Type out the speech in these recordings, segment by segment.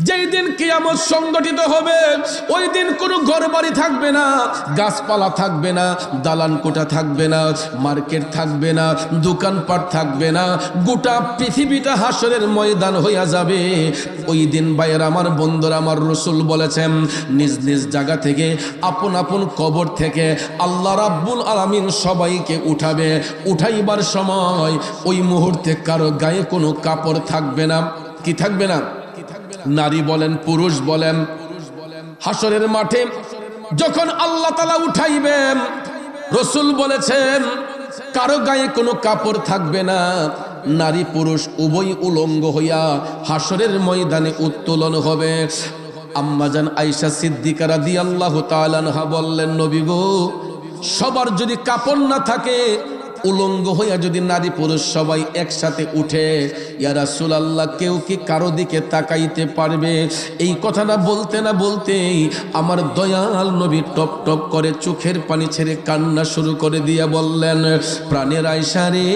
যেই দিন কিয়ামত সংগঠিত হবে ওই দিন কোনো ঘরবাড়ি থাকবে না, গাছপালা থাকবে না, দালান কোঠা থাকবে না, মার্কেট থাকবে না, দোকানপাট থাকবে না, গোটা পৃথিবীটা হাসরের ময়দান হইয়া যাবে। ওই দিন ভাইয়ের আমার বন্ধুরা, আমার রাসূল বলেছেন নিজ নিজ জায়গা থেকে আপন আপন কবর থেকে আল্লাহ রাব্বুল আলামিন সবাইকে উঠাবে। উঠাইবার সময় ওই মুহূর্তে কারো গায়ে কোনো কাপড় থাকবে না। কি থাকবে না? নারী বলেন পুরুষ বলেন, হাসরের মাঠে যখন আল্লাহ তাআলা উঠাইবেন, রাসূল বলেছেন কারো গায়ে কোনো কাপড় থাকবে না, নারী পুরুষ উভয় উলঙ্গ হইয়া হাসরের ময়দানে উত্তোলন হবে। আম্মাজান আয়েশা সিদ্দিকা রাদিয়াল্লাহু তাআলা আনহা বললেন, নবী গো, সবার যদি কাপড় না থাকে, উলঙ্গ হইয়া যদি নারী পুরুষ সবাই একসাথে উঠে, ইয়া রাসূলুল্লাহ কেউ কি কারো দিকে তাকাইতে পারবে? এই কথাটা বলতে না বলতেই আমার দয়াল নবী টপ টপ করে চোখের পানি ছেড়ে কান্না শুরু করে দিয়া বললেন, প্রাণের আয়েশা রে,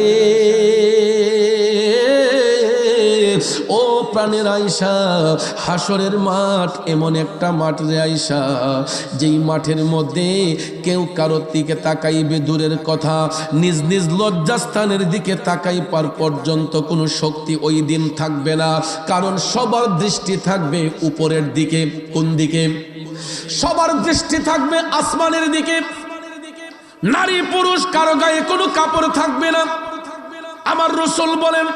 ও প্রাণের আয়েশা, হাসরের মাঠ এমন একটা মাঠ রে আয়েশা, যেই মাঠের মধ্যে কেউ কারোর দিকে তাকাইবে দূরের কথা, নিজ নিজ লজ্জাস্থানের দিকে তাকাইবার পর্যন্ত কোনো শক্তি ওই দিন থাকবে না। কারণ সবার দৃষ্টি থাকবে উপরের দিকে। কোন দিকে? সবার দৃষ্টি থাকবে আসমানের দিকে। নারী পুরুষ কারো গায়ে কোনো কাপড় থাকবে না। আমার রাসূল বলেন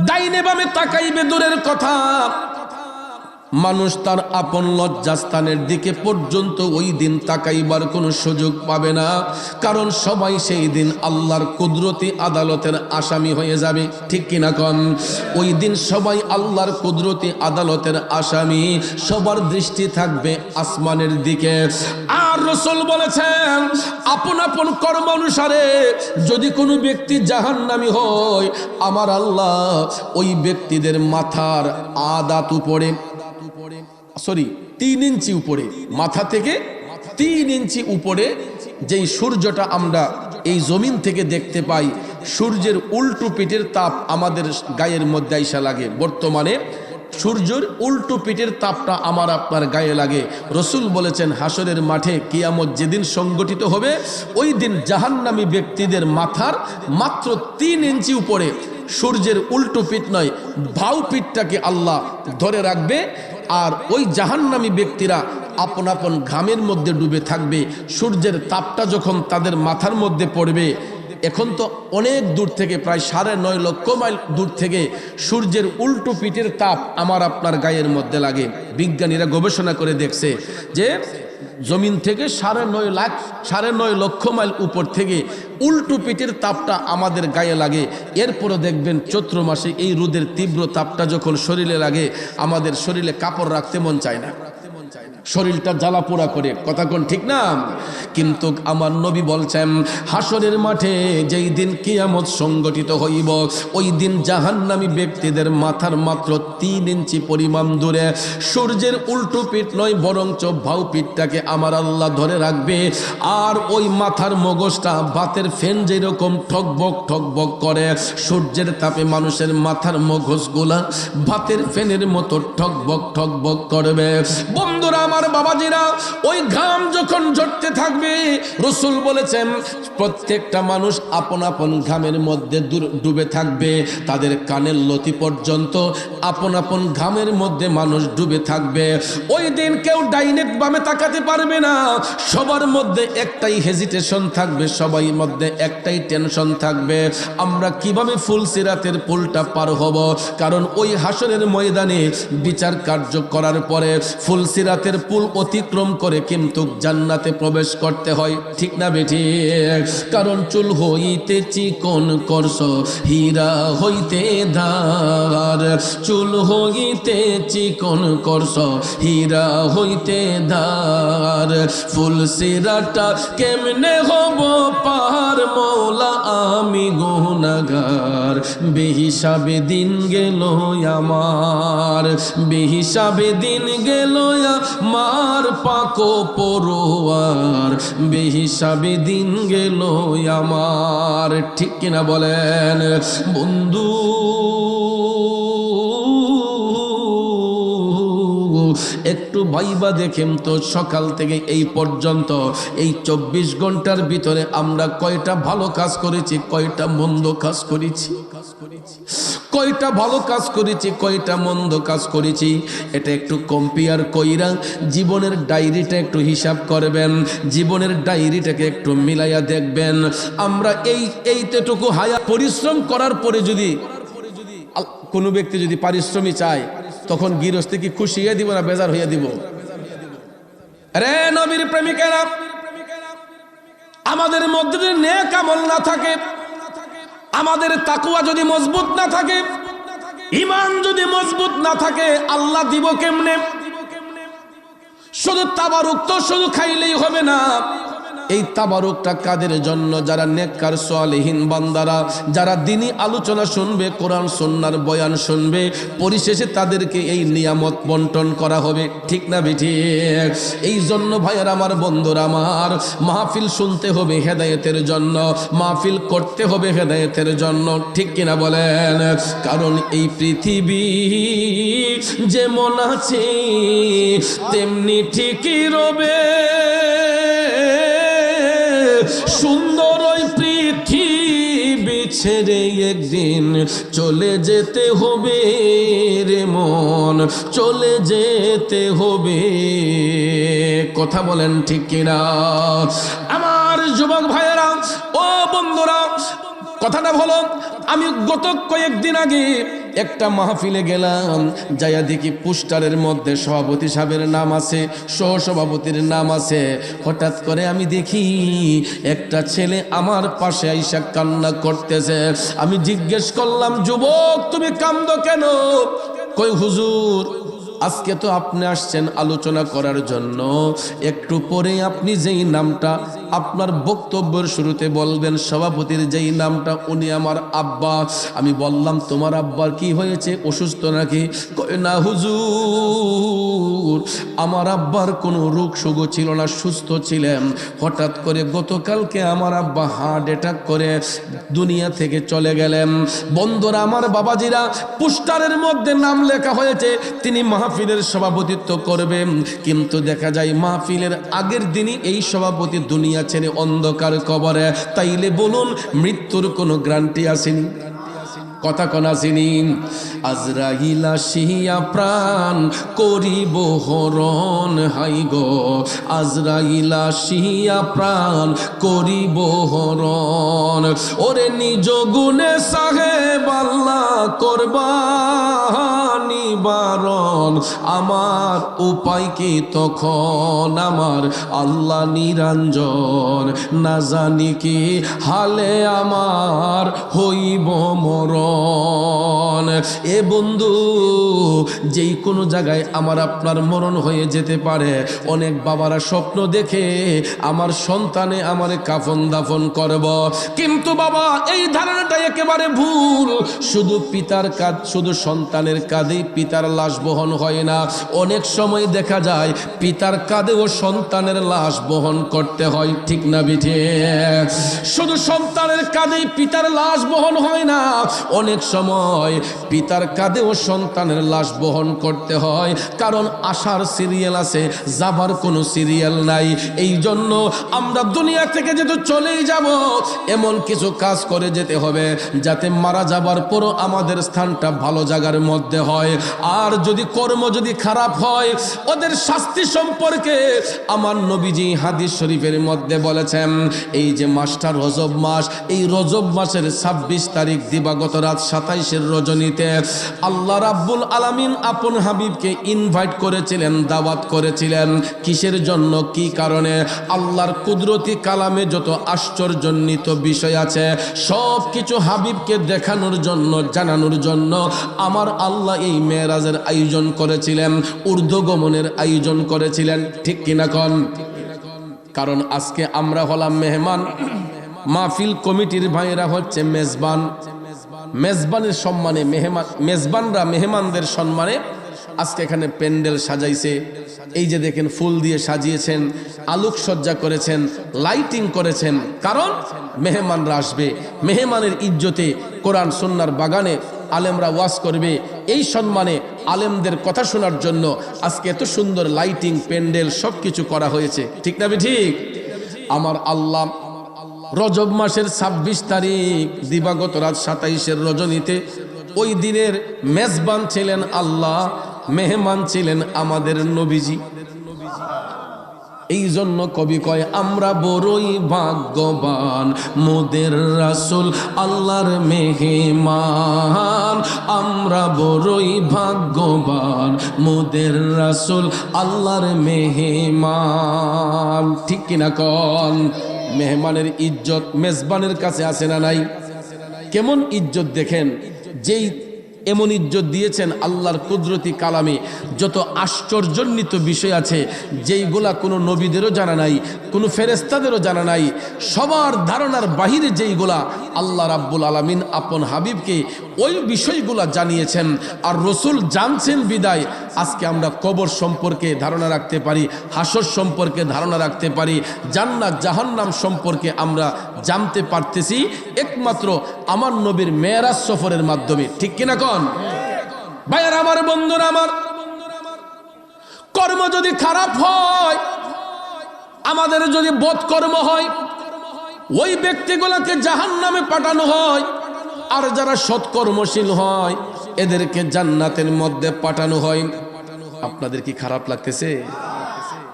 ডাইনে বামে তাকাইবে দূরের কথা, মানুষ তার আপন লজ্জাস্থানের দিকে পর্যন্ত ওই দিন তাকাইবার কোনো সুযোগ পাবে না। কারণ সবাই সেই দিন আল্লাহর কুদরতি আদালতের আসামি হয়ে যাবে। ঠিক কিনা কন? ওই দিন সবাই আল্লাহর কুদরতি আদালতের আসামি, সবার দৃষ্টি থাকবে আসমানের দিকে। আর রাসূল বলেছেন আপন আপন কর্ম অনুসারে যদি কোনো ব্যক্তি জাহান্নামী হয়, আমার আল্লাহ ওই ব্যক্তিদের মাথার আদাত উপরে, 3 ইঞ্চি উপরে, মাথা থেকে 3 ইঞ্চি উপরে যেই সূর্যটা আমরা এই জমিন থেকে দেখতে পাই, সূর্যের উল্টো পিঠের তাপ আমাদের গায়ের মধ্যে আইসা লাগে। বর্তমানে সূর্যের উল্টো পিঠের তাপটা আমার আপনার গায়ে লাগে। রাসূল বলেছেন হাসরের মাঠে কিয়ামত যেদিন সংগঠিত হবে, ওই দিন জাহান্নামী ব্যক্তিদের মাথার মাত্র 3 ইঞ্চি উপরে, সূর্যের উল্টো পিঠ নয়, বাউ পিঠটাকে আল্লাহ ধরে রাখবে। আর ওই জাহান্নামী ব্যক্তিরা আপন আপন ঘামের মধ্যে ডুবে থাকবে। সূর্যের তাপটা যখন তাদের মাথার মধ্যে পড়বে, এখন তো অনেক দূর থেকে, প্রায় 9.5 লক্ষ মাইল দূর থেকে সূর্যের উল্টো পিঠের তাপ আমার আপনার গায়ের মধ্যে লাগে। বিজ্ঞানীরা গবেষণা করে দেখছে যে জমিন থেকে 9.5 লক্ষ মাইল উপর থেকে উল্টো পিঠের তাপটা আমাদের গায়ে লাগে। এরপরও দেখবেন চৈত্র মাসে এই রোদের তীব্র তাপটা যখন শরীরে লাগে, আমাদের শরীরে কাপড় রাখতে মন চায় না, শরীরটা জ্বালা পোড়া করে। কথা কোন ঠিক না? কিন্তু আমার নবী বলছেন হাসরের মাঠে যেই দিন কিয়ামত সংগঠিত হইব, ওই দিন জাহান্নামী ব্যক্তিদের মাথার মাত্র 3 ইঞ্চি পরিমাণ দূরে সূর্যের উল্টো পিঠ নয়, বরঞ্চ বাউ পিঠটাকে আমার আল্লাহ ধরে রাখবে। আর ওই মাথার মগজটা বাতের ফ্যান যেরকম ঠকবক ঠকবক করে, সূর্যের তাপে মানুষের মাথার মগজগুলা বাতের ফ্যানের মতো ঠকবক ঠকবক করবে। বন্ধুরা আমার, বাবাজিরা, ওই ঘাম যখন ঝরতে থাকবে, রাসূল বলেছেন প্রত্যেকটা মানুষ আপন আপন ঘামের মধ্যে ডুবে থাকবে। তাদের কানের লতি পর্যন্ত আপন আপন ঘামের মধ্যে মানুষ ডুবে থাকবে। ওই দিন কেউ ডাইনে বামে তাকাতে পারবে না। সবার মধ্যে একটাই হেজিটেশন থাকবে, সবাই মধ্যে একটাই টেনশন থাকবে, আমরা কিভাবে ফুলসিরাতের পুলটা পার হব। কারণ ওই হাসরের ময়দানে বিচার কার্য করার পরে ফুলসিরাতের পুল অতিক্রম করে কিন্তু জান্নাতে প্রবেশ করতে হয়। ঠিক না বেঠি? কারণ চুল হইতে চিকন করছ, হীরা হইতে ধার, চুল হইতে চিকন করছ, হীরা হইতে ধার, ফুলসিরাতটা কেমনে হব পার, মওলা আমি গুনাহগার, বেহিসাবে দিন গেল আমার, বেহিসাবে দিন গেল আমার, পাকো পরোয়ার, বেহিসাবে দিন গেল আমার। ঠিক কিনা বলেন বন্ধু? একটু ভাইবা দেখেন তো, সকাল থেকে এই পর্যন্ত এই 24 ঘন্টার ভিতরে আমরা কয়টা ভালো কাজ করেছি, কয়টা মন্দ কাজ করেছি, কয়টা ভালো কাজ করেছি, কয়টা মন্দ কাজ করেছি। এটা একটু কম্পেয়ার কইরা জীবনের ডায়েরিটা একটু হিসাব করবেন, জীবনের ডায়েরিটাকে একটু মিলাইয়া দেখবেন। আমরা এইটুকু হায়া পরিশ্রম করার পরে যদি কোনো ব্যক্তি যদি পারিশ্রমিক চায়, তখন গৃহস্থী কি খুশি হয়ে দিব না বেজার হইয়া দিব? রে নবীর প্রেমিকেরা, আমাদের মধ্যে যদি নেক আমল না থাকে, আমাদের তাকওয়া যদি মজবুত না থাকে, ঈমান যদি মজবুত না থাকে, আল্লাহ দিব কেমনে? শুধু তাবারুক তো শুধু খাইলেই হবে না। এই তাবারুকটা কাদের জন্য? যারা নেককার সালেহীন বান্দারা, যারা দ্বীনি আলোচনা শুনবে, কোরআন সুন্নাহর বয়ান শুনবে, পরিশেষে তাদেরকে এই নিয়ামত বন্টন করা হবে। ঠিক না বেঠিক? এই জন্য ভাইয়ের আমার, বন্ধুরা আমার, মাহফিল শুনতে হবে হেদায়েতের জন্য, মাহফিল করতে হবে হেদায়েতের জন্য। ঠিক কিনা বলেন? কারণ এই পৃথিবী যেমন আছে তেমনি ঠিকই রবে, সুন্দর ওই পৃথিবী ছেড়ে একদিন চলে যেতে হবে রে মন, চলে যেতে হবে। কথা বলেন ঠিক কিনা? আমার যুবক ভাইয়েরা, ও বন্ধুরা, কথাটা হলো, আমি গত কয়েকদিন আগে একটা মাহফিলে গেলাম, যাইয়া দেখি পোস্টারের মধ্যে সভাপতি সাহেবের নাম আছে, সহসভাপতির নাম আছে। হঠাৎ করে আমি দেখি একটা ছেলে আমার পাশে আইসা কান্না করতেছে। আমি জিজ্ঞেস করলাম, যুবক তুমি কান্দো কেন? কই হুজুর, আজকে তো আপনি আসছেন আলোচনা করার জন্য, একটু পরে আপনি যেই নামটা আপনার বক্তব্যের শুরুতে বলবেন, সভাপতির যেই নামটা, উনি আমার আব্বা। আমি বললাম, তোমার আব্বার কি হয়েছে, অসুস্থ নাকি? কয় না হুজুর, আমার আব্বার কোনো রোগ শোক ছিল না, সুস্থ ছিলেন। হঠাৎ করে গতকালকে আমার আব্বা হার্ট অ্যাটাক করে দুনিয়া থেকে চলে গেলেন। বন্ধুরা আমার, বাবাজিরা, পোস্টারের মধ্যে নাম লেখা হয়েছে তিনি মাহফিলের সভাপতিত্ব করবেন, কিন্তু দেখা যায় মাহফিলের আগের দিনই এই সভাপতি দুনিয়া ছেড়ে অন্ধকার কবরে। তাইলে বলুন, মৃত্যুর কোনো গ্যারান্টি আসেনি? কথা কোন আসেনি? আজরাইল আসিয়া প্রাণ করিব হরণ, হাই গো আজরাইল আসিয়া প্রাণ করিব হরণ। ওরে নিজ গুণে সাহেব আল্লাহ করবা নিবারণ, আমার উপায় কি তখন? আমার আল্লাহ নিরঞ্জন, না জানি কি হালে আমার হইব মরণ। এ বন্ধু, যেই কোনো জায়গায় আমার আপনার মরণ হয়ে যেতে পারে। অনেক বাবারা স্বপ্ন দেখে আমার সন্তানে আমার কাফন দাফন করব, কিন্তু বাবা এই ধারণাটা একেবারে ভুল। শুধু পিতার কাঁধ, শুধু সন্তানের কাঁধেই পিতার লাশ বহন হয় না। অনেক সময় দেখা যায় পিতার কাঁধেও সন্তানের লাশ বহন করতে হয়। ঠিক না বিঠে? শুধু সন্তানের কাঁধেই পিতার লাশ বহন হয় না, অনেক সময় পিতার কাঁধেও সন্তানের লাশ বহন করতে হয়। কারণ আসার সিরিয়াল আছে, যাবার কোনো সিরিয়াল নাই। এই জন্য আমরা দুনিয়া থেকে যেহেতু চলেই যাব, এমন কিছু কাজ করে যেতে হবে যাতে মারা যাবার পরও আমাদের স্থানটা ভালো জায়গার মধ্যে হয়। আর যদি কর্ম যদি খারাপ হয়, ওদের শাস্তি সম্পর্কে আমার নবীজি হাদিস শরীফের মধ্যে বলেছেন, এই যে মাসটা রজব মাস, এই রজব মাসের 26 তারিখ দিবাগত রাত 27-এর রজনীতে আল্লাহ রাব্বুল আলামিন আপন হাবিবকে ইনভাইট করেছিলেন, দাওয়াত করেছিলেন। কিসের জন্য, কি কারণে? আল্লাহর কুদরতি কালামে যত আশ্চর্যজনিত বিষয় আছে সব কিছু হাবিবকে দেখানোর জন্য, জানানোর জন্য আমার আল্লাহ এই মেরাজের আয়োজন করেছিলেন, ঊর্ধ্বগমনের আয়োজন করেছিলেন। ঠিক কিনা কন? কারণ আজকে আমরা হলাম মেহমান, মাহফিল কমিটির ভাইয়েরা হচ্ছে মেজবান। মেজবানের সম্মানে মেজবানরা মেহমানদের সম্মানে আজকে এখানে প্যান্ডেল সাজাইছে। এই যে দেখেন, ফুল দিয়ে সাজিয়েছেন, আলোকসজ্জা করেছেন, লাইটিং করেছেন। কারণ মেহমানরা আসবে, মেহমানের ইজ্জতে কোরআন সুন্নাহর বাগানে আলেমরা ওয়াজ করবে, এই সম্মানে আলেমদের কথা শোনার জন্য আজকে এত সুন্দর লাইটিং প্যান্ডেল সবকিছু করা হয়েছে, ঠিক না ঠিক? আমার আল্লাহ রজব মাসের ২৬ তারিখ দিবাগত রাত ২৭-এর রজনীতে ওই দিনের মেজবান ছিলেন আল্লাহ, মেহমান ছিলেন আমাদের নবীজি। এই জন্য কবি কয় আমরা বড়ই ভাগ্যবান, মোদের রাসূল আল্লাহর মেহমান। আমরা বড়ই ভাগ্যবান, মোদের রাসূল আল্লাহর মেহমান। ঠিক কিনা কন? মেহমানের ইজ্জত মেজবানের কাছে আছে না নাই? কেমন ইজ্জত দেখেন, যেই এমন ইজ্জত দিয়েছেন আল্লাহর কুদরতি কালামে যত আশ্চর্যান্বিত বিষয় আছে যেইগুলা কোনো নবীদেরও জানা নাই, কোনো ফেরেশতাদেরও জানা নাই, সবার ধারণার বাহিরে যেইগুলা আল্লাহ রাব্বুল আলামিন আপন হাবিবকে ওই বিষয়গুলা জানিয়েছেন। আর রসুল জানছেন বিদায় আজকে আমরা কবর সম্পর্কে ধারণা রাখতে পারি, হাসর সম্পর্কে ধারণা রাখতে পারি, জান্নাত জাহান্নাম সম্পর্কে আমরা জানতে পারতেছি একমাত্র আমার নবীর মেরাজ সফরের মাধ্যমে। ঠিক কিনা কন ভাইয়ার আমার, বন্ধুরা আমার, কর্ম যদি খারাপ হয়, আমাদের যদি বদকর্ম হয়, ওই ব্যক্তিগুলোকে জাহান্নামে পাঠানো হয়। আর যারা সৎকর্মশীল হয় এদেরকে জান্নাতের মধ্যে পাঠানো হয়। আপনাদের কি খারাপ লাগতেছে?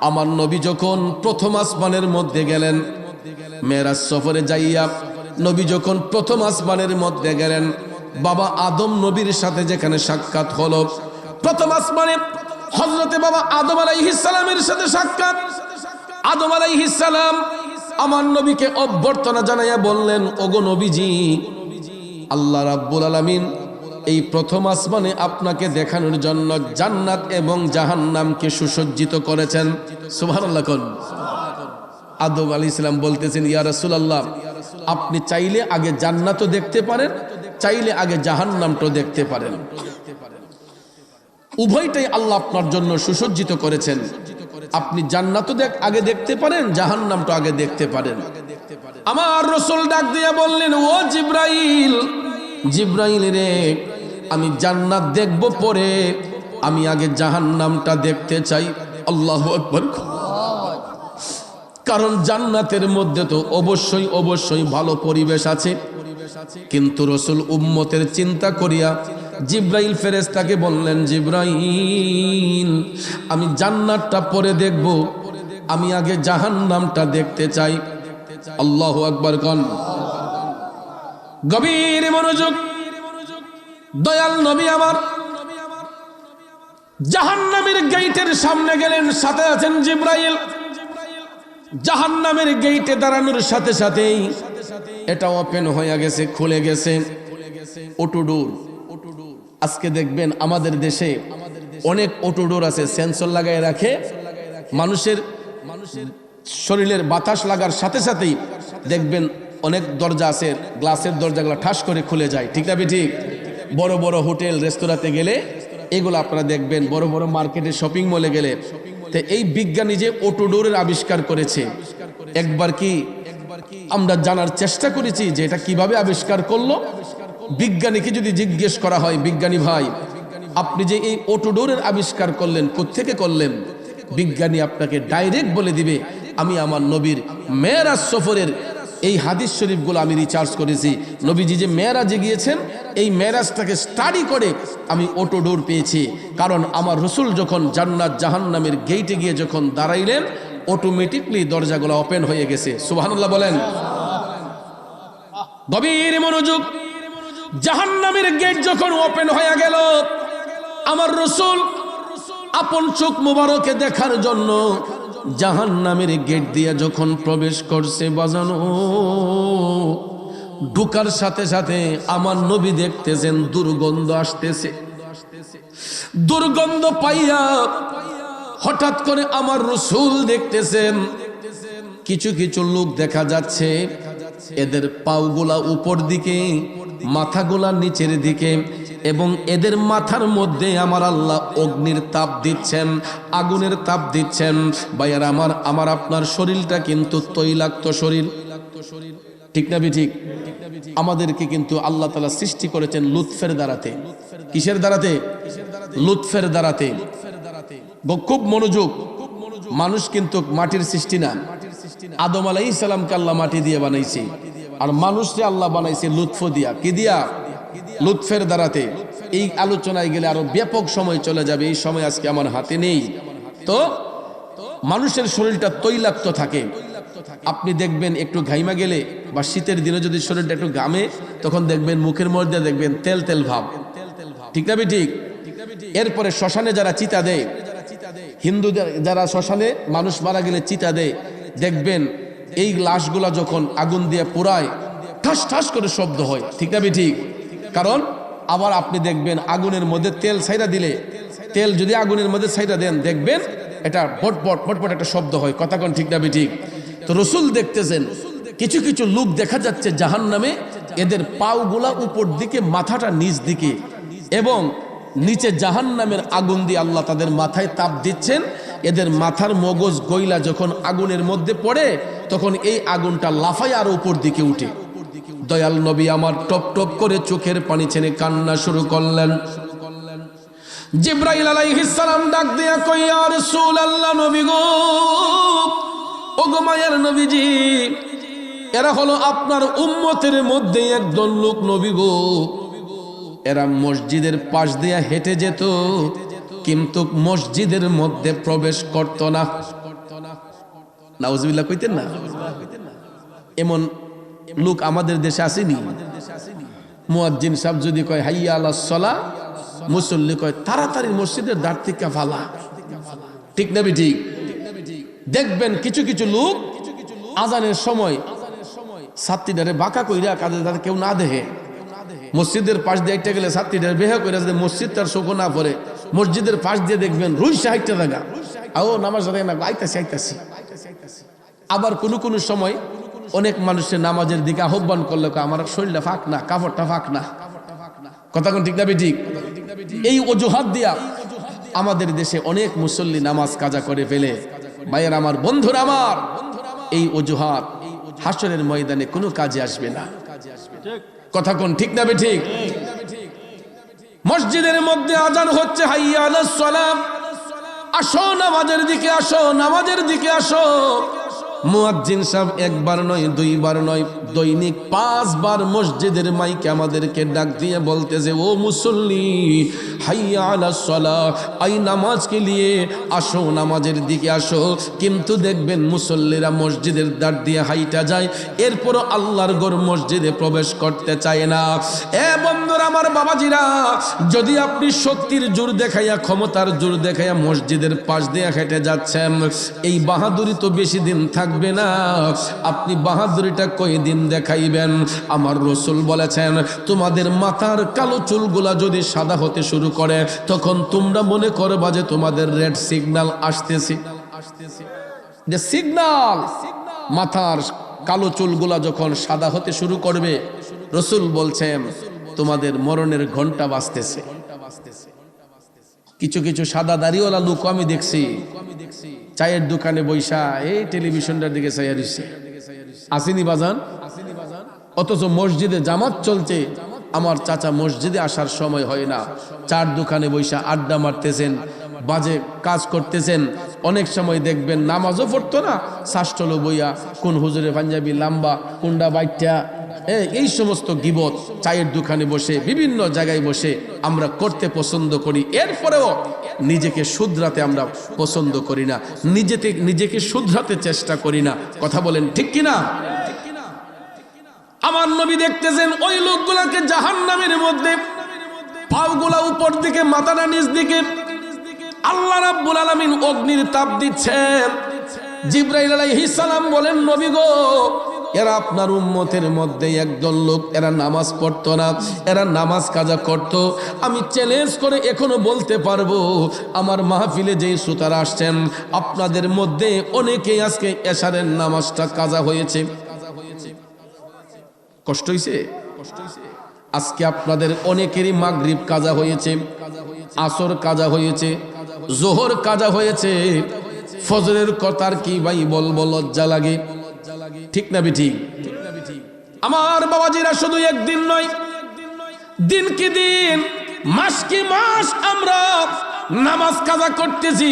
আমার নবী যখন প্রথম আসমানের মধ্যে গেলেন, মেরাজ সফরে যাইয়া নবী যখন প্রথম আসমানের মধ্যে গেলেন, বাবা আদম নবীর সাথে যেখানে সাক্ষাৎ হলো, প্রথম আসমানে হযরতে বাবা আদম আলাইহিস সালামের সাথে সাক্ষাৎ। আদম আলাইহিস সালাম আমার নবীকে অভ্যর্থনা জানাইয়া বললেন, ওগো নবীজি, আল্লাহ রাব্বুল আলামিন এই প্রথম আসমানে আপনাকে দেখানোর জন্য জান্নাত এবং জাহান্নামকে সুসজ্জিত করেছেন। সুবহানাল্লাহ কোন। আদম আলাইহিস সালাম বলতেছেন, ইয়া রাসূলুল্লাহ, আপনি চাইলে আগে জান্নাতও দেখতে পারেন, চাইলে আগে জাহান্নামটাও দেখতে পারেন। উভয়টাই আল্লাহ আপনার জন্য সুসজ্জিত করেছেন। আপনি জান্নাতও আগে দেখতে পারেন, জাহান্নামটা আগে দেখতে পারেন। আমার রাসূল ডাক দিয়া বললেন, ও জিবরাইল, জিবরাইল রে, আমি জান্নাত দেখব পরে, আমি আগে জাহান্নামটা দেখতে চাই। আল্লাহু আকবার। কারণ জান্নাতের মধ্যে তো অবশ্যই অবশ্যই ভালো পরিবেশ আছে, কিন্তু রাসূল উম্মতের চিন্তা করিয়া জিবরাইল ফেরেশতাকে বললেন, জিবরাইল, আমি জান্নাতটা পরে দেখব, আমি আগে জাহান্নামটা দেখতে চাই। আল্লাহু আকবার কোন। গভীর মনোযোগ। দয়াল নবী আমার জাহান্নামের গেটের সামনে গেলেন, সাথে আছেন জিবরাইল। জাহান্নামের গেটে দাঁড়ানোর সাথে সাথেই এটা ওপেন হয়ে গেছে, খুলে গেছে। অটোডোর। আজকে দেখবেন আমাদের দেশে অনেক অটোডোর আছে, সেন্সর লাগায় রাখে, মানুষের শরীরের বাতাস লাগার সাথে সাথেই দেখবেন অনেক দরজা আছে, গ্লাসের দরজাগুলো ঠাস করে খুলে যায়। ঠিক না ঠিক? বড় বড় হোটেল রেস্তোরাঁতে গেলে এগুলো আপনারা দেখবেন, বড় বড় মার্কেটে শপিং মলে গেলে। তো এই বিজ্ঞানী যে অটোডোরের আবিষ্কার করেছে, একবার কি আমরা জানার চেষ্টা করেছি যে এটা কিভাবে আবিষ্কার করলো? বিজ্ঞানীকে যদি জিজ্ঞেস করা হয়, বিজ্ঞানী ভাই, আপনি যে এই অটোডোরের আবিষ্কার করলেন, কোত্থেকে করলেন? বিজ্ঞানী আপনাকে ডাইরেক্ট বলে দিবে, আমি আমার নবীর মেরাজ সফরের এই হাদিস শরীফগুলো আমি রিসার্চ করেছি। নবীজি যে মেরাজে গিয়েছেন, এই মেরাজটাকে স্টাডি করে আমি অটোডোর পেয়েছি। কারণ আমার রসুল যখন জান্নাত জাহান্নামের গেটে গিয়ে যখন দাঁড়াইলেন, অটোমেটিকলি দরজাগুলো ওপেন হয়ে গেছে। সুবহানাল্লাহ বলেন। গভীর মনোযোগ। জাহান্নামের গেট যখন ওপেন হয়ে গেল, আমার রসুল আপন চোখ মুবারকে দেখার জন্য জাহান্নামের গেট দিয়ে যখন প্রবেশ করছে, বাজানো ঢুকার সাথে সাথে আমার নবী দেখতেছেন দুর্গন্ধ আসতেছে। দুর্গন্ধ পাইয়া হঠাৎ করে আমার রসুল দেখতেছেন কিছু কিছু লোক দেখা যাচ্ছে, এদের পাওগুলা উপর দিকে, মাথাগুলা নিচের দিকে, এবং এদের মাথার মধ্যে আমার আল্লাহ অগ্নির তাপ দিচ্ছেন, আগুনের তাপ দিচ্ছেন। ভাইয়ার আমার আপনার শরীরটা কিন্তু তৈলাক্ত শরীর, ঠিক না ঠিক? আমাদেরকে কিন্তু আল্লাহ তাআলা সৃষ্টি করেছেন লুৎফের দ্বারাতে। কিসের দ্বারাতে? লুৎফের দ্বারাতে। খুব মনোযোগ। মানুষ কিন্তু মাটির সৃষ্টি না। আদম আলাইহিস সালামকে আল্লাহ মাটি দিয়ে বানাইছে, আর মানুষকে আল্লাহ বানাইছে লুৎফ দিয়া। কি দিয়া? লুৎফের দ্বারাতে। এই আলোচনায় গেলে আরো ব্যাপক সময় চলে যাবে, এই সময় আজকে আমার হাতে নেই। তো মানুষের শরীরটা তৈলাক্ত থাকে। আপনি দেখবেন একটু ঘাইমা গেলে বা শীতের দিনে যদি শরীরটা একটু ঘামে, তখন দেখবেন মুখের মধ্যে দেখবেন তেল তেল ভাব। ঠিক না ঠিক? এরপরে শ্মশানে যারা চিতা দেয়, হিন্দু যারা শ্মশানে মানুষ মারা গেলে চিতা দেয়, দেখবেন এই লাশগুলা যখন আগুন দিয়ে পোড়ায় ঠাস ঠাস করে শব্দ হয়। ঠিক না ঠিক? কারণ আবার আপনি দেখবেন আগুনের মধ্যে তেল ছাইরা দিলে, তেল যদি আগুনের মধ্যে ছাইরা দেন, দেখবেন এটা পটপট পটপট একটা শব্দ হয়। কথা কোন ঠিক না ঠিক? তো রসুল দেখতেছেন কিছু কিছু লোক দেখা যাচ্ছে জাহান্নামে, এদের পাওগুলা উপর দিকে, মাথাটা নিচ দিকে, এবং নিচে জাহান্নামের আগুন দিয়ে আল্লাহ তাদের মাথায় তাপ দিচ্ছেন। এদের মাথার মগজ গইলা যখন আগুনের মধ্যে পড়ে, তখন এই আগুনটা লাফায় আর উপর দিকে উঠে। দয়াল নবী আমার টপ টপ করে চোখের পানি ছেড়ে কান্না শুরু করলেন। জিবরাইল আলাইহিস সালাম ডাক দিয়া কই, ইয়া রাসূলুল্লাহ, নবী গো, ও গো মায়ের নবীজি, এরা হলো আপনার উম্মতের মধ্যে একদল লোক নবী গো। এরা মসজিদের পাশ দিয়া হেঁটে যেত, কিন্তু মসজিদের মধ্যে প্রবেশ করত না। নাউজুবিল্লাহ কইতেন না? এমন লোক আমাদের দেশে আসেনি? মুয়াজ্জিন সাহেব যদি কয় হাইয়া আলাস সালাহ, মুসল্লি কয় তাড়াতাড়ি মসজিদের দ্বার থেকে ফালা। ঠিক না ঠিক? দেখবেন কিছু কিছু লোক আজানের সময় ছাত্রীটারে বাঁকা কইরা কাজে যাতে কেউ না দেখে, মসজিদের পাশ দিয়ে একটা গেলে ছাত্রীটার বেহা কইরা যাতে মসজিদ তার শোকো না পড়ে, মসজিদের পাশ দিয়ে দেখবেন রুই সাহিত্যা জায়গা, আও নামাজ আদায় না, আইতাছি আইতাছি। আবার কোনো কোনো সময় অনেক মানুষের নামাজের দিকে আহ্বান করলে আমার শরীরটা ফাঁক না, কাপড়টা ফাঁক না। কথা কোন ঠিক না ঠিক? এই অজুহাত দিয়া আমাদের দেশে অনেক মুসল্লি নামাজ কাজা করে ফেলে। ভাইয়ের আমার, বন্ধুরা আমার, এই অজুহাত হাসরের ময়দানে কোনো কাজে আসবে না। কথা কোন ঠিক না ঠিক? মসজিদের মধ্যে আজান হচ্ছে, হাইয়া আলাস সালাম, আসো নামাজের দিকে আসো, নামাজের দিকে আসো। মুয়াজ্জিন সাহেব একবার নয়, দুইবার নয়, দৈনিক 5 বার মসজিদের মাইকে আমাদেরকে ডাক দিয়ে বলতেছে, ও মুসল্লি, হাইয়া আলাস সালাহ, আই নামাজ কে লিয়ে আসো, নামাজের দিকে আসো। কিন্তু দেখবেন মুসল্লিরা মসজিদের দ্বার দিয়ে হাইটা যায়, এরপরও আল্লাহর ঘর মসজিদে প্রবেশ করতে চায় না। এ বন্ধুরা আমার, বাবাজিরা, যদি আপনি শক্তির জোর দেখাইয়া, ক্ষমতার জোর দেখাইয়া মসজিদের পাশ দিয়ে হেঁটে যাচ্ছেন, এই বাহাদুরি তো বেশি দিন থাকবে না। আপনি বাহাদুরিটা কয়দিন দেখাইবেন? আমার রসুল বলেছেন, তোমাদের মাথার কালো চুলগুলা যদি সাদা হতে শুরু করে, তখন তোমরা মনে করবা যে তোমাদের রেড সিগন্যাল আসতেছে। যে সিগন্যাল, মাথার কালো চুলগুলা যখন সাদা হতে শুরু করবে, রসুল বলছেন তোমাদের মরণের ঘন্টা বাজতেছে। কিছু কিছু সাদা দাড়িওয়ালা লোক আমি দেখছি চায়ের দোকানে বৈশা এই টেলিভিশনটার দিকে চাইয়া দিচ্ছে, আসেনি বাজান? অথচ মসজিদে জামাত চলছে। আমার চাচা মসজিদে আসার সময় হয় না, চার দোকানে বৈশা আড্ডা মারতেছেন, বাজে কাজ করতেছেন। অনেক সময় দেখবেন নামাজও পড়তো না, শাস্টলো বইয়া, কোন হুজুরে পাঞ্জাবি লাম্বা, কুন্ডা বাইটা, এই সমস্ত গিবত চায়ের দোকানে বসে, বিভিন্ন জায়গায় বসে আমরা করতে পছন্দ করি। এরপরেও নিজেকে শুধরাতে আমরা পছন্দ করি না, নিজেকে শুধরাতে চেষ্টা করি না। কথা বলেন ঠিক কিনা? আমার নবী দেখতেছেন ওই লোকগুলাকে জাহান্নামের মধ্যে, পাগুলা উপর দিকে, মাথাটা নিচ দিকে, আল্লাহ রাব্বুল আলামিন অগ্নির তাপ দিচ্ছেন। জিবরাইল আলাইহিস সালাম বলেন, নবী গো, এরা আপনার উম্মতের মধ্যে একদল লোক, এরা নামাজ পড়তো না, এরা নামাজ কাজা করত। আমি চ্যালেঞ্জ করে এখনো বলতে পারবো, আমার মাহফিলে যেই শ্রোতারা আসছেন, আপনাদের মধ্যে অনেকেই আজকে এশারের নামাজটা কাজা হয়েছে। কষ্ট হয়েছে? আজকে আপনাদের অনেকেরই মাগরিব কাজা হয়েছে, আসর কাজা হয়েছে, জোহর কাজা হয়েছে। ফজরের কথার কি ভাই বলবো, লজ্জা লাগে। ঠিক না বেঠিক? আমার বাবাজিরা, শুধু একদিন নয়, দিন কি দিন মাস কি মাস আমরা নামাজ কাজা করতেছি,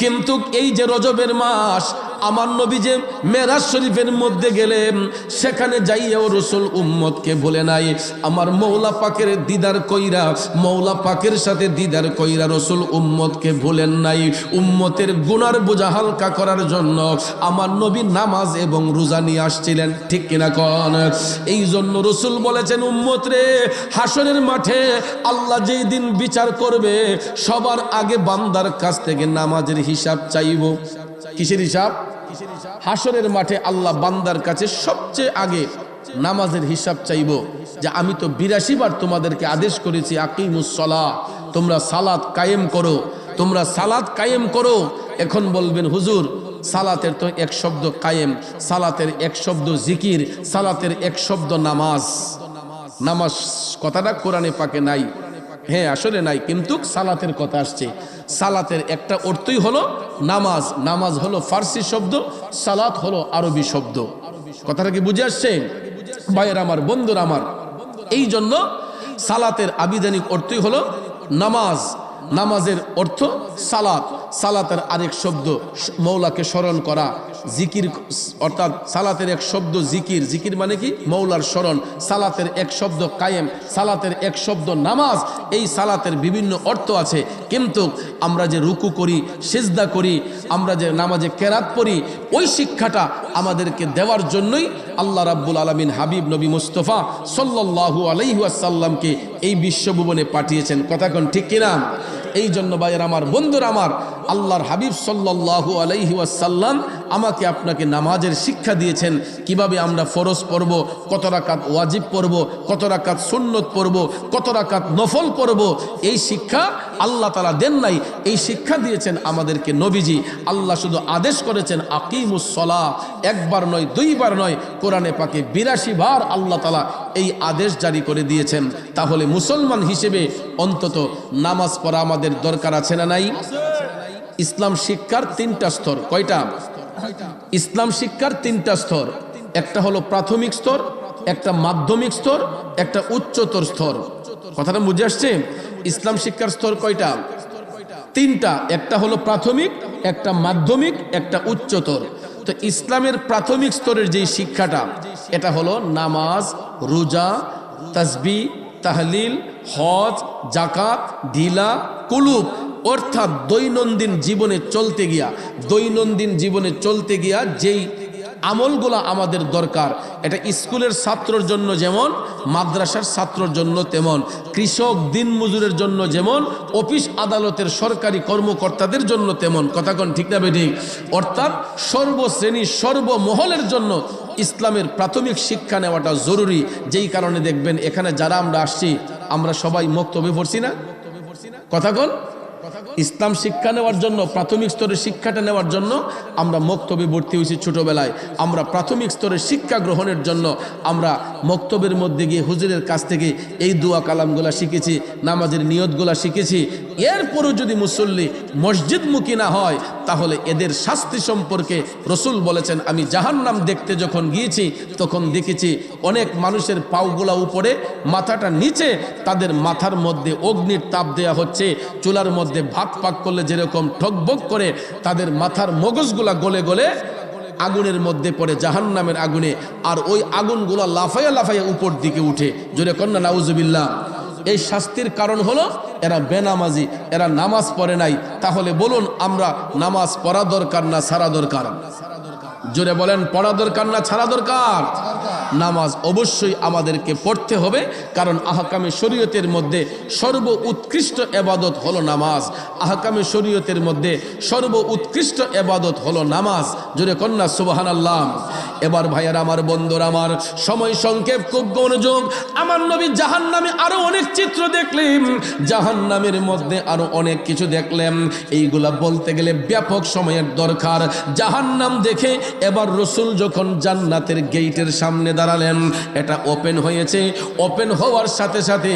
কিন্তু এই যে রজবের মাস, আমার নবী যে মেরাজ শরীফের মধ্যে গেলেন, সেখানে যাইয়াও রসুল উম্মতকে বলে নাই আমার মৌলা পাকের দিদার কইরা, মৌলা পাকের সাথে দিদার কইরা রসুল উম্মতকে ভুলেন নাই। উম্মতের গুনার বোঝা হালকা করার জন্য আমার নবী নামাজ এবং রোজা নিয়ে আসছিলেন, ঠিক কিনা কন? এই জন্য রসুল বলেছেন উম্মত রে, হাসরের মাঠে আল্লাহ যেই দিন বিচার করবে, সবার আগে বান্দার কাছ থেকে নামাজের হিসাব চাইব। কিসের হিসাব? হাসরের মাঠে আল্লাহ বান্দার কাছে সবচেয়ে আগে নামাজের হিসাব চাইব, যে আমি তো 82 বার তোমাদেরকে আদেশ করেছি আকিমুস সালাহ, তোমরা সালাত কায়েম করো, তোমরা সালাত কায়েম করো। এখন বলবেন হুজুর, সালাতের তো এক শব্দ কায়েম, সালাতের এক শব্দ জিকির, সালাতের এক শব্দ নামাজ। নামাজ কথাটা কোরআনে পাকে নাই। হ্যাঁ আসলে নাই, কিন্তু সালাতের কথা আসছে। সালাতের একটা অর্থই হলো নামাজ। নামাজ হলো ফার্সি শব্দ, সালাত হলো আরবি শব্দ। কথাটা কি বুঝে আসছে ভাইয়ের আমার, বন্ধুরা আমার? এই জন্য সালাতের আবিধানিক অর্থই হলো নামাজ। নামাজের অর্থ সালাত। সালাতের আরেক শব্দ মৌলাকে স্মরণ করা, জিকির, অর্থাৎ সালাতের এক শব্দ জিকির। জিকির মানে কি? মৌলার স্মরণ। সালাতের এক শব্দ কায়েম, সালাতের এক শব্দ নামাজ। এই সালাতের বিভিন্ন অর্থ আছে, কিন্তু আমরা যে রুকু করি, সিজদা করি, আমরা যে নামাজে কেরাত পড়ি, ওই শিক্ষাটা আমাদেরকে দেওয়ার জন্যই আল্লাহ রাব্বুল আলামিন হাবিব নবী মুস্তাফা সাল্লাল্লাহু আলাইহি ওয়াসাল্লামকে এই বিশ্বভুবনে পাঠিয়েছেন। কথা কোন ঠিক কিনা? এই জন্য ভাইয়ের আমার, বন্ধুরা আমার, আল্লাহর হাবিব সাল্লাল্লাহু আলাইহি ওয়াসাল্লাম আমাকে আপনাকে নামাজের শিক্ষা দিয়েছেন। কিভাবে আমরা ফরজ পড়ব, কত রাকাত ওয়াজিব পড়ব, কত রাকাত সুন্নত পড়ব, কত রাকাত নফল পড়ব, এই শিক্ষা আল্লাহ তাআলা দেন নাই, এই শিক্ষা দিয়েছেন আমাদেরকে নবীজি। আল্লাহ শুধু আদেশ করেছেন আকিমুস সালাহ, একবার নয়, দুইবার নয়, কোরআনে পাকে 82 বার আল্লাহ তাআলা এই আদেশ জারি করে দিয়েছেন। তাহলে মুসলমান হিসেবে অন্তত নামাজ পড়া আমাদের দরকার আছে না নাই? ইসলাম শিক্ষার 3টা স্তর। কয়টা? ইসলাম শিক্ষার 3টা স্তর। একটা হলো প্রাথমিক স্তর, একটা মাধ্যমিক স্তর, একটা উচ্চতর স্তর। কথাটা বুঝে আসছে? ইসলাম শিক্ষার স্তর কয়টা? 3টা। একটা হলো প্রাথমিক, একটা মাধ্যমিক, একটা উচ্চতর। তো ইসলামের প্রাথমিক স্তরের যে শিক্ষাটা, এটা হলো নামাজ, রোজা, তাসবিহ, তাহলিল, হজ, যাকাত, ঢিলা, কুলুব। অর্থাৎ দৈনন্দিন জীবনে চলতে গিয়া যেই আমলগুলা আমাদের দরকার, এটা স্কুলের ছাত্রর জন্য যেমন, মাদ্রাসার ছাত্রর জন্য তেমন, কৃষক দিনমজুরের জন্য যেমন, অফিস আদালতের সরকারি কর্মকর্তাদের জন্য তেমন। কথা কোন ঠিক না বেঠিক? অর্থাৎ সর্বশ্রেণী সর্বমহলের জন্য ইসলামের প্রাথমিক শিক্ষা নেওয়াটা জরুরি। যেই কারণে দেখবেন এখানে যারা আমরা আসছি, আমরা সবাই মক্তবে পড়ছি না? কথা কোন? ইসলাম শিক্ষা নেওয়ার জন্য, প্রাথমিক স্তরের শিক্ষাটা নেওয়ার জন্য আমরা মক্তবে ভর্তি হয়েছি ছোটবেলায়। আমরা প্রাথমিক স্তরের শিক্ষা গ্রহণের জন্য আমরা মক্তবের মধ্যে গিয়ে হুজুরের কাছ থেকে এই দোয়া কালামগুলা শিখেছি, নামাজের নিয়তগুলা শিখেছি। এরপরও যদি মুসল্লি মসজিদমুখী না হয়, তাহলে এদের শাস্তি সম্পর্কে রসুল বলেছেন, আমি জাহান্নাম দেখতে যখন গিয়েছি তখন দেখেছি অনেক মানুষের পাওগুলা উপরে, মাথাটা নিচে, তাদের মাথার মধ্যে অগ্নির তাপ দেয়া হচ্ছে। চুলার মধ্যে ভাত পাক করলে যেরকম ঠকবক করে তাদের মাথার মগজগুলা গলে গলে আগুনের মধ্যে পড়ে, জাহান্নামের আগুনে। আর ওই আগুনগুলা লাফাইয়া লাফাইয়া উপর দিকে উঠে। জোরে কন্যা নাউজুবিল্লাহ। এই শাস্তির কারণ হলো এরা বেনামাজি, এরা নামাজ পড়ে নাই। তাহলে বলুন, আমরা নামাজ পড়া দরকার না ছাড়া দরকার? জোরে বলেন, পড়া দরকার না ছাড়া দরকার? নামাজ অবশ্যই আমাদেরকে পড়তে হবে, কারণ আহকামে শরীয়তের মধ্যে সর্ব উৎকৃষ্ট ইবাদত হলো নামাজ। আহকামে শরীয়তের মধ্যে সর্ব উৎকৃষ্ট ইবাদত হলো নামাজ। জোরে কন্যা সুবহানাল্লাহ। এবার ভাইয়ার আমার, বন্ধুরা আমার, সময় সংক্ষেপ, খুব মনোযোগ। আমার নবী জাহান্নামে আরো অনেক চিত্র দেখলেন, জাহান্নামের মধ্যে আরো অনেক কিছু দেখলেন। এইগুলা বলতে গেলে ব্যাপক সময়ের দরকার। জাহান্নাম দেখে এবার রসুল যখন জান্নাতের গেটের সামনে দাঁড়ালেন, এটা ওপেন হয়েছে। ওপেন হওয়ার সাথে সাথে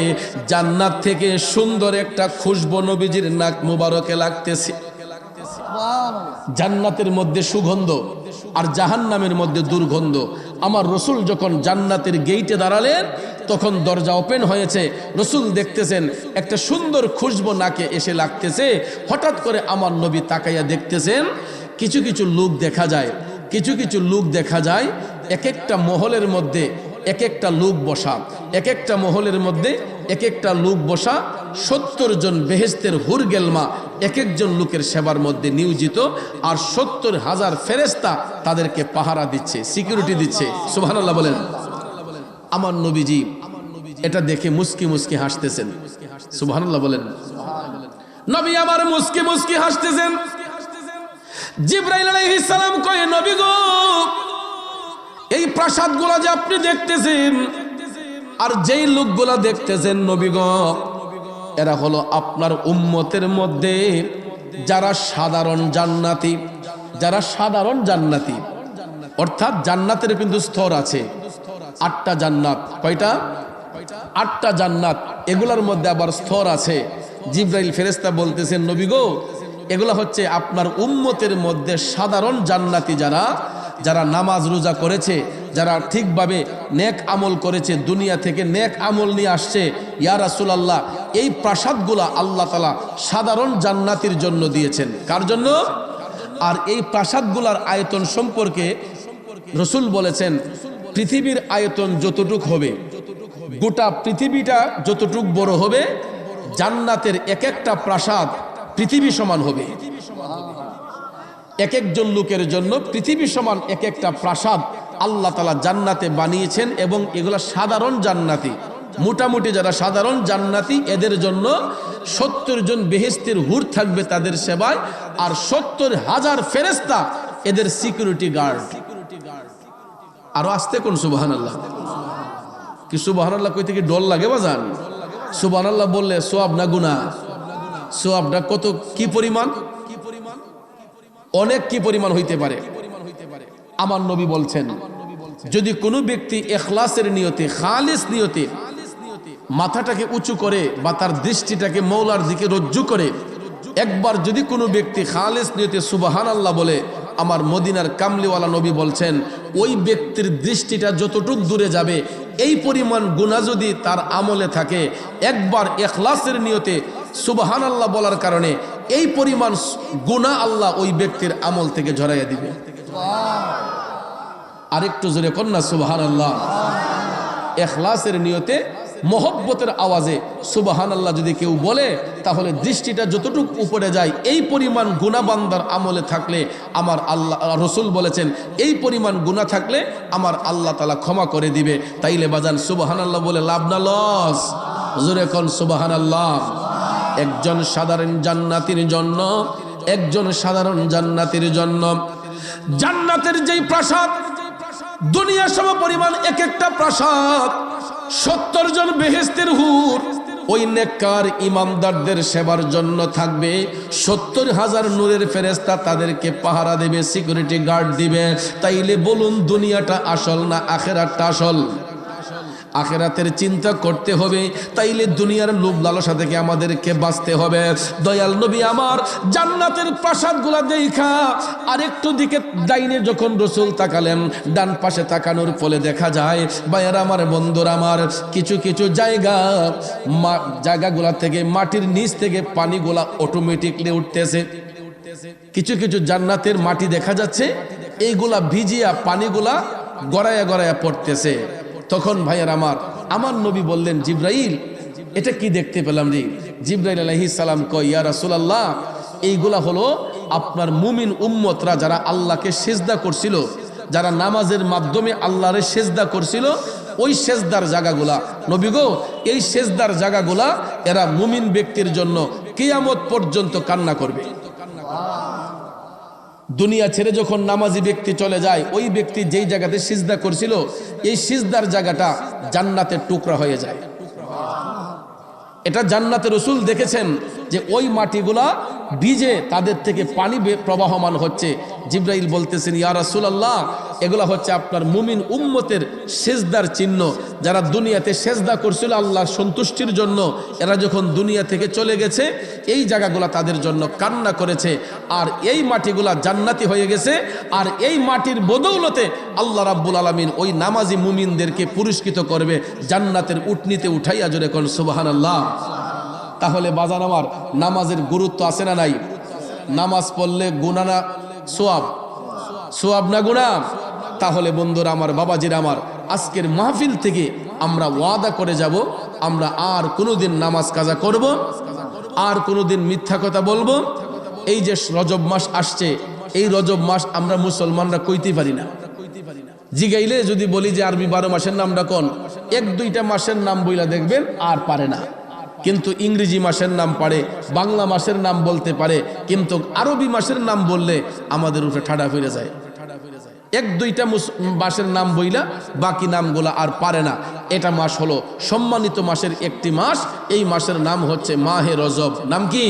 জান্নাত থেকে সুন্দর একটা খুশবু নবীজির নাক মুবারকে লাগতেছে। জান্নাতের মধ্যে সুগন্ধ আর জাহান্নামের মধ্যে দুর্গন্ধ। আমার রসুল যখন জান্নাতের গেটে দাঁড়ালেন, তখন দরজা ওপেন হয়েছে, রসুল দেখতেছেন একটা সুন্দর খুশবু নাকে এসে লাগতেছে। হঠাৎ করে আমার নবী তাকাইয়া দেখতেছেন কিছু কিছু লোক দেখা যায়, কিছু কিছু লোক দেখা যায় এক একটা মহলের মধ্যে এক একটা লোক বসা, এক একটা মহলের মধ্যে এক একটা লোক বসা, 70 জন বেহেশতের হুর গেলমা এক একজন লোকের সেবার মধ্যে নিয়োজিত, আর 70,000 ফেরেশতা তাদেরকে পাহারা দিচ্ছে, সিকিউরিটি দিচ্ছে। সুবহানাল্লাহ বলেন। আমার নবীজি এটা দেখে মুস্কি মুস্কি হাসতেছেন। সুবহানাল্লাহ বলেন। নবী আমার মুস্কি মুস্কি হাসতেছেন। জিবরাইল আলাইহিস সালাম কয়, নবী গো, এই প্রাসাদগুলো যে আপনি দেখতেছেন আর যেই লোকগুলা দেখতেছেন নবী গো, এরা হলো আপনার উম্মতের মধ্যে যারা সাধারণ জান্নাতি, যারা সাধারণ জান্নাতি। অর্থাৎ জান্নাতের কিন্তু স্তর আছে, 8টা জান্নাত। কয়টা? 8টা জান্নাত। এগুলার মধ্যে আবার স্তর আছে। জিবরাইল ফেরেশতা বলতেছেন, নবী গো, এগুলা হচ্ছে আপনার উম্মতের মধ্যে সাধারণ জান্নাতি, যারা যারা নামাজ রোজা করেছে, যারা ঠিকভাবে নেক আমল করেছে, দুনিয়া থেকে নেক আমল নিয়ে আসছে। ইয়া রাসূলুল্লাহ, এই প্রাসাদগুলা আল্লাহ তাআলা সাধারণ জান্নাতির জন্য দিয়েছেন। কার জন্য? আর এই প্রাসাদগুলার আয়তন সম্পর্কে রসুল বলেছেন, পৃথিবীর আয়তন যতটুক হবে, গোটা পৃথিবীটা যতটুক বড় হবে, জান্নাতের এক একটা প্রাসাদ পৃথিবী সমান হবে। এক একজন লোকের জন্য পৃথিবী সমান এক একটা প্রাসাদ আল্লাহ তাআলা জান্নাতে বানিয়েছেন। এবং এগুলা সাধারণ জান্নাতি, মোটামুটি যারা সাধারণ জান্নাতি, এদের জন্য 70 জন বেহেশতের হুর থাকবে তাদের সেবায়, আর 70,000 ফেরেশতা এদের সিকিউরিটি গার্ড। আরো আসতে কোন সুবহানাল্লাহ। কি সুবহানাল্লাহ কইতে কি ডর লাগে বাজান? সুবহানাল্লাহ বললে সওয়াব না গুনাহ? সওয়াবটা কত, কি পরিমাণ? অনেক কি পরিমাণ হইতে পারে। আমার নবী বলছেন, যদি কোনো ব্যক্তি ইখলাসের নিয়তে, খালিস নিয়তে মাথাটাকে উঁচু করে বা তার দৃষ্টিটাকে মওলার দিকে রজ্জু করে, একবার যদি কোনো ব্যক্তি খালিস নিয়তে সুবহানাল্লাহ বলে, আমার মদিনার কামলিওয়ালা নবী বলছেন, ওই ব্যক্তির দৃষ্টিটা যতটুক দূরে যাবে, এই পরিমাণ গুনাহ যদি তার আমলে থাকে, একবার ইখলাসের নিয়তে সুবহানাল্লাহ বলার কারণে এই পরিমাণ গুনাহ আল্লাহ ওই ব্যক্তির আমল থেকে ঝরাইয়া দিবে। আরেকটু জোরে কন্যা সুবহানাল্লাহ। ইখলাসের নিয়তে মহব্বতের আওয়াজে সুবহানাল্লাহ যদি কেউ বলে, তাহলে দৃষ্টিটা যতটুকু উপরে যায়, এই পরিমাণ গুনাহ বান্দার আমলে থাকলে আমার আল্লাহ, রসুল বলেছেন, এই পরিমাণ গুনাহ থাকলে আমার আল্লাহ তাআলা ক্ষমা করে দিবে। তাইলে বাজান সুবহানাল্লাহ বলে লাভ না লস? জোরে কোন সুবহানাল্লাহ। একজন সাধারণ জান্নাতীর জন্য, একজন সাধারণ জান্নাতীর জন্য জান্নাতের যেই প্রাসাদ, দুনিয়া সম পরিমাণ এক একটা প্রাসাদ, 70 জন বেহেশতের হুর ওই নেককার ইমানদারদের সেবার জন্য থাকবে। 70,000 নূরের ফেরেশতা তাদেরকে পাহারা দেবে, সিকিউরিটি গার্ড দিবে। তাইলে বলুন, দুনিয়াটা আসল না আখিরাতটা আসল? আখিরাতের চিন্তা করতে হবে। তাইলে দুনিয়ার লোভ লালসা থেকে আমাদেরকে বাঁচতে হবে। দয়াল নবী আমার জান্নাতের প্রাসাদগুলা দেখা আরেকটু দিকে ডাইনে যখন রসুল তাকালেন, ডান পাশে তাকানোর ফলে দেখা যায়, ভাইয়ারা আমার, বন্ধুরা আমার, কিছু কিছু জায়গাগুলা থেকে মাটির নিচ থেকে পানিগুলা অটোমেটিকলি উঠতেছে। কিছু কিছু জান্নাতের মাটি দেখা যাচ্ছে, এইগুলা ভিজিয়া পানিগুলা গড়াইয়া গড়াইয়া পড়তেছে। তখন ভাইয়ার আমার নবী বললেন, জিবরাইল, এটা কি দেখতে পেলাম রে? জিবরাইল আলাইহিস সালাম কয়, ইয়া রাসূলুল্লাহ, এইগুলা হলো আপনার মুমিন উম্মতরা যারা আল্লাহকে সিজদা করছিল, যারা নামাজের মাধ্যমে আল্লাহরে সিজদা করছিল, ওই সিজদার জায়গাগুলা। নবী গো, এই সিজদার জায়গাগুলা এরা মুমিন ব্যক্তির জন্য কিয়ামত পর্যন্ত কান্না করবে। দুনিয়া ছেড়ে যখন নামাজি ব্যক্তি চলে যায়, ওই ব্যক্তি যেই জায়গাতে সিজদা করছিল, এই সিজদার জায়গাটা জান্নাতের টুকরা হয়ে যায়। এটা জান্নাতে রসুল দেখেছেন। যে ওই মাটিগুলা ভিজে তাদের থেকে পানি প্রবাহমান হচ্ছে। জিব্রাইল বলতেছেন, ইয়া রাসূলুল্লাহ, এগুলা হচ্ছে আপনার মুমিন উম্মতের সেজদার চিহ্ন। যারা দুনিয়াতে সেজদা করছিল আল্লাহর সন্তুষ্টির জন্য, এরা যখন দুনিয়া থেকে চলে গেছে এই জায়গাগুলা তাদের জন্য কান্না করেছে, আর এই মাটিগুলা জান্নাতি হয়ে গেছে। আর এই মাটির বদৌলতে আল্লাহ রাব্বুল আলামিন ওই নামাজি মুমিনদেরকে পুরস্কৃত করবে, জান্নাতের উটনিতে উঠাইয়া জোরে কোন সুবহানাল্লাহ। তাহলে বাজান আমার, নামাজের গুরুত্ব আছে না নাই? নামাজ পড়লে গুনাহ না সওয়াব? সওয়াব না গুনাহ? তাহলে বন্ধুরা আমার, বাবাজিরা আমার, আজকের মাহফিল থেকে আমরা ওয়াদা করে যাব, আমরা আর কোনোদিন নামাজ কাজা করব, আর কোনোদিন মিথ্যা কথা বলবো। এই যে রজব মাস আসছে, এই রজব মাস আমরা মুসলমানরা কইতে পারি না। জিগাইলে যদি বলি যে আরবি 12 মাসের নামটা কোন, 1-2টা মাসের নাম বইলা দেখবেন আর পারে না। কিন্তু ইংরেজি মাসের নাম পারে, বাংলা মাসের নাম বলতে পারে, কিন্তু আরবি মাসের নাম বললে আমাদের উপরে ঠাডা ফিরে যায়। 1-2টা মাসের নাম বইলা বাকি নামগুলা আর পারে না। এটা মাস হলো সম্মানিত মাসের একটি মাস। এই মাসের নাম হচ্ছে মাহে রজব। নাম কি?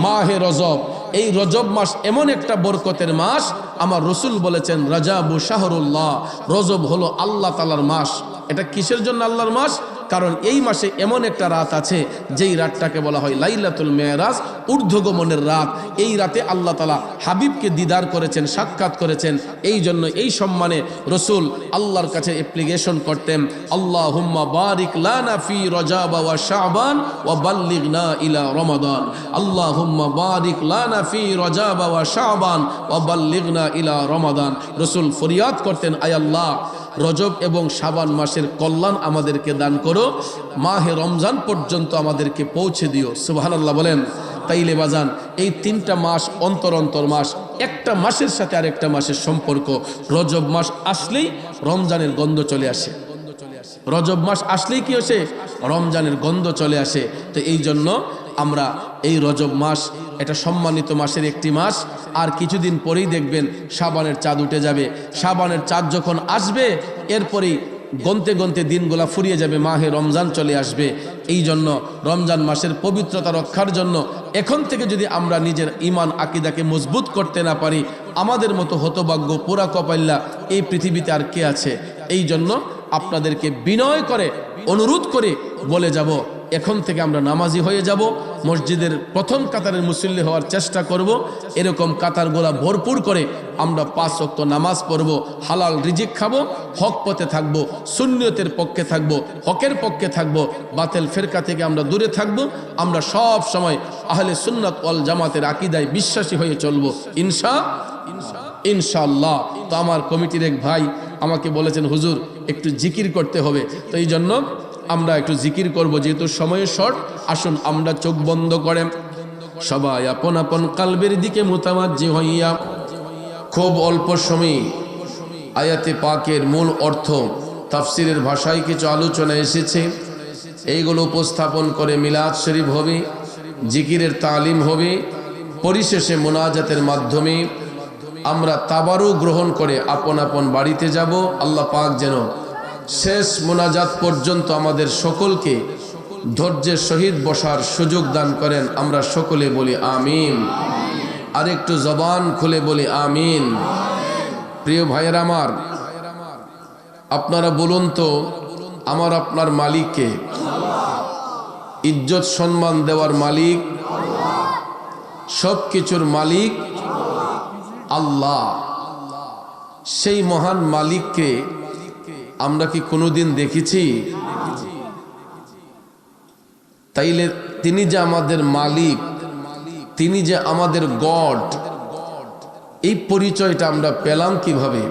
মাহে রজব। এই রজব মাস এমন একটা বরকতের মাস, আমার রসুল বলেছেন, রাজাবু শাহরুল্লাহ, রজব হলো আল্লাহ তাআলার মাস। এটা কিসের জন্য আল্লাহর মাস? কারণ এই মাসে এমন একটা রাত আছে যেই রাতটাকে বলা হয় লাইলাতুল মেরাজ, ঊর্ধ্বগমনের রাত। এই রাতে আল্লাহ তাআলা হাবিবকে দিদার করেছেন, সাক্ষাৎ করেছেন। এই জন্য এই সম্মানে রসুল আল্লাহর কাছে অ্যাপ্লিকেশন করতেন, আল্লাহুম্মা বারিক লানা ফি রজব ওয়া শাবান ওয়া বাল্লিগনা ইলা রমাদান। আল্লাহুম্মা বারিক লানা ফি রজব ওয়া শাবান ওয়া বাল্লিগনা ইলা রমাদান। রসুল ফরিয়াদ করতেন, আয় আল্লাহ, রজব এবং শাবান মাসের কল্যাণ আমাদেরকে দান করো, মাহে রমজান পর্যন্ত আমাদেরকে পৌঁছে দিও। সুবহানাল্লাহ বলেন। তাইলে বাজান, এই 3টা মাস অন্তর অন্তর মাস, একটা মাসের সাথে আরেকটা মাসের সম্পর্ক। রজব মাস আসলেই রমজানের গন্ধ চলে আসে। রজব মাস আসলেই কি আসে? রমজানের গন্ধ চলে আসে। তো এই জন্য আমরা এই রজব মাস, এটা সম্মানিত মাসের একটি মাস। আর কিছুদিন পরেই দেখবেন শাবানের চাঁদ উঠে যাবে। শাবানের চাঁদ যখন আসবে, এরপরেই গনতে গনতে দিনগুলা ফুরিয়ে যাবে, মাহে রমজান চলে আসবে। এই জন্য রমজান মাসের পবিত্রতা রক্ষার জন্য এখন থেকে যদি আমরা নিজের ঈমান আকীদাকে মজবুত করতে না পারি, আমাদের মতো হতভাগ্য পোড়া কপাল্লা এই পৃথিবীতে আর কে আছে? এই জন্য আপনাদেরকে বিনয় করে অনুরোধ করে বলে যাব, এখন থেকে আমরা নামাজি হয়ে যাব, মসজিদের প্রথম কাতারের মুসল্লি হওয়ার চেষ্টা করব। এরকম কাতারগুলা ভরপুর করে আমরা 5 ওয়াক্ত নামাজ পড়ব, হালাল রিজিক খাবো, হক পথে থাকব, সুন্নিয়তের পক্ষে থাকব, হকের পক্ষে থাকব, বাতিল ফেরকা থেকে আমরা দূরে থাকব। আমরা সব সময় আহলে সুন্নাত ওয়াল জামাতের আকীদায় বিশ্বাসী হয়ে চলব ইনশাআল্লাহ। তো আমার কমিটির এক ভাই আমাকে বলেছেন, হুজুর একটু জিকির করতে হবে। তো এই জন্য আমরা একটু জিকির করব, যেহেতু সময়ের শর্ট। আসুন আমরা চোখ বন্ধ করে সবাই আপন আপন কালবের দিকে মুতাওয়াজ্জি হইয়া খুব অল্প সময়ে আয়াতে পাকের মূল অর্থ, তাফসিরের ভাষায় কিছু আলোচনা এসেছে, এইগুলো উপস্থাপন করে মিলাদ শরীফ হবে, জিকিরের তালিম হবে। পরিশেষে মোনাজাতের মাধ্যমে আমরা তাবারু গ্রহণ করে আপন আপন বাড়িতে যাব। আল্লাহ পাক যেন শেষ মোনাজাত পর্যন্ত আমাদের সকলকে ধৈর্যের সহিত বসার সুযোগ দান করেন। আমরা সকলে বলি আমিন। আর একটু জবান খুলে বলি আমিন। প্রিয় ভাইয়ের আমার, আপনারা বলুন তো, আমার আপনার মালিককে? ইজ্জত সম্মান দেওয়ার মালিক, সব কিছুর মালিক আল্লাহ। সেই মহান মালিককে আমরা কি কোনোদিন দেখেছি? তাইলে তিনি যে আমাদের মালিক, তিনি যে আমাদের গড, এই পরিচয়টা আমরা পেলাম কিভাবে?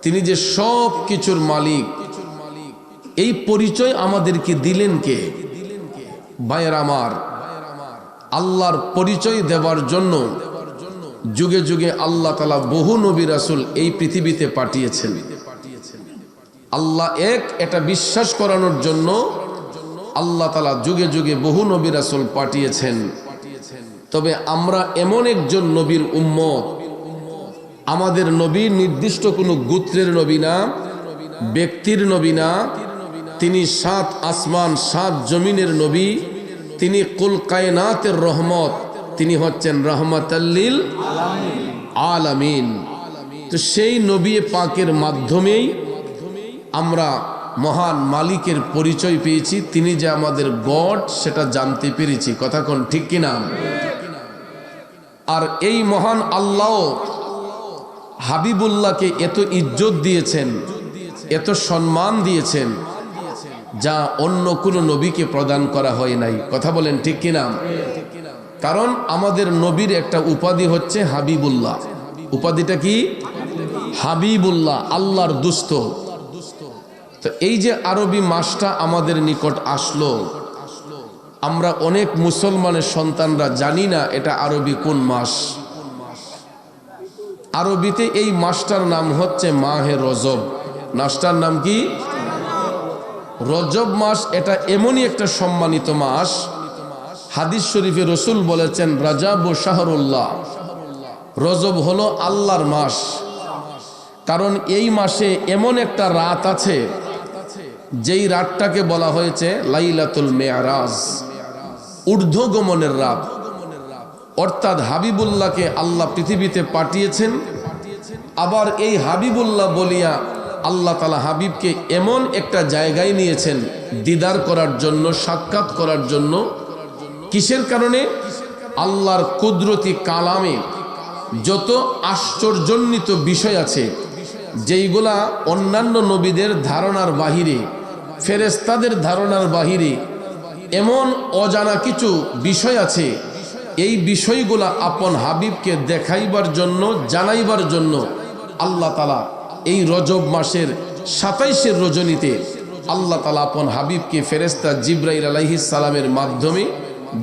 তিনি যে সব কিছুর মালিক, এই পরিচয় আমাদেরকে দিলেন কে? ভাইয়ের আমার, আল্লাহর পরিচয় দেওয়ার জন্য যুগে যুগে আল্লাহ তাআলা বহু নবী রাসূল এই পৃথিবীতে পাঠিয়েছেন। আল্লাহ এক, এটা বিশ্বাস করানোর জন্য আল্লাহ তাআলা যুগে যুগে বহু নবী রাসূল পাঠিয়েছেন। তবে আমরা এমন একজন নবীর উম্মত, আমাদের নবী নির্দিষ্ট কোনো গোত্রের নবী না, ব্যক্তির নবী না, তিনি 7 আসমান 7 জমিনের নবী, তিনি কুল কায়নাতের রহমত, তিনি হচ্ছেন রাহমাতাল লিল আলামিন। তো সেই নবী পাকের মাধ্যমেই আমরা মহান মালিকের পরিচয় পেয়েছি, তিনি যে আমাদের গড সেটা জানতে পেরেছি। কথা কোন ঠিক কিনা? আর এই মহান আল্লাহ হাবিবুল্লাহকে এত ইজ্জত দিয়েছেন, এত সম্মান দিয়েছেন, যা অন্য কোনো নবীকে প্রদান করা হয় নাই। কথা বলেন ঠিক কিনা? কারণ আমাদের নবীর একটা উপাধি হচ্ছে হাবিবুল্লাহ। উপাধিটা কি? হাবিবুল্লাহ, আল্লাহর দুস্ত। তো এই যে আরবি মাসটা আমাদের নিকট আসলো, আমরা অনেক মুসলমানের সন্তানরা জানি না এটা আরবি কোন মাস। আরবিতে এই মাসটার নাম হচ্ছে মাহে রজব। মাসটার নাম কি? রজব মাস। এটা এমনই একটা সম্মানিত মাস, হাদিস শরীফে রসুল বলেছেন রাজাব শাহরুল্লাহ, রজব হলো আল্লাহর মাস। কারণ এই মাসে এমন একটা রাত আছে যেই রাতটাকে বলা হয়েছে লাইলাতুল মেয়ারাজ, ঊর্ধ্বগমনের রাত। অর্থাৎ হাবিবুল্লাহকে আল্লাহ পৃথিবীতে পাঠিয়েছেন। আবার এই হাবিবুল্লাহ বলিয়া আল্লাহ তাআলা হাবিবকে এমন একটা জায়গায় নিয়েছেন দিদার করার জন্য, সাক্ষাৎ করার জন্য। কিসের কারণে? আল্লাহর কুদরতি কালামে যত আশ্চর্যান্বিত বিষয় আছে, যেইগুলা অন্যান্য নবীদের ধারণার বাহিরে, ফেরেশতাদের ধারণার বাহিরে, এমন অজানা কিছু বিষয় আছে, এই বিষয়গুলা আপন হাবিবকে দেখাইবার জন্য, জানাইবার জন্য আল্লাহ তাআলা এই রজব মাসের 27 রজনীতে আল্লাহ তাআলা আপন হাবিবকে ফেরেশতা জিবরাইল আলাইহিস সালামের মাধ্যমে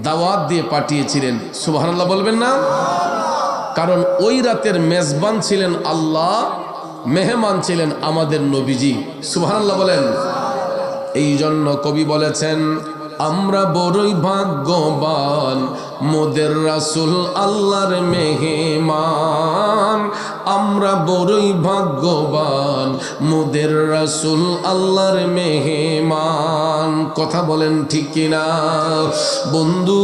দাওয়াত দিয়ে পাঠিয়েছিলেন। সুবহানাল্লাহ বলবেন না? কারণ ওই রাতের মেজবান ছিলেন আল্লাহ, মেহমান ছিলেন আমাদের নবীজি। সুবহানাল্লাহ বলেন। এই জন্য কবি বলেছেন আমরা বড়ই ভাগ্যবান, মোদের রাসূল আল্লাহর মেহমান। আমরা বড়ই ভাগ্যবান, মোদের রাসূল আল্লাহর মেহমান। কথা বলেন ঠিক কিনা বন্ধু?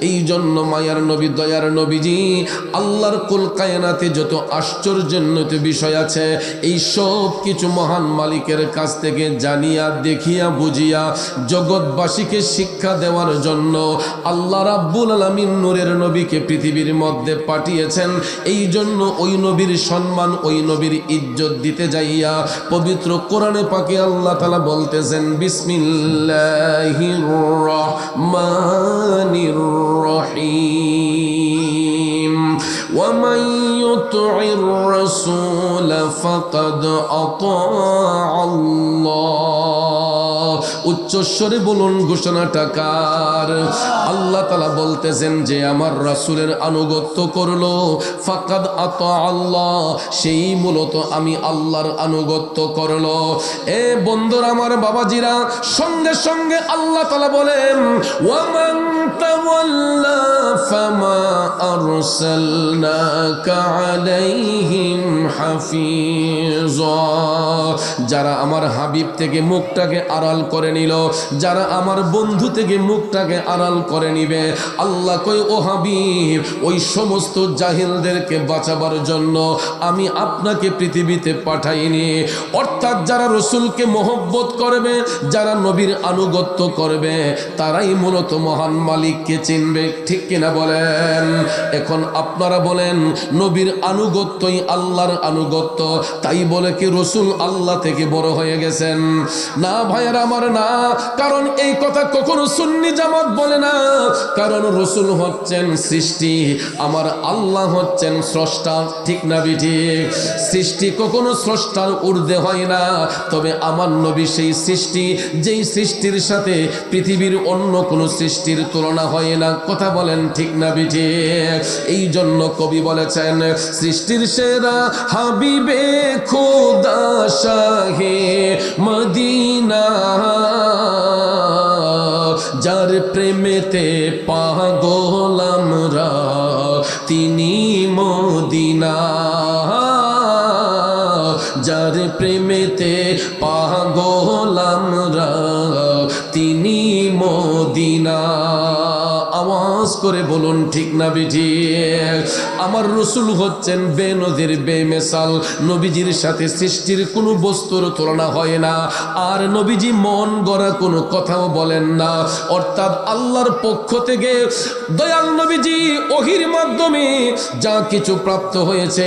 এই জন্য মায়ার নবী, দয়ার নবীজি আল্লাহর কুল কায়নাতে যত আশ্চর্যান্বিত বিষয় আছে, এই সব কিছু মহান মালিকের কাছ থেকে জানিয়া, দেখিয়া, বুঝিয়া জগৎবাসীকে শিক্ষা দেওয়ার জন্য আল্লাহ রাব্বুল আলামিন নূরের নবীকে পৃথিবীর মধ্যে পাঠিয়েছেন। এই জন্য ওই নবীর সম্মান, ওই নবীর ইজ্জত দিতে যাইয়া পবিত্র কোরআনে পাকে আল্লাহ তাআলা বলতেছেন বিসমিল্লাহির রহমানির রহিম ওয়ামান ইউতি'র রাসূল ফাকাদ আতাআল্লাহ। উচ্চস্বরে বলুন ঘোষণাটা কার? আল্লাহ তাআলা বলতেছেন যে আমার রাসূলের আনুগত্য করলো, ফাকাদ আতাআল্লাহ, সেই মূলত আমি আল্লাহর আনুগত্য করলো। এ বন্ধুরা আমার, বাবাজিরা, সঙ্গে সঙ্গে আল্লাহ তাআলা বলেন ওয়ামান তাওয়াল্লা ফামা আরসালনাকা আলাইহিম হাফিজা। যারা আমার হাবিব থেকে মুখটাকে আড়াল করে নিল, যারা আমার বন্ধু থেকে মুখটাকে আড়াল করে নিবে, আল্লাহ কই ও হাবিব, ওই সমস্ত জাহিলদেরকে বাঁচাবার জন্য আমি আপনাকে পৃথিবীতে পাঠাইনি। অর্থাৎ যারা রসুলকে মহব্বত করবে, যারা নবীর আনুগত্য করবে, তারাই মূলত মহান মালিককে চিনবে। ঠিক কিনা বলেন? এখন আপনারা বলেন নবীর আনুগত্যই আল্লাহর আনুগত্য, তাই বলে কি রসুল আল্লাহ থেকে বড় হয়ে গেছেন? না ভাইয়েরা আমার, না। কারণ এই কথা কখনো সুন্নি জামাত বলে না। কারণ রসুল হচ্ছেন সৃষ্টি, আমার আল্লাহ হচ্ছেন স্রষ্টা। ঠিক না ঠিক? সৃষ্টি কখনো স্রষ্টার ঊর্ধ্বে হয় না। তবে আমার নবী সেই সৃষ্টি, যেই সৃষ্টির সাথে পৃথিবীর অন্য কোনো সৃষ্টির তুলনা হয় না। কথা বলেন ঠিক না ঠিক? এই জন্য কবি বলেছেন সৃষ্টির সেরা হাবিবে খোদা শাহে মদিনা, যার প্রেমেতে পাগল আমরা তিনি মদিনা। যার প্রেমেতে পাগল আমরা তিনি করে বলুন ঠিক না বেঠিক? আমার রসুল হচ্ছেন বেনজির বেমিসাল। নবীজির সাথে সৃষ্টির কোনো বস্তুর তুলনা হয় না। আর নবীজি মন গড়া কোনো কথাও বলেন না, অর্থাৎ আল্লাহর পক্ষ থেকে দয়াল নবীজি ওহির মাধ্যমে যা কিছু প্রাপ্ত হয়েছে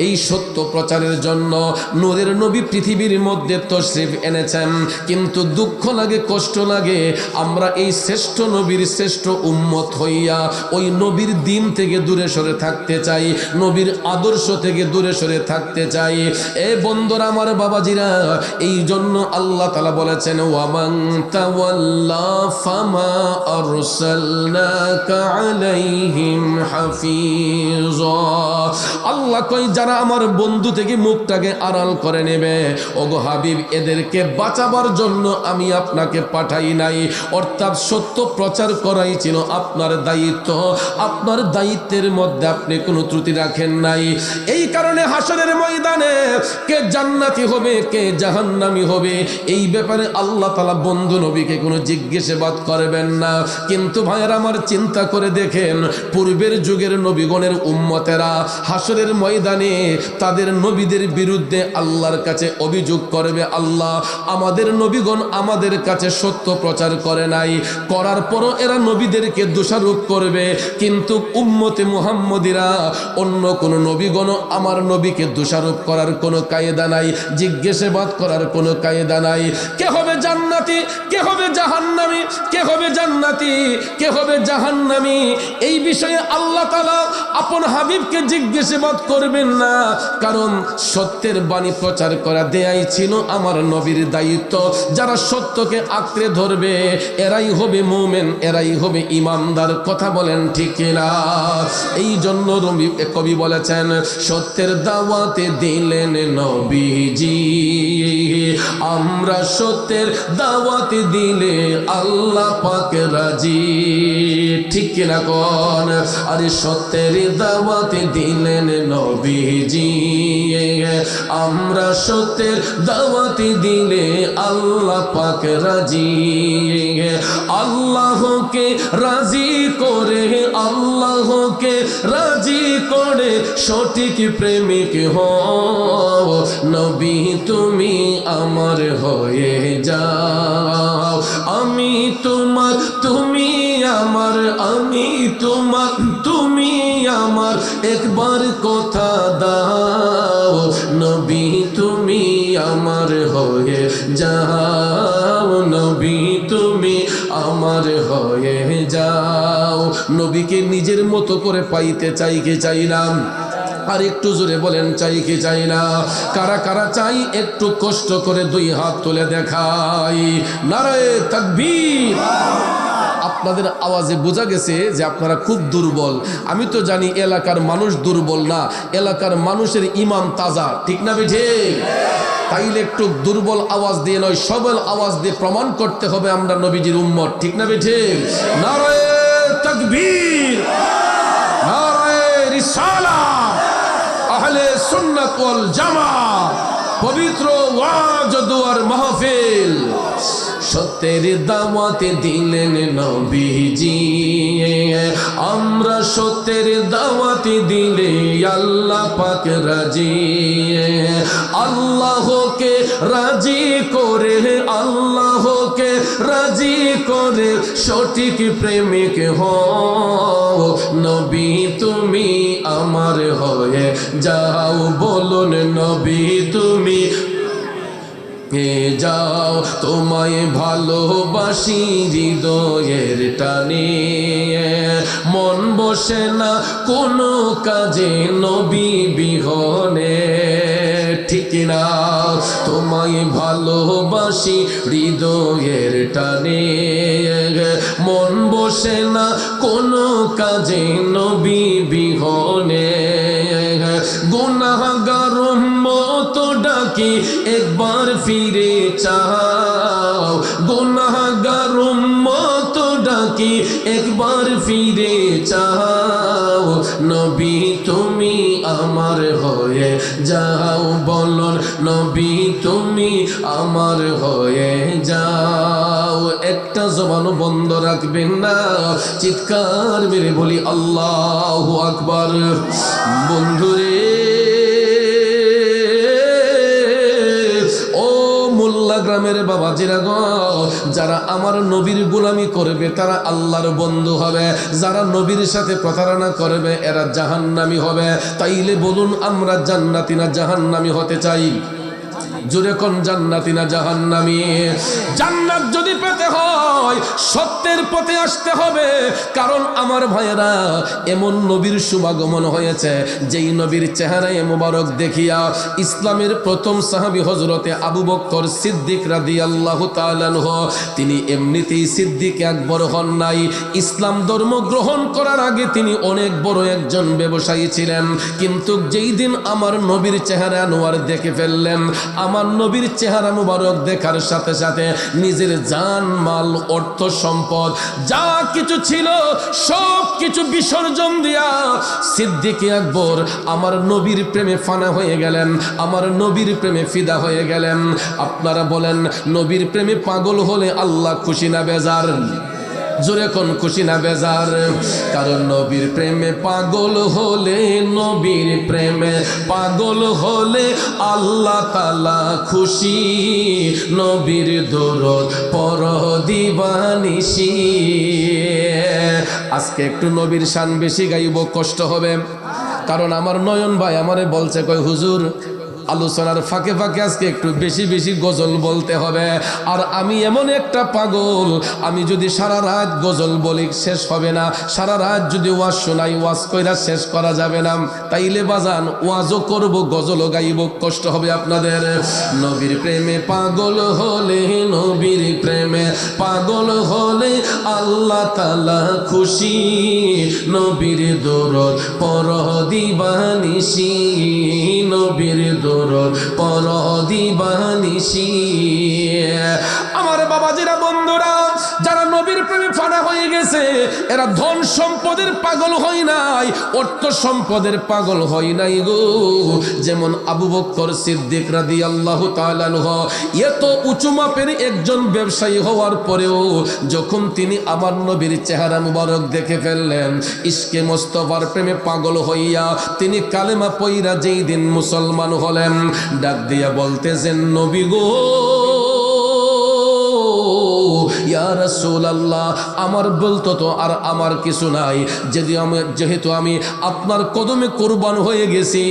এই সত্য প্রচারের জন্য নূরের নবী পৃথিবীর মধ্যে তশরিফ এনেছেন। কিন্তু দুঃখ লাগে, কষ্ট লাগে, আমরা এই শ্রেষ্ঠ নবীর শ্রেষ্ঠ উম্মত হইয়া ওই নবীর দিন থেকে দূরে সরে থাকতে চাই, নবীর আদর্শ থেকে দূরে সরে থাকতে চাই। এ বন্ধুরা আমার, বাবাজিরা, এই জন্য আল্লাহ তাআলা বলেছেন ওয়ামান তাওয়াল্লা ফামা আরসালনাকা আলাইহিম হাফিজা। আল্লাহ কই যারা আমার বন্ধু থেকে মুখটাকে আড়াল করে নেবে, ওগো হাবিব, এদেরকে বাঁচাবার জন্য আমি আপনাকে পাঠাই নাই। অর্থাৎ সত্য প্রচার করাই ছিল আপনার দায়িত্ব। আপনার দায়িত্বের মধ্যে আপনি কোনো ত্রুটি রাখেন নাই। এই কারণে হাসরের ময়দানে কে জান্নাতি হবে কে জাহান্নামী হবে এই ব্যাপারে আল্লাহ তাআলা বন্ধু নবীকে কোনো জিজ্ঞাসাবাদ করবেন না। কিন্তু ভাইয়েরা আমার, চিন্তা করে দেখেন, পূর্বের যুগের নবীগণের উম্মতেরা হাসরের ময়দানে তাদের নবীদের বিরুদ্ধে আল্লাহর কাছে অভিযোগ করবে, আল্লাহ, আমাদের নবীগণ আমাদের কাছে সত্য প্রচার করে নাই। করার পরও এরা নবীদেরকে দোষারোপ করবে। কিন্তু উম্মতে মুহাম্মদীরা অন্য কোন নবীগণ আমার নবীকে দোষারোপ করার কোনো কায়দা নাই, জিজ্ঞাসাবাদ করার কোনো কায়দা নাই। কে হবে জান্নাতি, কে হবে জাহান্নামী, কে হবে জান্নাতি, কে হবে জাহান্নামী, এই বিষয়ে আল্লাহ তাআলা আপন হাবিবকে জিজ্ঞাসাবাদ করবেন না। কারণ সত্যের বাণী প্রচার করা দেয়াই ছিল আমার নবীর দায়িত্ব। যারা সত্যকে আঁকড়ে ধরবে এরাই হবে মুমিন, এরাই হবে ইমানদার। কথা বলেন ঠিক কিনা? এই জন্য কবি বলেছেন সত্যের দাওয়াতে দিলেন নবীজি, আমরা সত্যের দাওয়াতে দিলে আল্লাহ পাক রাজি। ঠিক কিনা কোন? আরে সত্যের দাওয়াতে দিলেন নবীজি, আমরা সত্যের দাওয়াতে দিলে আল্লাহ পাক রাজি। আল্লাহকে রাজি করে, আল্লাহকে রাজি করে সঠিক প্রেমিক হও, নবী তুমি আমার হয়ে যাও। আমি তোমার, তুমি আমার, আমি তোমার, তুমি আমার, একবার কথা দাও, নবী তুমি আমার হয়ে যাও, নবী তুমি আমার হয়ে যাও। নবীকে নিজের মতো করে পাইতে চাই কি চাই না? আর একটু জোরে বলেন, চাই কি চাই না? কারা কারা চাই একটু কষ্ট করে দুই হাত তুলে দেখাই। নারায়ে তাকবীর। আপনাদের আওয়াজে বোঝা গেছে যে আপনারা খুব দুর্বল। আমি তো জানি এলাকার মানুষ দুর্বল না, এলাকার মানুষের ইমান তাজা। ঠিক না বেঠিক? তাইলে একটু দুর্বল আওয়াজ দিয়ে নয়, সবল আওয়াজ দিয়ে প্রমাণ করতে হবে আমরা নবীজির উম্মত। ঠিক না বেঠিক? নারায়ে তাকবীর, নারায়ে রিসালাত, আহলে সুন্নাত ওয়াল জামাত, পবিত্র ওয়াজ দুয়ার মাহফিল। সত্যের দাওয়াতে দিলেন নবীজি, আমরা সত্যের দাওয়াতে দিলে আল্লাহ পাক রাজি। আল্লাহকে রাজি করে, আল্লাহকে রাজি করে সঠিক প্রেমিক হও, নবী তুমি আমার হয়ে যাও। বলুন নবী তুমি যাও, তোমায় ভালোবাসি হৃদয়ের টানে, মন বসে না কোনো কাজে নবী বিহনে। ঠিক না? তোমায় ভালোবাসি হৃদয়ের টানে, মন বসে না কোনো কাজে নবী বিহনে। গুনাহগার মতো ডাকি একবার ফিরে চাও, গুনাহগার মতো ডাকি একবার ফিরে চাও, নবী তুমি আমার হয়ে যাও। বলুন নবী তুমি আমার হয়ে যাও। একটা জবানও বন্ধ রাখবেন না। চিৎকার মেরে বলি আল্লাহু আকবার। বন্ধুরে, গ্রামের বাবাজিরা গো, যারা আমার নবীর গোলামি করবে তারা আল্লাহর বন্ধু হবে, যারা নবীর সাথে প্রতারণা করবে এরা জাহান্নামী হবে। তাইলে বলুন, আমরা জান্নাতি না জাহান্নামী হতে চাই? জোরে কোন জান্নাতি না জাহান্নামী? জান্নাত যদি পেতে হয় সত্যের পথে আসতে হবে। কারণ আমার ভাইয়েরা, এমন নবীর শুভাগমন হয়েছে যেই নবীর চেহারায় মোবারক দেখিয়া ইসলামের প্রথম সাহাবী হযরতে আবু বকর সিদ্দিক রাদিয়াল্লাহু তাআলা আনহু, তিনি এমনিতেই সিদ্দিক আকবর হন নাই। ইসলাম ধর্ম গ্রহণ করার আগে তিনি অনেক বড় একজন ব্যবসায়ী ছিলেন। কিন্তু যেই দিন আমার নবীর চেহারা আনোয়ার দেখে ফেললেন, আমার নবীর চেহারা মুবারক দেখার সাথে সাথে নিজের জান মাল অর্থ সম্পদ যা কিছু ছিল সব কিছু বিসর্জন দিয়া সিদ্দিক আকবর আমার নবীর প্রেমে ফানা হয়ে গেলেন, আমার নবীর প্রেমে ফিদা হয়ে গেলেন। আপনারা বলেন, নবীর প্রেমে পাগল হলে আল্লাহ খুশি না বেজার? জোরে কোন খুশি না বেজার? কারণ নবীর প্রেমে পাগল হলে, নবীর প্রেমে পাগল হলে আল্লাহ তাআলা খুশি। নবীর দরদ পড়ো দিবানিশি। আজকে একটু নবীর শান বেশি গাইব, কষ্ট হবে। কারণ আমার নয়ন ভাই আমারে বলছে, কই হুজুর আলোচনার ফাঁকে ফাঁকে আজকে একটু বেশি বেশি গজল বলতে হবে। আর আমি এমন একটা পাগল, আমি যদি সারা রাত গজল বলি শেষ হবে না, সারা রাত যদি ওয়াজ শোনাই ওয়াজ কইরা শেষ করা যাবে না। তাইলে বাজান ওয়াজও করব গজলও গাইব, কষ্ট হবে আপনাদের। নবীর প্রেমে পাগল হলে, নবীর প্রেমে পাগল হলে আল্লাহ তাআলা খুশি। নবীর দরদ পড়ো দিবানিশি, নবীর দরদ পড়ো দিবানিশি। আমার বাবাজিরা, বন্ধুরা, যারা নবীর প্রেমে ফানা হয়ে গেছে এরা ধন সম্পদের পাগল হয় নাই, অর্থ সম্পদের পাগল হয় নাই গো। যেমন আবু বকর সিদ্দিক রাদিয়াল্লাহু তাআলা আনহু এত উঁচু মাপের একজন ব্যবসায়ী হওয়ার পরেও যখন তিনি আমার নবীর চেহারা মুবারক দেখে ফেললেন, ইশকে মুস্তাফার প্রেমে পাগল হইয়া তিনি কালেমা পয়রা যেই দিন মুসলমান হলেন, ডাক দিয়া বলতেছেন, নবী গো, ইয়া রাসূলুল্লাহ, আমার বলতো তো আর আমার কিছু নাই, যেহেতু আমি আপনার কদমে কুরবান হয়ে গেছি,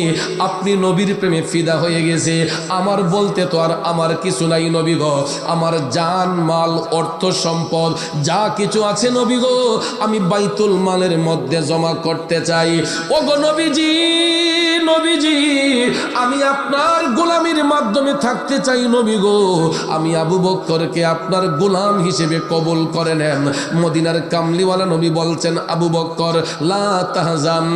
আপনি নবীর প্রেমে ফিদা হয়ে গেছে, আমার বলতে তো আর আমার কিছু নাই নবী গো। আমার জান মাল অর্থ সম্পদ যা কিছু আছে নবী গো, আমি বাইতুল মালের মধ্যে জমা করতে চাই। ওগো নবীজি, নবীজি, আমি আপনার গোলামির মাধ্যমে থাকতে চাই নবী গো। আমি আবু বকরকে আপনার গোলাম হিসেবে কবুল করে নেন। মদিনার কামলিওয়ালা নবী বলছেন, আবু বকর লা তাহজান,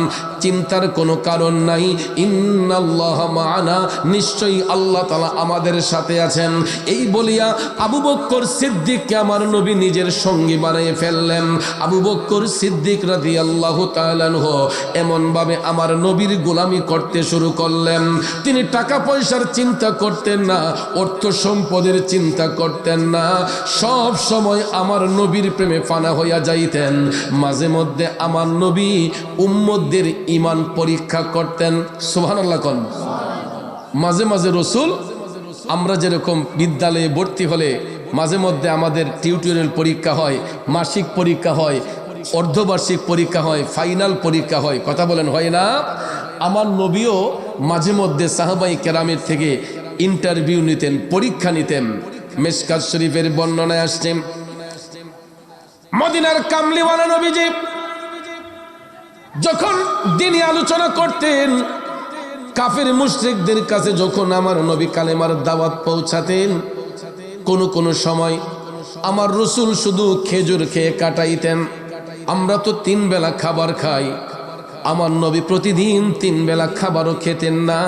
চিন্তার কোনো কারণ নাই, ইন্নাল্লাহা মা'ানা, নিশ্চয়ই আল্লাহ তাআলা আমাদের সাথে আছেন। এই বলিয়া আবু বকর সিদ্দিককে আমার নবী নিজের সঙ্গী বানিয়ে ফেললেন। আবু বকর সিদ্দিক রাদিয়াল্লাহু তাআলা আনহু এমন ভাবে আমার নবীর গোলামি করতে শুরু করলেন। তিনি টাকা পয়সার চিন্তা করতেন না, অর্থ সম্পদের চিন্তা করতেন না, সব সময় আমার নবীর প্রেমে ফানা হইয়া যাইতেন। মাঝে মধ্যে আমার নবী উম্মতদের ঈমান পরীক্ষা করতেন। সুবহানাল্লাহ কোন। মাঝে মাঝে রাসূল, আমরা যেরকম বিদ্যালয়ে ভর্তি হলে মাঝে মধ্যে আমাদের টিউটোরিয়াল পরীক্ষা হয়, মাসিক পরীক্ষা হয়, অর্ধবার্ষিক পরীক্ষা হয়, ফাইনাল পরীক্ষা হয়, কথা বলেন হয় না? আমার নবীও মাঝে মধ্যে সাহাবায়ে কেরামের থেকে ইন্টারভিউ নিতেন, পরীক্ষা নিতেন। মিশকাত শরীফের বর্ণনায় আসছে, মদিনার কামলিওয়ালা নবীজি যখন দ্বীনি আলোচনা করতেন, কাফের মুশরিকদের কাছে যখন আমার নবী কালেমার দাওয়াত পৌঁছাতেন, কোন সময় আমার রাসূল শুধু খেজুর খেয়ে কাটাইতেন। আমরা তো 3 বেলা খাবার খাই, আমার নবী প্রতিদিন 3 বেলা খাবারও খেতেন না।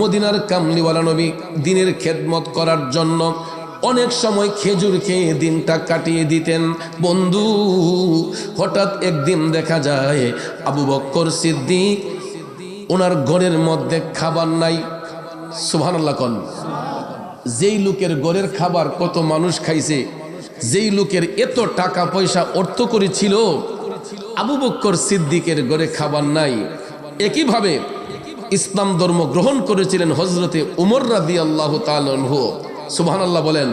মদিনার কামলিওয়ালা নবী দিনের খেদমত করার জন্য অনেক সময় খেজুর খেয়ে দিনটা কাটিয়ে দিতেন। বন্ধু, হঠাৎ একদিন দেখা যায় আবু বকর সিদ্দিক, ওনার ঘরের মধ্যে খাবার নাই। সুবহানাল্লাহ কোন। যেই লোকের ঘরের খাবার কত মানুষ খাইছে যেই লোকের এত টাকা পয়সা অর্থ করেছিল, আবু বকর সিদ্দিকের ঘরে খাবার নাই। একইভাবে ইসলাম ধর্ম গ্রহণ করেছিলেন হযরতে উমর রাদিয়াল্লাহু তাআলা আনহু। সুবহানাল্লাহ বলেন।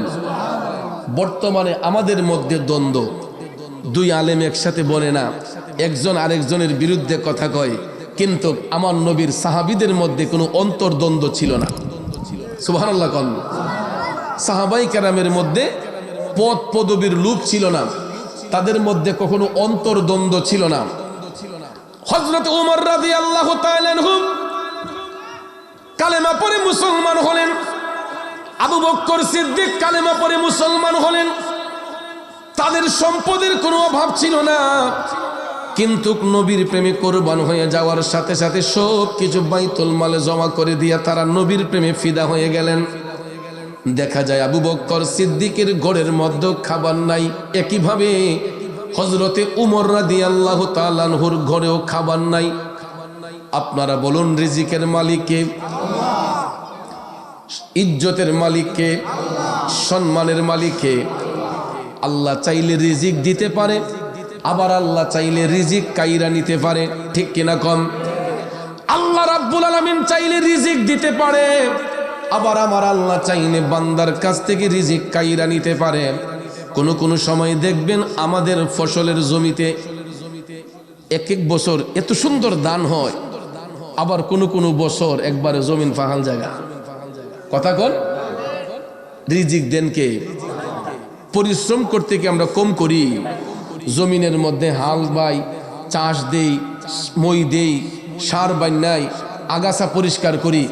বর্তমানে আমাদের মধ্যে দ্বন্দ্ব, দুই আলেম একসাথে বলে না, একজন আরেকজনের বিরুদ্ধে কথা কয়, কিন্তু আমার নবীর সাহাবীদের মধ্যে কোনো অন্তর্দ্বন্দ্ব ছিল না। সুবহানাল্লাহ কোন সাহাবাই কেরামের মধ্যে পদ পদবীর লোভ ছিল না, তাদের মধ্যে কখনো অন্তর্দ্বন্দ্ব ছিল না। হযরত ওমর রাদিয়াল্লাহু তাআলা আনহু কালেমা পড়ে মুসলমান হলেন, আবু বকর সিদ্দিক কালেমা পড়ে মুসলমান হলেন। তাদের সম্পদের কোনো অভাব ছিল না, কিন্তু নবীর প্রেমে কোরবান হয়ে যাওয়ার সাথে সাথে সব কিছু বাইতুল মালে জমা করে দিয়ে তারা নবীর প্রেমে ফিদা হয়ে গেলেন। দেখা যায় আবু বকর সিদ্দিকের ঘরের মধ্যে খাবার নাই। একইভাবে হযরতে উমর রাদিয়াল্লাহু তাআলা আনহুর ঘরেও খাবার নাই। আপনারা বলুন, রিজিকের মালিক কে? ইজ্জতের মালিক কে? সম্মানের মালিক কে? আল্লাহ চাইলে রিজিক দিতে পারে, আবার আল্লাহ চাইলে রিজিক কাইরা নিতে পারে, ঠিক কিনা কম? আল্লাহ রাব্বুল আলামিন চাইলে রিজিক দিতে পারে, আবার আমার আল্লাহ চাইলে বান্দার কাছ থেকে রিজিক কাইরা নিতে পারে। কোন সময় দেখবেন আমাদের ফসলের জমিতে এক এক বছর এত সুন্দর ধান হয়, আবার কোন বছর একবারে জমিন ফাহাল জায়গা। কথা কন, রিজিক দেন কে? পরিশ্রম করতে কি আমরা কম করি? জমিনের মধ্যে হাল বাই, চাষ দেই, মই দেই, সার বান্যাই, আগাছা পরিষ্কার করি,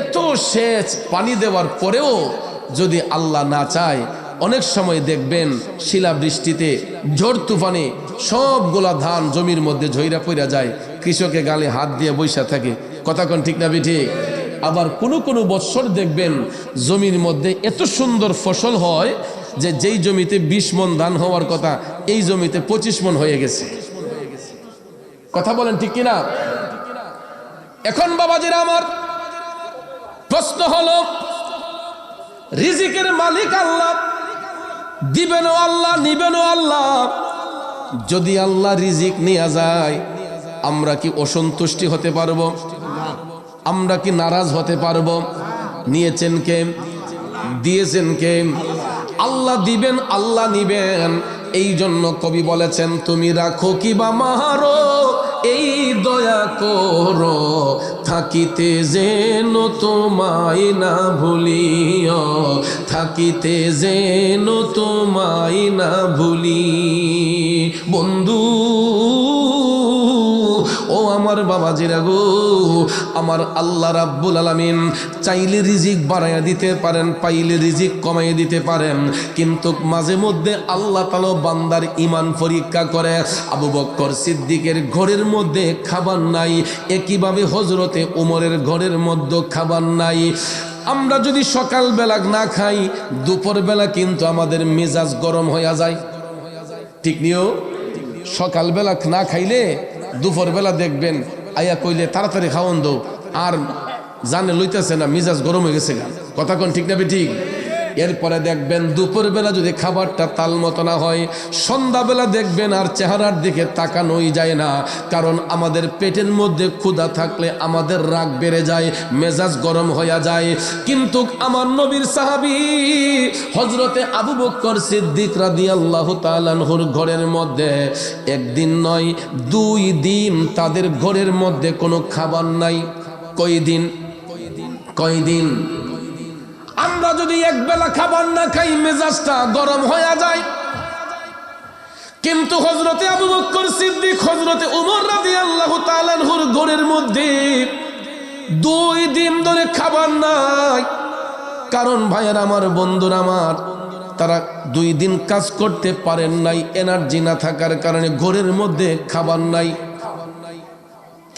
এত সেচ পানি দেওয়ার পরেও যদি আল্লাহ না চায়, অনেক সময় দেখবেন শিলাবৃষ্টিতে ঝড় তুফানে সবগুলা ধান জমির মধ্যে ঝইরা পইরা যায়, কৃষকে গালে হাত দিয়ে বৈশা থাকে। কথা কোন ঠিক না ঠিক? আবার কোন বছর দেখবেন জমির মধ্যে এত সুন্দর ফসল হয় যে যেই জমিতে 20 মণ ধান হওয়ার কথা, এই জমিতে 25 মণ হয়ে গেছে। কথা বলেন ঠিক কিনা? এখন বাবাজিরা আমার, প্রশ্ন হলো, রিজিকের মালিক আল্লাহ, দিবেনও আল্লাহ, নিবেনও আল্লাহ। যদি আল্লাহ রিজিক নিয়ে যায়, আমরা কি অসন্তুষ্টি হতে পারবো? আমরা কি নারাজ হতে পারবো? নিয়েছেন কে? দিয়েছেন কে? আল্লাহ দিবেন, আল্লাহ নিবেন। এই জন্য কবি বলেছেন, তুমি রাখো কিবা মারো, এই দয়া করো, থাকিতে যেন তোমায় না ভুলিও, থাকিতে যেন তোমায় না ভুলি। বন্ধু ও আমার বাবাজিরা গো, আমার আল্লাহ রাব্বুল আলামিন চাইলে রিজিক বাড়াইয়া দিতে পারেন, পাইলে রিজিক কমাইয়া দিতে পারেন, কিন্তু মাঝে মধ্যে আল্লাহ তাআলা বান্দার ঈমান পরীক্ষা করে। আবু বকর সিদ্দিকের ঘরের মধ্যে খাবার নাই, একইভাবে হযরতে উমরের ঘরের মধ্যে খাবার নাই। আমরা যদি সকালবেলা না খাই, দুপুরবেলা কিন্তু আমাদের মেজাজ গরম হয়ে যায়, ঠিক নিও? সকালবেলা না খাইলে দুপুরবেলা দেখবেন আইয়া কইলে তাড়াতাড়ি খাওয়ান দো, আর জানে লইতেছে না, মিজাজ গরম হয়ে গেছে। কথা কোন ঠিক না ঠিক? এরপরে দেখবেন দুপুরবেলা যদি খাবারটা তাল মতো না হয়, সন্ধ্যাবেলা দেখবেন আর চেহারার দিকে তাকানোই যায় না। কারণ আমাদের পেটের মধ্যে ক্ষুধা থাকলে আমাদের রাগ বেড়ে যায়, মেজাজ গরম হয়ে যায়। কিন্তু আমার নবীর সাহাবী হযরতে আবু বকর সিদ্দিক রাদিয়াল্লাহু তাআলা আনহুর ঘরের মধ্যে একদিন নয়, 2 দিন তাদের ঘরের মধ্যে কোনো খাবার নাই। কয়দিন? আমরা যদি একবেলা খাবার না খাই, মেজাজটা গরম হয়ে যায়। কিন্তু হযরতে আবু বকর সিদ্দিক, হযরতে উমর রাদিয়াল্লাহু তাআলা আনহুর ঘরের মধ্যে 2 দিন ধরে খাবার নাই। কারণ ভাইয়ের আমার, বন্ধুরা আমার, তারা 2 দিন কাজ করতে পারেন নাই, এনার্জি না থাকার কারণে ঘরের মধ্যে খাবার নাই।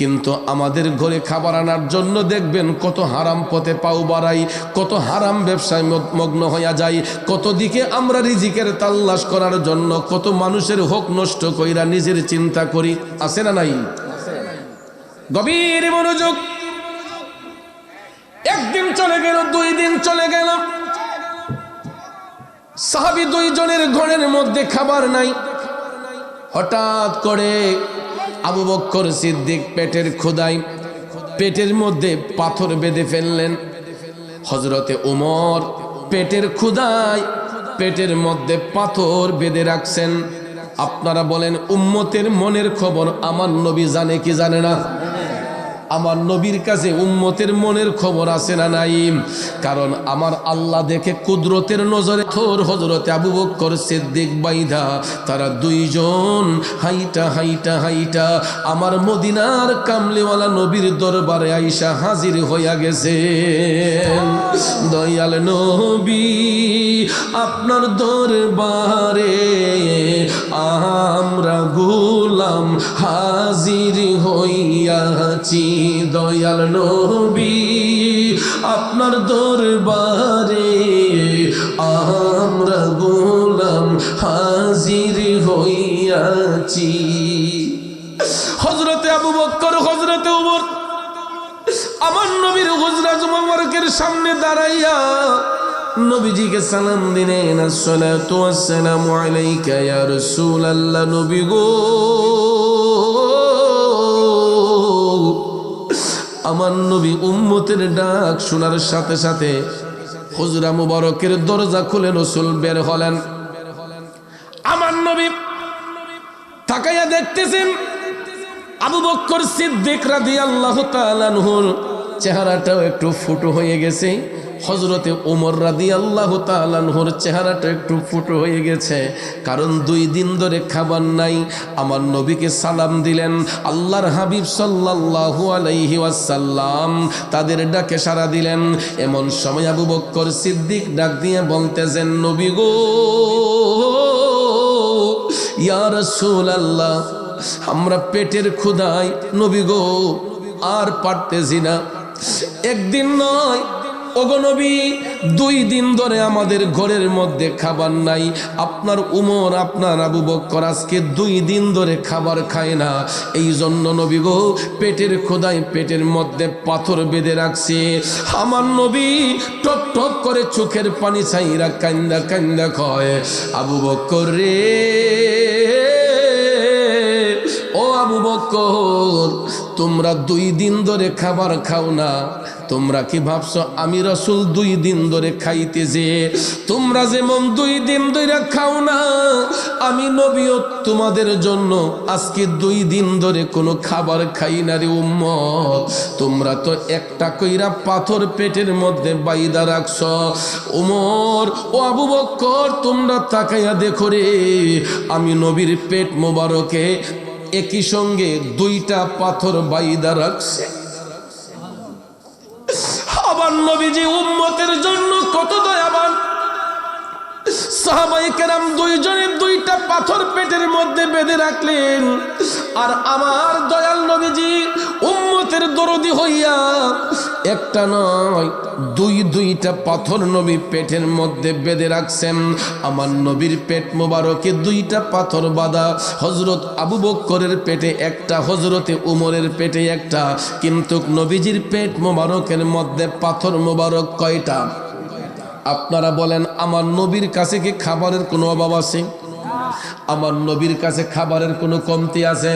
কিন্তু আমাদের ঘরে খাবার আনার জন্য দেখবেন কত হারাম পথে পাও বাড়াই, কত হারাম ব্যবসায় মগ্ন হইয়া যাই, কত দিকে আমরা রিজিকের তাল্লাশ করার জন্য কত মানুষের হক নষ্ট কইরা নিজের চিন্তা করি। আছে না নাই? গভীর মনোযোগ। একদিন চলে গেল, 2 দিন চলে গেল, সাহাবী দুইজনের ঘরের মধ্যে খাবার নাই। হঠাৎ করে আবু বকর সিদ্দিক পেটের ক্ষুধায় পেটের মধ্যে পাথর বেঁধে ফেললেন। হযরতে ওমর পেটের ক্ষুধায় পেটের মধ্যে পাথর বেঁধে রাখছেন। আপনারা বলেন, উম্মতের মনের খবর আমার নবী জানে কি জানে না? আমার নবীর কাছে উম্মতের মনের খবর আছে না নাই? কারণ আমার আল্লাহ দেখে কুদরতের নজরে থোর হযরতে আবু বকর সিদ্দিক বাইদা তারা দুইজন হাইটা হাইটা হাইটা আমার মদিনার কামলিওয়ালা নবীর দরবারে আইসা হাজির হইয়া গেছে। দয়াল নবী আপনার দরবারে আমরা গোলাম হাজির হইয়াছি। দয়াল নবী আপনার দরবারে আমরা গোলাম হাজির হইয়াছি। হযরতে আবু বকর হযরতে ওমর আমার নবীর হুজরাত মুবারকের সামনে দাঁড়াইয়া নবীজিকে সালাম দিলেন, আসসালাতু ওয়াসসালামু আলাইকা ইয়া রাসূলুল্লাহ। নবী গো, আমার নবী উম্মতের ডাক শোনার সাথে সাথে হুজরা মুবারকের দরজা খুলে রাসূল বের হলেন। আমার নবী তাকাইয়া দেখতেছেন আবু বকর সিদ্দিক রাদিয়াল্লাহু তাআলা আনহুর চেহারাটাও একটু ফুটো হয়ে গেছে। হযরতে ওমর রাদিয়াল্লাহু তাআলা আনহুর চেহারাটা একটু ফুটো হয়ে গেছে, কারণ 2 দিন ধরে খাবার নাই। আমার নবীকে সালাম দিলেন। আল্লাহর হাবিব সাল্লাল্লাহু আলাইহি ওয়াসাল্লাম তাদের ডাকে সাড়া দিলেন। এমন সময় আবু বকর সিদ্দিক ডাক দিয়ে বলতেছেন, নবী গো, ইয়া রাসূলুল্লাহ আমরা পেটের ক্ষুধায় নবী গো আর পারতেছি না। একদিন নয় ওগো নবী, 2 দিন ধরে আমাদের ঘরের মধ্যে খাবার নাই। আপনার উমর আপনার আবু বকর আজকে 2 দিন ধরে খাবার খায় না। এই জন্য নবী গো পেটের ক্ষুধায় পেটের মধ্যে পাথর বেঁধে রাখছে। আমার নবী টপ টপ করে চোখের পানি ছাইরা কান্দা কান্দা কয়, আবু বকর রে, ও আবু বকর, তোমরা 2 দিন ধরে খাবার খাও না। তোমরা কি ভাবছো আমি রাসূল 2 দিন ধরে খাইতেছে? তোমরা যেমন 2 দিন ধরে খাও না, আমি নবীও তোমাদের জন্য আজকে 2 দিন ধরে কোনো খাবার খাই না রে উম্মত। তোমরা তো একটা কইরা পাথর পেটের মধ্যে বাইদা রাখছো। ওমর ও আবু বকর, তোমরা তাকাইয়া দেখো রে, আমি নবীর পেট মোবারকে একই সঙ্গে 2টা পাথর বাইদা রাখছে। আমার নবীজি উম্মতের জন্য কত দয়াবান। সাহাবায়ে কেরাম 2 জনে 2টা পাথর পেটের মধ্যে বেঁধে রাখলেন। আর আমার দয়াল নবীজি উম্মতের দরদি হইয়া একটা নয় 2টা পাথর নবী পেটের মধ্যে বেঁধে রাখছেন। আমার নবীর পেট মোবারকে 2টা পাথর বাঁধা। হযরত আবু বকরের পেটে একটা, হযরতে উমরের পেটে একটা। কিন্তু নবীজির পেট মোবারকের মধ্যে পাথর মোবারক কয়টা? আপনারা বলেন, আমার নবীর কাছে কি খাবারের কোনো অভাব আছে? আমার নবীর কাছে খাবারের কোনো কমতি আছে?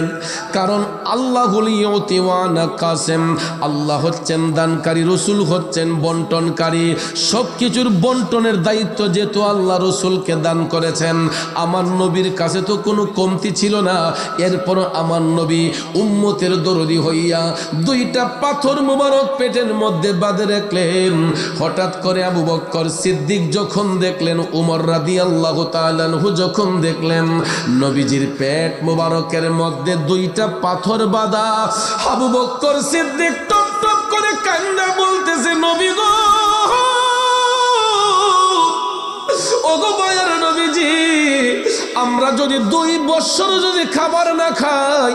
কারণ আল্লাহুল ইউতি ওয়া আনা কাসেম, আল্লাহ হচ্ছেন দানকারী, রাসূল হচ্ছেন বন্টনকারী। সব কিছুর বন্টনের দায়িত্ব যেহেতু আল্লাহ রাসূলকে দান করেছেন, আমার নবীর কাছে তো কোনো কমতি ছিল না। এরপর আমার নবী উম্মতের দরদি হইয়া 2টা পাথর মোবারক পেটের মধ্যে বাঁধে রাখলেন। হঠাৎ করে আবু বকর সিদ্দিক যখন দেখলেন, উমর রাদিয়াল্লাহু তাআলা আনহু যখন দেখলেন নবীজির পেট মোবারকের মধ্যে 2টা পাথর বাঁধা, আবু বকর সিদ্দিক টপ টপ করে কান্না বলতেছে, নবী গো, ওগো মায়ের নবীজি, আমরা যদি 2 বছর যদি খাবার না খাই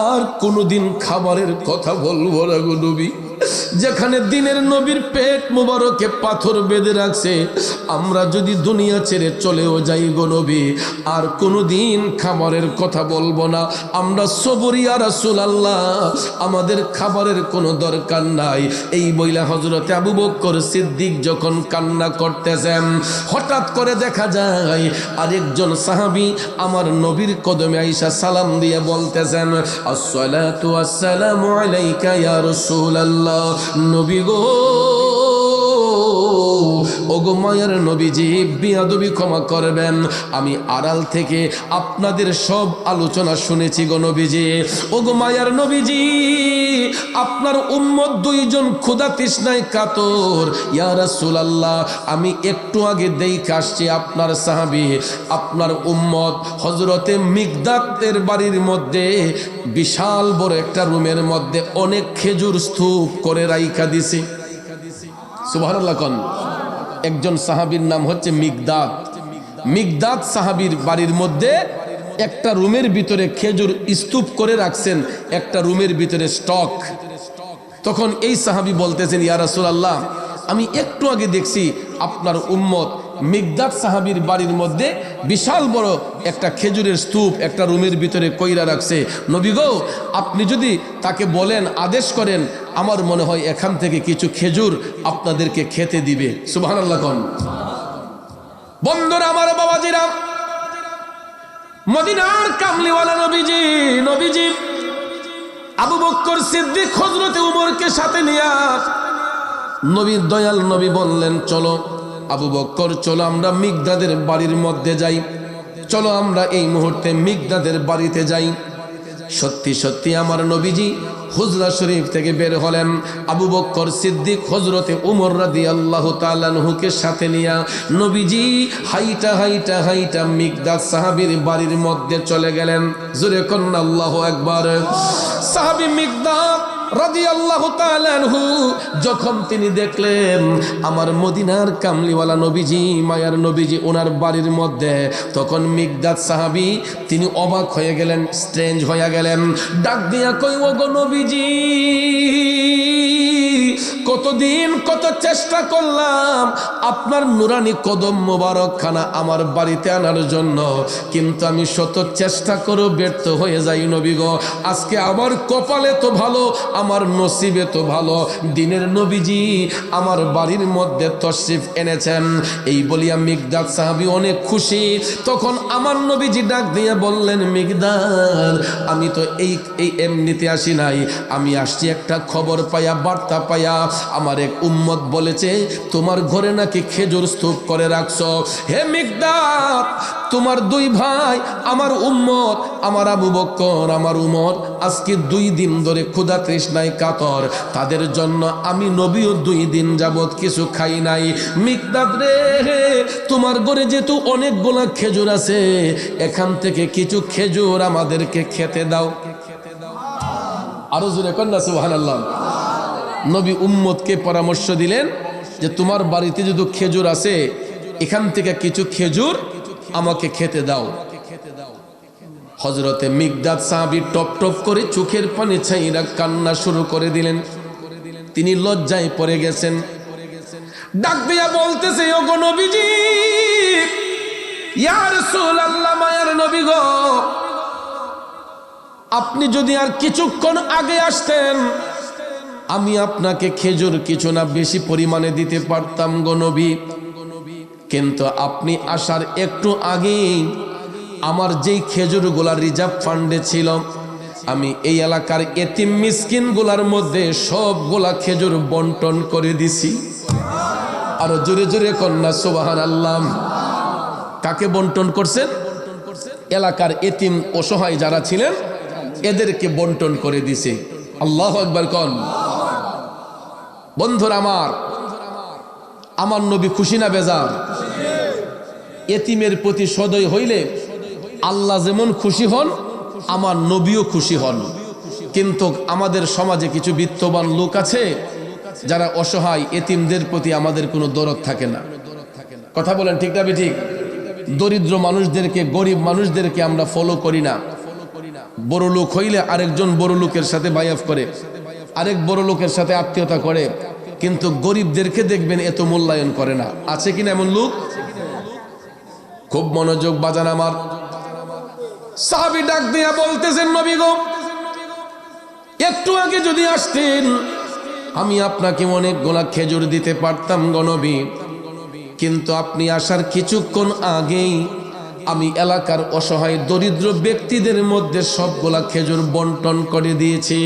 আর কোনোদিন খাবারের কথা বলবো না গো নবী। যেখানে দিনের নবীর পেট মুবারকে পাথর বেঁধে রাখছে, আমরা যদি দুনিয়া ছেড়ে চলেও যাই গো নবী, আর কোনোদিন খাবারের কথা বলবো না, আমরা সবরি ইয়া রাসূলুল্লাহ, আমাদের খাবারের কোনো দরকার নাই। এই বইলা হযরতে আবু বকর সিদ্দিক যখন কান্না করতেছেন, হঠাৎ করে দেখা যায় আরেকজন সাহাবী আমার নবীর কদমে আইসা সালাম দিয়ে বলতেছেন, আসসালাতু আসসালামু আলাইকা ইয়া রাসূলুল্লাহ। নবী গো, ওগো মায়ের নবীজি, বিয়াদবি ক্ষমা করবেন, আমি আড়াল থেকে আপনাদের সব আলোচনা শুনেছি গো নবীজি। ওগো মায়ের নবীজি, আপনার উম্মত দুইজন ক্ষুধা তৃষ্ণায় কাতর, ইয়া রাসূলুল্লাহ। আমি একটু আগে দেখে আসছি আপনার সাহাবী, আপনার উম্মত হযরতে মিকদাতের বাড়ির মধ্যে বিশাল বড় একটা রুমের মধ্যে অনেক খেজুর স্তূপ করে রাইখা দিছে। সুবহানাল্লাহ কোন। একজন সাহাবীর নাম হচ্ছে মিকদাত। মিকদাত সাহাবীর বাড়ির মধ্যে একটা রুমের ভিতরে খেজুর স্তূপ করে রাখছেন, একটা রুমের ভিতরে স্টক। তখন এই সাহাবী বলতেছেন, ইয়া রাসূলুল্লাহ, আমি একটু আগে দেখছি আপনার উম্মত মিকদাত সাহাবীর বাড়ির মধ্যে বিশাল বড় একটা খেজুরের স্তূপ একটা রুমের ভিতরে কইরা রাখছে। নবী গো, আপনি যদি তাকে বলেন, আদেশ করেন, আমার মনে হয় এখান থেকে কিছু খেজুর আপনাদেরকে খেতে দিবে। সুবহানাল্লাহ কোন। বন্ধুরা আমার, বাবাজিরা, মদিনার কামলিওয়ালা নবীজি আবু বকর সিদ্দিক হযরতে উমরকে সাথে নিয়া নবীর দয়াল নবী বললেন, চলো আবু বকর, চলো আমরা মিকদাদের বাড়ির মধ্যে যাই, চলো আমরা এই মুহূর্তে মিকদাদের বাড়িতে যাই। সত্যি সত্যি আমার নবীজি হুজরা শরীফ থেকে বের হলেন। আবু বকর সিদ্দিক হযরতে উমর রাদিয়াল্লাহু তাআলা আনহুকে সাথে নিয়া নবীজি হাইটা হাইটা হাইটা মিকদাদ সাহাবীর বাড়ির মধ্যে চলে গেলেন। জোরে কন্না আল্লাহু আকবার। সাহাবী মিকদাদ রাদিয়াল্লাহু তাআলা আনহু যখন তিনি দেখলেন আমার মদিনার কামলিওয়ালা নবীজি, মায়ার নবীজি ওনার বাড়ির মধ্যে, তখন মিকদাদ সাহাবী তিনি অবাক হয়ে গেলেন, স্ট্রেঞ্জ হয়ে গেলেন। ডাক দিয়া কই, ওগো নবীজি, কতদিন কত চেষ্টা করলাম আপনার নুরানি কদম মোবারক খানা আমার বাড়িতে আনার জন্য, কিন্তু আমি শত চেষ্টা করে ব্যর্থ হয়ে যাই নবী গো। আজকে আমার কপালে তো ভালো, আমার নসিবে তো ভালো, দিনের নবীজি আমার বাড়ির মধ্যে তশরিফ এনেছেন। এই বলিয়া মিকদাদ সাহাবী অনেক খুশি। তখন আমার নবীজি ডাক দিয়ে বললেন, মিকদাদ, আমি তো এই এমনিতে আসি নাই, আমি আসছি একটা খবর পাইয়া, বার্তা পাইয়া। আমার এক উম্মত বলেছে তোমার ঘরে নাকি খেজুর স্তূপ করে রাখছো। হে মিকদাদ, তোমার দুই ভাই আমার উম্মত, আমার আবু বকর, আমার উমর আজকে 2 দিন ধরে ক্ষুধা তৃষ্ণায় কাতর, তাদের জন্য আমি নবীও 2 দিন যাবত কিছু খাই নাই। মিকদাদ রে, তোমার ঘরে যেহেতু অনেকগুলা খেজুর আছে, এখান থেকে কিছু খেজুর আমাদেরকে খেতে দাও। আরো জোরে কন্যা সুবহানাল্লাহ। নবী উম্মতকে পরামর্শ দিলেন যে তোমার বাড়িতে যদি খেজুর আছে, এখান থেকে কিছু খেজুর আমাকে খেতে দাও। হযরতে মিকদাদ সাহাবী টপ টপ করে চোখের পানি ছাইরা কান্না শুরু করে দিলেন। তিনি লজ্জায় পড়ে গেছেন। ডাক দিয়া বলতেছে, ওগো নবীজি, ইয়া রাসূলুল্লাহ, মায়ার নবী গো, আপনি যদি আর কিছুক্ষণ আগে আসতেন, আমি আপনাকে খেজুর কিছু না বেশি পরিমাণে দিতে পারতাম গো নবী, কিন্তু আপনি আসার একটু আগেই আমার যেই খেজুরগুলা রিজার্ভ ফান্ডে ছিল, আমি এই এলাকার এতিম মিসকিন গুলার মধ্যে সবগুলা খেজুর বন্টন করে দিছি। আরো জোরে জোরে কন্যা সুবহানাল্লাহ। কাকে বন্টন করছেন? এলাকার এতিম অসহায় যারা ছিলেন এদেরকে বন্টন করে দিছে। আল্লাহু আকবার কোন। বন্ধুরা আমার নবী খুশি না বেজার? এতিমের প্রতি সদয় হইলে আল্লাহ যেমন খুশি হন, আমার নবীও খুশি হন। কিন্তু আমাদের সমাজে কিছু বিত্তবান লোক আছে যারা অসহায় এতিমদের প্রতি আমাদের কোনো দরদ থাকে না। কথা বলেন ঠিক না ঠিক? দরিদ্র মানুষদেরকে, গরিব মানুষদেরকে আমরা ফলো করি না। বড় লোক হইলে আরেকজন বড় লোকের সাথে বাইয়াফ করে, আরেক বড় লোকের সাথে আত্মীয়তা করে, কিন্তু গরিবদেরকে দেখবেন এত মূল্যায়ন করে না। আছে কিনা এমন লোক? খুব মনোযোগ বাজান আমার। সাহাবী ডাক দিয়া বলতেছেন, নবী গো, একটু আগে যদি আসতেন আমি আপনাকে অনেকগুলা খেজুর দিতে পারতাম গো নবী, কিন্তু আপনি আসার কিছুক্ষণ আগেই আমি এলাকার অসহায় দরিদ্র ব্যক্তিদের মধ্যে সবগুলা খেজুর বন্টন করে দিয়েছি।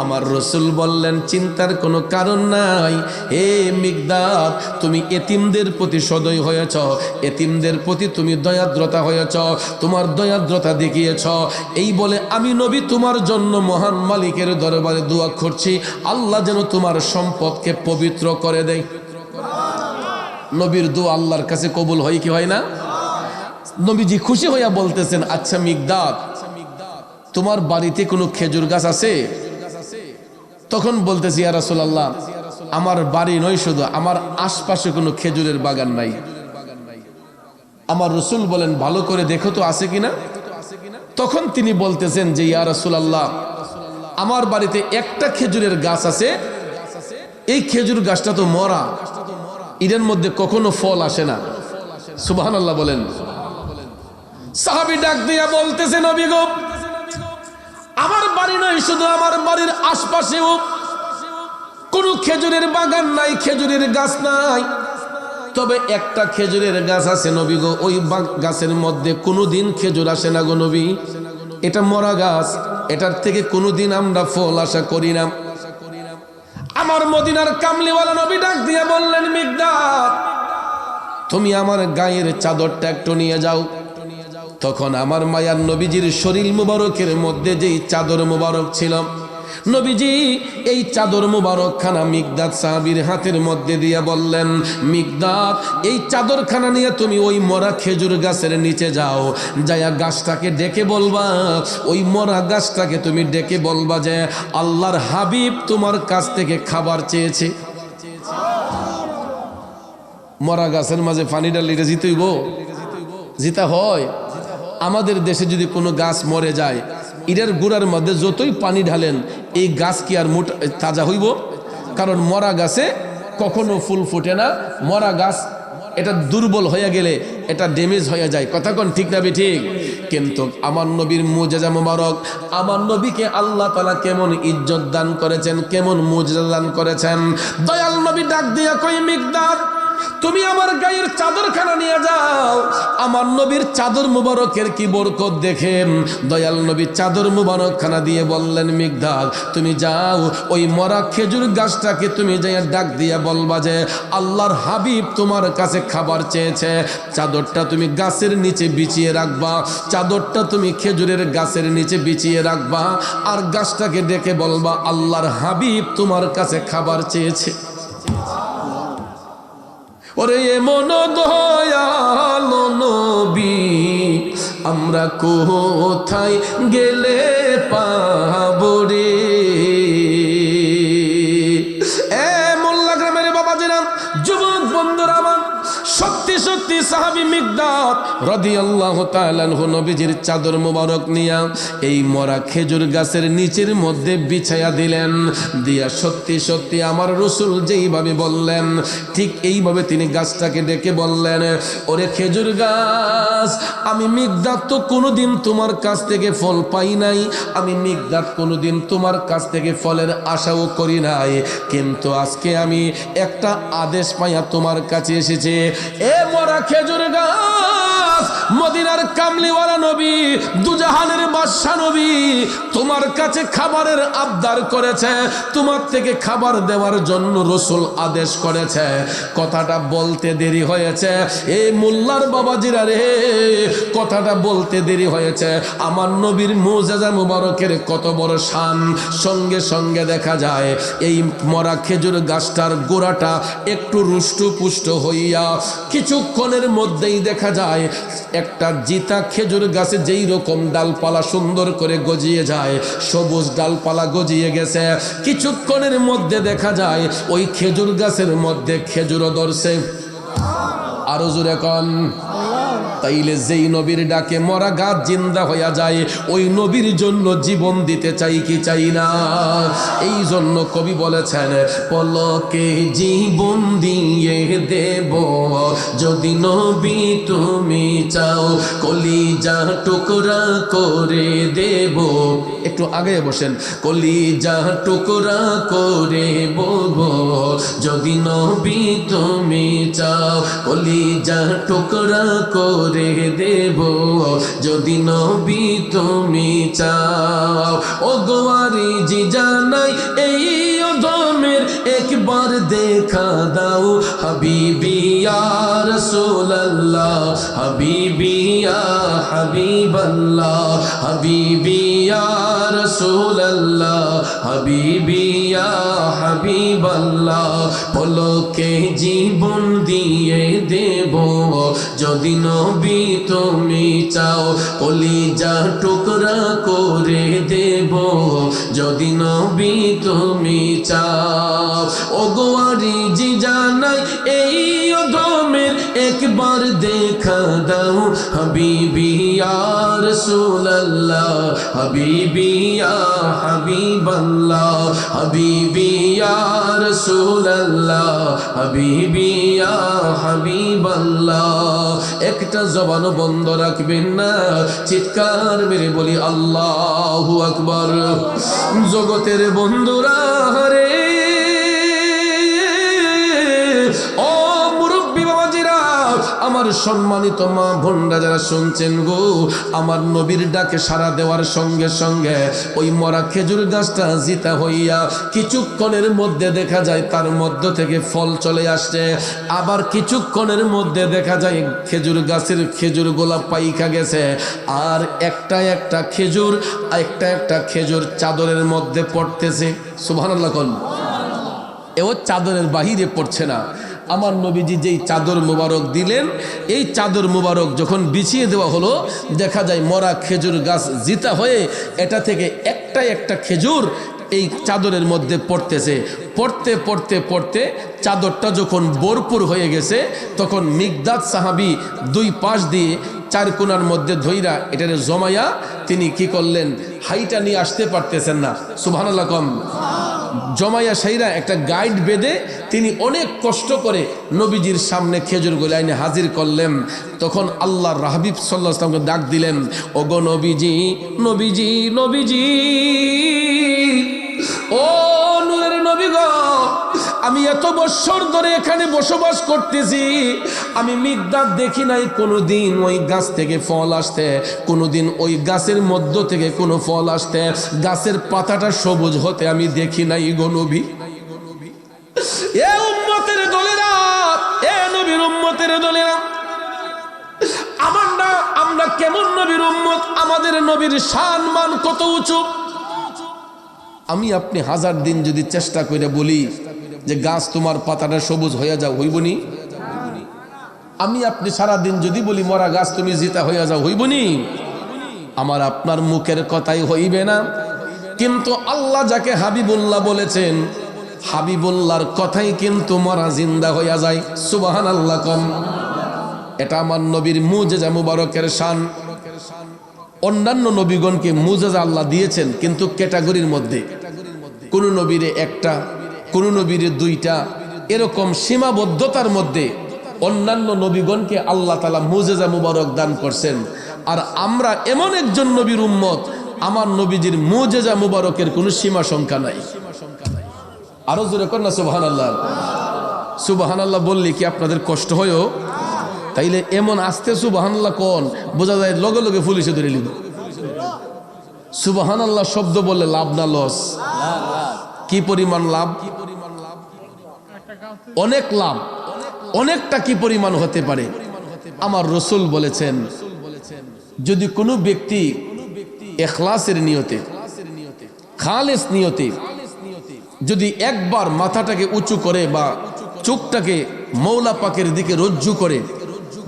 আমার রাসূল বললেন, চিন্তার কোনো কারণ নাই। হে মিকদাদ, তুমি এতিমদের প্রতি সদয় হয়েছ, এতিমদের প্রতি তুমি দয়াদ্রতা হয়েছ, তোমার দয়াদ্রতা দেখিয়েছ। এই বলে আমি নবী তোমার জন্য মহান মালিকের দরবারে দোয়া করছি, আল্লাহ যেন তোমার সম্পদকে পবিত্র করে দেয়। নবীর দোয়া আল্লাহর কাছে কবুল হয় কি হয় না? নবীজি খুশি হইয়া বলতেছেন, আচ্ছা মিকদাদ, তোমার বাড়িতে কোনো খেজুর গাছ আছে? তখন বলতেছি, ইয়া রাসূলুল্লাহ, আমার বাড়ি নয়, শুধু আমার আশপাশে কোনো খেজুরের বাগান নাই। আমার রাসূল বলেন, ভালো করে দেখো তো আছে কিনা। তখন তিনি বলতেছেন যে, ইয়া রাসূলুল্লাহ, আমার বাড়িতে একটা খেজুরের গাছ আছে, এই খেজুর গাছটা তো মরা, এর মধ্যে কখনো ফল আসে না। সুবহানাল্লাহ বলেন। সাহাবী ডাক দিয়া বলতেছে, নবী গো, আমার বাড়ি নয়, শুধু আমার বাড়ির আশপাশেও কোনো খেজুরের বাগান নাই, খেজুরের গাছ নাই, তবে একটা খেজুরের গাছ আছে নবী গো, ওই গাছের মধ্যে কোনোদিন খেজুর আসে না গো নবী, এটা মরা গাছ, এটার থেকে কোনোদিন আমরা ফল আশা করি না। আমার মদিনার কামলিওয়ালা নবী ডাক দিয়া বললেন, মিকদাদ, তুমি আমার গায়ের চাদরটা একটু নিয়ে যাও। তখন আমার মায়ার নবীজির শরীর মুবারকের মধ্যে যেই চাদর মুবারক ছিল, নবীজি এই চাদর মুবারক খানা মিকদাদ সাহাবীর হাতের মধ্যে দিয়া বললেন, মিকদাদ, এই চাদরখানা নিয়ে তুমি ওই মরা খেজুর গাছের নিচে যাও, যাইয়া গাছটাকে ডেকে বলবা, ওই মরা গাছটাকে তুমি ডেকে বলবা যে আল্লাহর হাবিব তোমার কাছ থেকে খাবার চেয়েছে। মরা গাছের মাঝে পানি ডালিটা জিতইব, জিতা হয়। আমাদের দেশে যদি কোনো গাছ মরে যায়, এটার গোড়ার মধ্যে যতই পানি ঢালেন, এই গাছ কি আর তাজা হইব? কারণ মরা গাছে কখনো ফুল ফুটে না। মরা গাছ এটা দুর্বল হয়ে গেলে এটা ড্যামেজ হয়ে যায়। কথা কোন ঠিক না ঠিক? কিন্তু আমার নবীর মুজিজা মুবারক, আমার নবীকে আল্লাহ তাআলা কেমন ইজ্জত দান করেছেন, কেমন মুজিজা দান করেছেন। দয়াল নবী ডাক দিয়া কই, মিকদাদ, তুমি আমার গায়ের চাদরখানা নিয়ে যাও। আমার নবীর চাদর মুবারকের কি বরকত দেখেন। দয়াল নবী চাদর মুবারক খানা দিয়ে বললেন, মিকদাদ, তুমি যাও, ওই মরা খেজুর গাছটাকে তুমি যাইয়া ডাক দিয়া বলবা যে আল্লাহর হাবিব তোমার কাছে খাবার চেয়েছে। চাদরটা তুমি গাছের নিচে বিছিয়ে রাখবা, চাদরটা তুমি খেজুরের গাছের নিচে বিছিয়ে রাখবা, আর গাছটাকে ডেকে বলবা আল্লাহর হাবিব তোমার কাছে খাবার চেয়েছে। ওরে এমন দয়ালো নবী আমরা কোথায় গেলে পাবো রে। মোল্লা গ্রামের বাবাজিরা, যুবক বন্ধুরা আমার, সত্যি সত্যি সাহাবী মিকদাদ রাদিয়াল্লাহু তাআলা আনহু নবীজির চাদর মুবারক নিয়া এই মরা খেজুর গাছের নিচের মধ্যে বিছায়া দিলেন। দিয়া সত্যি সত্যি আমার রাসূল যেইভাবে বললেন, ঠিক এইভাবে তিনি গাছটাকে ডেকে বললেন, ওরে খেজুর গাছ, আমি মিকদাদ তো কোনোদিন তোমার কাছ থেকে ফল পাই নাই, আমি মিকদাদ কোনোদিন তোমার কাছ থেকে ফলের আশাও করি নাই, কিন্তু আজকে আমি একটা আদেশ পাইয়া তোমার কাছে এসেছি। এ মরা খেজুর গাছ, মদিনার কামলিওয়ালা নবী, দুজাহানের বাদশা নবী তোমার কাছে খাবারের আবদার করেছে, তোমার থেকে খাবার দেওয়ার জন্য রাসূল আদেশ করেছে। কথাটা বলতে দেরি হয়েছে, এই মোল্লার বাবাজিরা রে, কথাটা বলতে দেরি হয়েছে। আমার নবীর মুজিজা মুবারকের কত বড় শান। সঙ্গে সঙ্গে দেখা যায় এই মরা খেজুর গাছটার গোড়াটা একটু রুষ্টপুষ্ট হইয়া কিছুক্ষণের মধ্যেই দেখা যায় একটা জিতা খেজুর গাছে যেই রকম ডালপালা সুন্দর করে গজিয়ে যায়, সবুজ ডালপালা গজিয়ে গেছে। কিছুক্ষণের মধ্যে দেখা যায় ওই খেজুর গাছের মধ্যে খেজুরও ধরছে। আরো জোরে কন। তাইলে যেই নবীর ডাকে মরা গাছ জিন্দা হইয়া যায় ওই নবীর জন্য জীবন দিতে চাই কি চাই না? এই জন্য কবি বলেছেন পলকে জীবন দিয়ে দেব যদি নবী তুমি চাও, কলিজা টুকরা করে দেব। একটু আগে বসেন। কলিজা টুকরা করে বলবো যদি নবী তুমি চাও, কলিজা টুকরা করে দেব যদি নবী তুমি চাও। ও গোয়ারি জি জানাই এই অধমের একবার দেখা দাও, হাবিবি ইয়া রাসূলুল্লাহ, হাবিবি ইয়া হাবিবাল্লাহ, হাবিবি ইয়া রাসূলুল্লাহ, হাবিবি ইয়া হাবিবাল্লাহ। পলকে জীবন দিয়ে দেব যদি নবী তুমি চাও, কলিজা টুকরা করে দেব যদি নবী তুমি চাও। ও গোয়ারি জি জানাই এই অধমের একবার দেখা দাও, হাবিবি ইয়া রাসূলুল্লাহ, হাবিবি ইয়া হাবিবাল্লাহ, হাবিবি ইয়া রাসূলুল্লাহ, হাবিবি ইয়া হাবিবাল্লাহ। একটা জবানও বন্ধ রাখবেন না, চিৎকার মেরে বলি আল্লাহু আকবার। জগতের বন্ধুরা রে, ও মুরব্বী বাবাজিরা, আমার সম্মানিত মা বোনরা যারা শুনছেন গো, আমার নবীর ডাকে সাড়া দেওয়ার সঙ্গে সঙ্গে ওই মরা খেজুর গাছটা জিতা হইয়া কিছুক্ষণের মধ্যে দেখা যায় তার মধ্য থেকে ফল চলে আসছে, আবার কিছুক্ষণের মধ্যে দেখা যায় খেজুর গাছের খেজুর গোলা পাইকা গেছে, আর একটা একটা খেজুর চাদরের মধ্যে পড়তেছে। সুবহানাল্লাহ কোন এও চাদরের বাহিরে পড়ছে না। আমার নবীজি যেই চাদর মুবারক দিলেন, এই চাদর মুবারক যখন বিছিয়ে দেওয়া হলো, দেখা যায় মরা খেজুর গাছ জিতা হয়ে এটা থেকে একটা খেজুর এই চাদরের মধ্যে পড়তেছে। পড়তে পড়তে পড়তে চাদরটা যখন ভরপুর হয়ে গেছে, তখন মিকদাদ সাহাবী দুই পাশ দিয়ে চার কোণার মধ্যে ধইরা এটারে জমাইয়া তিনি কি করলেন, হাইটা নিয়ে আসতে পারতেছেন না। সুবহানাল্লাহ কম। জমাইয়া সাইরা একটা গাইড বেঁধে তিনি অনেক কষ্ট করে নবীজির সামনে খেজুর গোলাইনে হাজির করলেন। তখন আল্লাহর হাবিব সাল্লাল্লাহু আলাইহি ওয়াসাল্লামকে ডাক দিলেন, ওগো নবীজি, নবীজি, নবীজি, ও নূরের নবী গো, আমি এত বছর ধরে এখানে বসবাস করতেছি, আমি মিকদাদ দেখি নাই কোনোদিন ওই গাছ থেকে ফল আসতে, কোনোদিন ওই গাছের মধ্য থেকে কোনো ফল আসতে, গাছের পাতাটা সবুজ হতে আমি দেখি নাই গো নবী। এ উম্মতের দলেরা, এ নবীর উম্মতের দলেরা, আমরা কেমন নবীর উম্মত, আমাদের নবীর শান মান কত উঁচু। আমি আপনি হাজার দিন যদি চেষ্টা করে বলি যে গাছ তোমার পাতাটা সবুজ হয়ে যাও, হইবনি? আমি আপনি সারা দিন যদি বলি মরা গাছ তুমি জিতা হইয়া যাও, হইবনি? আমার আপনার মুখের কথাই হইবে না। কিন্তু আল্লাহ যাকে হাবিবুল্লাহ বলেছেন, হাবিবুল্লাহর কথাই কিন্তু মরা জিন্দা হইয়া যায়। সুবহানাল্লাহ কম। এটা আমার নবীর মুজেজা মুবারকের শান। অন্যান্য নবীগণকে মুজেজা আল্লাহ দিয়েছেন, কিন্তু ক্যাটাগরির মধ্যে, কোন নবীরে একটা, কোন নবীরে দুইটা, এরকম সীমাবদ্ধতার মধ্যে অন্যান্য নবীগণকে আল্লাহ তাআলা মুজেজা মুবারক দান করছেন। আর আমরা এমন একজন নবীর উম্মত, আমার নবীজির মুজেজা মুবারকের কোনো সীমা সংখ্যা নাই। আরো জোরে কর না সুবহানাল্লাহ। সুবহানাল্লাহ বললে কি আপনাদের কষ্ট হয়? তাইলে এমন আস্তে সুবহানাল্লাহ কোন বোঝা যায় লগে লগে পুলিশে ধরে নিল। সুবহানাল্লাহ শব্দ বললে লাভ না লস? কি পরিমাণ লাভ? অনেক লাভ। অনেকটা কি পরিমাণ হতে পারে? আমার রাসূল বলেছেন, যদি কোনো ব্যক্তি ইখলাসের নিয়তে, খালেস নিয়তে যদি একবার মাথাটাকে উঁচু করে বা চোখটাকে মৌলা পাকের দিকে রজ্জু করে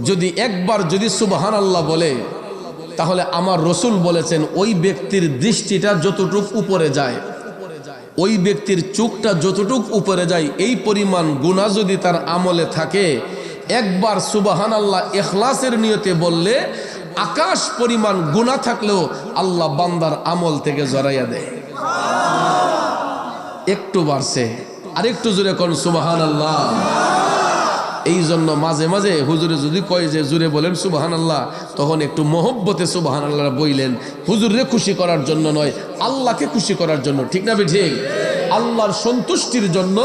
যদি একবার যদি সুবহানাল্লাহ বলে, তাহলে আমার রাসূল বলেছেন ওই ব্যক্তির দৃষ্টিটা যতটুক উপরে যায়, ওই ব্যক্তির চোখটা যতটুক উপরে যায়, এই পরিমাণ গুনাহ যদি তার আমলে থাকে, একবার সুবহানাল্লাহ ইখলাসের নিয়তে বললে আকাশ পরিমাণ গুনাহ থাকলেও আল্লাহ বান্দার আমল থেকে জড়াইয়া দেয়। একটু বাড়ছে, আর একটু জোরে কোন সুবহানাল্লাহ। এই জন্য মাঝে মাঝে হুজুরে যদি কয় যে জুড়ে বলেন সুবহানাল্লাহ, তখন একটু মহব্বতে সুবহানাল্লাহ বইলেন, হুজুরে খুশি করার জন্য নয়, আল্লাহকে খুশি করার জন্য। ঠিক না ঠিক? আল্লাহর সন্তুষ্টির জন্য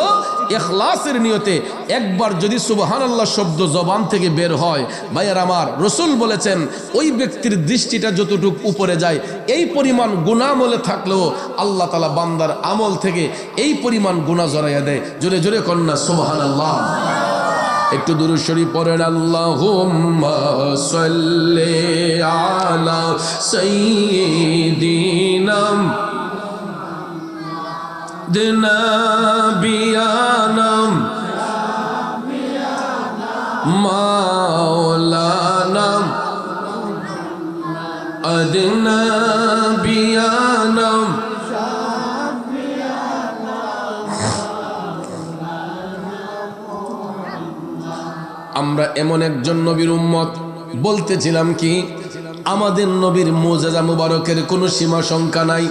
ইখলাসের নিয়তে একবার যদি সুবহানাল্লাহ শব্দ জবান থেকে বের হয়, ভাইয়ার আমার, রাসূল বলেছেন ওই ব্যক্তির দৃষ্টিটা যতটুকু উপরে যায় এই পরিমাণ গুনাহ আমলে থাকলেও আল্লাহ তাআলা বান্দার আমল থেকে এই পরিমাণ গুনাহ জড়াইয়া দেয়। জোরে জোরে কন্যা সুবহানাল্লাহ। একটু দুরূদ শরীফ পড়েন, আল্লাহুম্মা সাল্লি আলা সাইয়্যিদিনা নবিয়ানা মাওলানা আদনাবিয়ানা। আমরা এমন একজন নবীর উম্মত, বলতেছিলাম কি আমাদের নবীর মুজিজা মুবারকের কোনো সীমা সংখ্যা নাই।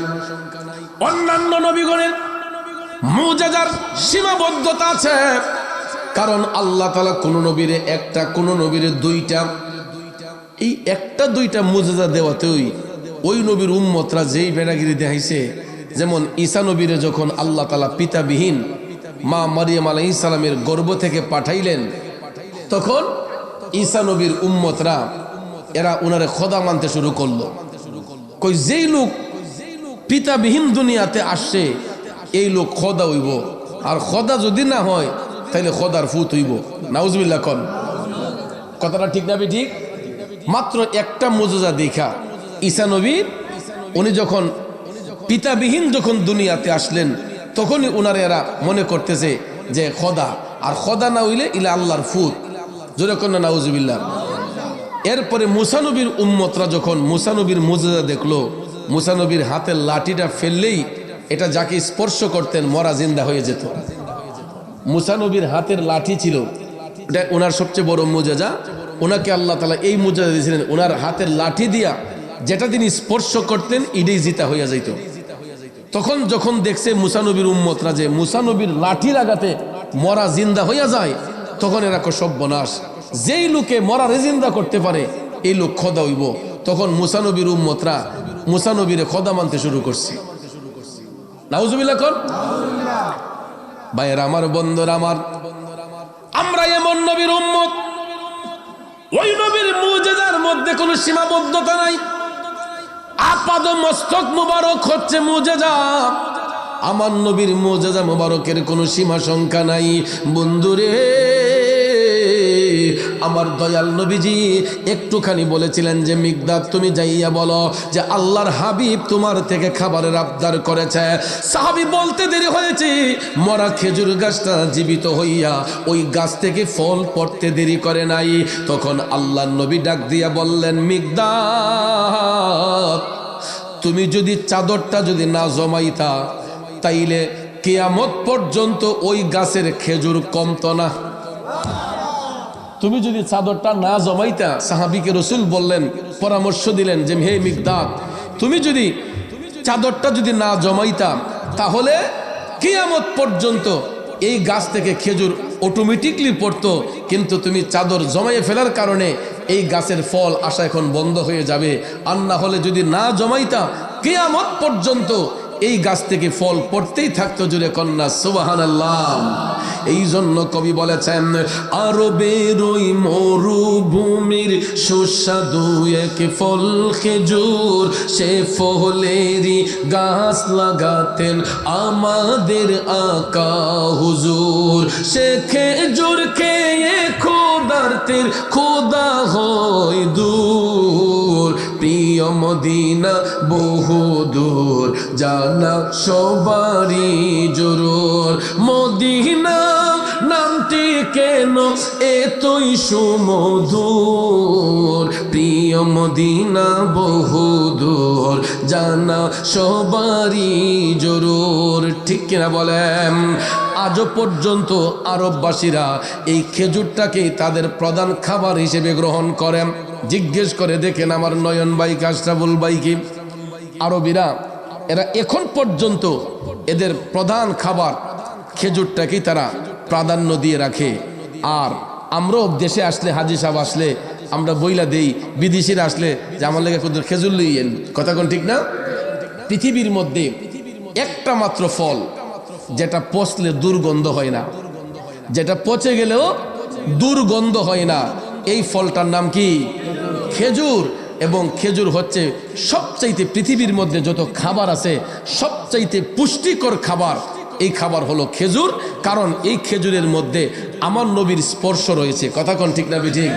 অন্যান্য নবীগণের মুজিজার সীমাবদ্ধতা আছে, কারণ আল্লাহ তাআলা কোন নবীরে একটা, কোন নবীরে দুইটা, এই একটা দুইটা মুজিজা দেওয়াতেই ওই নবীর উম্মতরা যেই বেড়াগিরি দেখাইছে। যেমন ঈসা নবীরে যখন আল্লাহ তাআলা পিতাবিহীন মা মারিয়াম আলাইহিস সালামের গর্ভ থেকে পাঠাইলেন, তখন ঈসা নবীর উম্মতরা এরা উনারে খোদা মানতে শুরু করলো। কই যেই লোক পিতাবিহীন দুনিয়াতে আসছে এই লোক খোদা হইব, আর খোদা যদি না হয় তাহলে খোদার ফুত হইব। নাউজুবিল্লাহ কোন কথাটা ঠিক না ঠিক? মাত্র একটা মুজিজা দেখা ঈসা নবীর, উনি যখন পিতাবিহীন যখন দুনিয়াতে আসলেন তখনই উনারে এরা মনে করতেছে যে খোদা, আর খোদা না হইলে ইলা আল্লাহর ফুত। জোরে কন্যা নাউজুবিল্লাহ। এরপরে মুসা নবীর উম্মতরা যখন মুসা নবীর মুজিজা দেখলো, মুসা নবীর হাতের লাঠিটা ফেললেই এটা যাকে স্পর্শ করতেন মরা জিন্দা হয়ে যেত। মুসা নবীর হাতের লাঠি ছিল, এটা ওনার সবচেয়ে বড় মুজিজা। ওনাকে আল্লাহ তাআলা এই মুজিজা দিয়েছিলেন, ওনার হাতের লাঠি দিয়া যেটা তিনি স্পর্শ করতেন ইডেই জিতা হইয়া যাইত। তখন যখন দেখছে মুসা নবীর উম্মতরা যে মুসা নবীর লাঠি লাগাতে মরা জিন্দা হইয়া যায়, তখন এরা সর্বনাশ, যেই লোকে মরা জিন্দা করতে পারে এই লোক খোদা হইব। তখন মুসা নবীর উম্মতরা মুসা নবীরে খোদা মানতে শুরু করছে। নাউজুবিল্লাহ কোন ভাইয়ের আমার, বন্ধুরা আমার, আমরা এমন নবীর উম্মত, ওই নবীর মুজিজার মধ্যে কোনো সীমাবদ্ধতা নাই। আপাদ মস্তক মুবারক হচ্ছে মুজিজা। আমার নবীর মুজিজা মুবারকের কোনো সীমা সংখ্যা নাই। বন্ধুরে, আমার দয়াল নবীজি একটুখানি বলেছিলেন যে মিকদাদ তুমি যাইয়া বলো যে আল্লাহর হাবিব তোমার থেকে খাবারের আবদার করেছে। সাহাবী বলতে দেরি হয়েছে, মরা খেজুর গাছটা জীবিত হইয়া ওই গাছ থেকে ফল পড়তে দেরি করে নাই। তখন আল্লাহর নবী ডাক দিয়া বললেন, মিকদাদ তুমি যদি চাদরটা যদি না জমাইতা তাইলে কিয়ামত পর্যন্ত ওই গাছের খেজুর কমতো না। তুমি যদি চাদরটা না জমাইতা, সাহাবীকে রাসূল বললেন, পরামর্শ দিলেন যে হে মিকদাদ তুমি যদি চাদরটা যদি না জমাইতা তাহলে কিয়ামত পর্যন্ত এই গাছ থেকে খেজুর অটোমেটিকলি পড়তো, কিন্তু তুমি চাদর জমাইয়ে ফেলার কারণে এই গাছের ফল আসা এখন বন্ধ হয়ে যাবে। আর না হলে যদি না জমাইতা কিয়ামত পর্যন্ত এই গাছ থেকে ফল পড়তেই থাকতো। জুড়ে কন্যা সুবহানাল্লাহ। এই জন্য কবি বলেছেন, আরবের ওই মরুভূমির সুস্বাদু এক ফল খেজুর, সে ফলেরই গাছ লাগাতেন আমাদের আকা হুজুর। সে খেজুর খেয়ে খোদার্তের খোদা হয় দূর, প্রিয় মদিনা বহু দূর, জানা সবারই জরুর। মদিনা নামটি কেন এতই সুমধুর, প্রিয় প্রিয় মদিনা বহুদূর জানা সবারই জরুর, ঠিক কিনা বলেন? আজও পর্যন্ত আরববাসীরা এই খেজুরটাকে তাদের প্রধান খাবার হিসেবে গ্রহণ করেন। জিজ্ঞেস করে দেখেন আমার নয়ন ভাই, কাশরাফুল ভাই, কি আরবিরা এরা এখন পর্যন্ত এদের প্রধান খাবার খেজুরটাকেই তারা প্রাধান্য দিয়ে রাখে। আর আমরাও দেশে আসলে, হাজি সাহেব আসলে আমরা বইলা দেই, বিদেশিরা আসলে যে আমার লেগে খেজুর লইয়েন, কথা কোন ঠিক না? পৃথিবীর মধ্যে একটা মাত্র ফল যেটা পচলে দুর্গন্ধ হয় না, যেটা পচে গেলেও দুর্গন্ধ হয় না, এই ফলটার নাম কি? খেজুর। এবং খেজুর হচ্ছে সবচাইতে, পৃথিবীর মধ্যে যত খাবার আছে সবচাইতে পুষ্টিকর খাবার, এই খাবার হলো খেজুর। কারণ এই খেজুরের মধ্যে আমার নবীর স্পর্শ রয়েছে, কথা কোন ঠিক না ঠিক?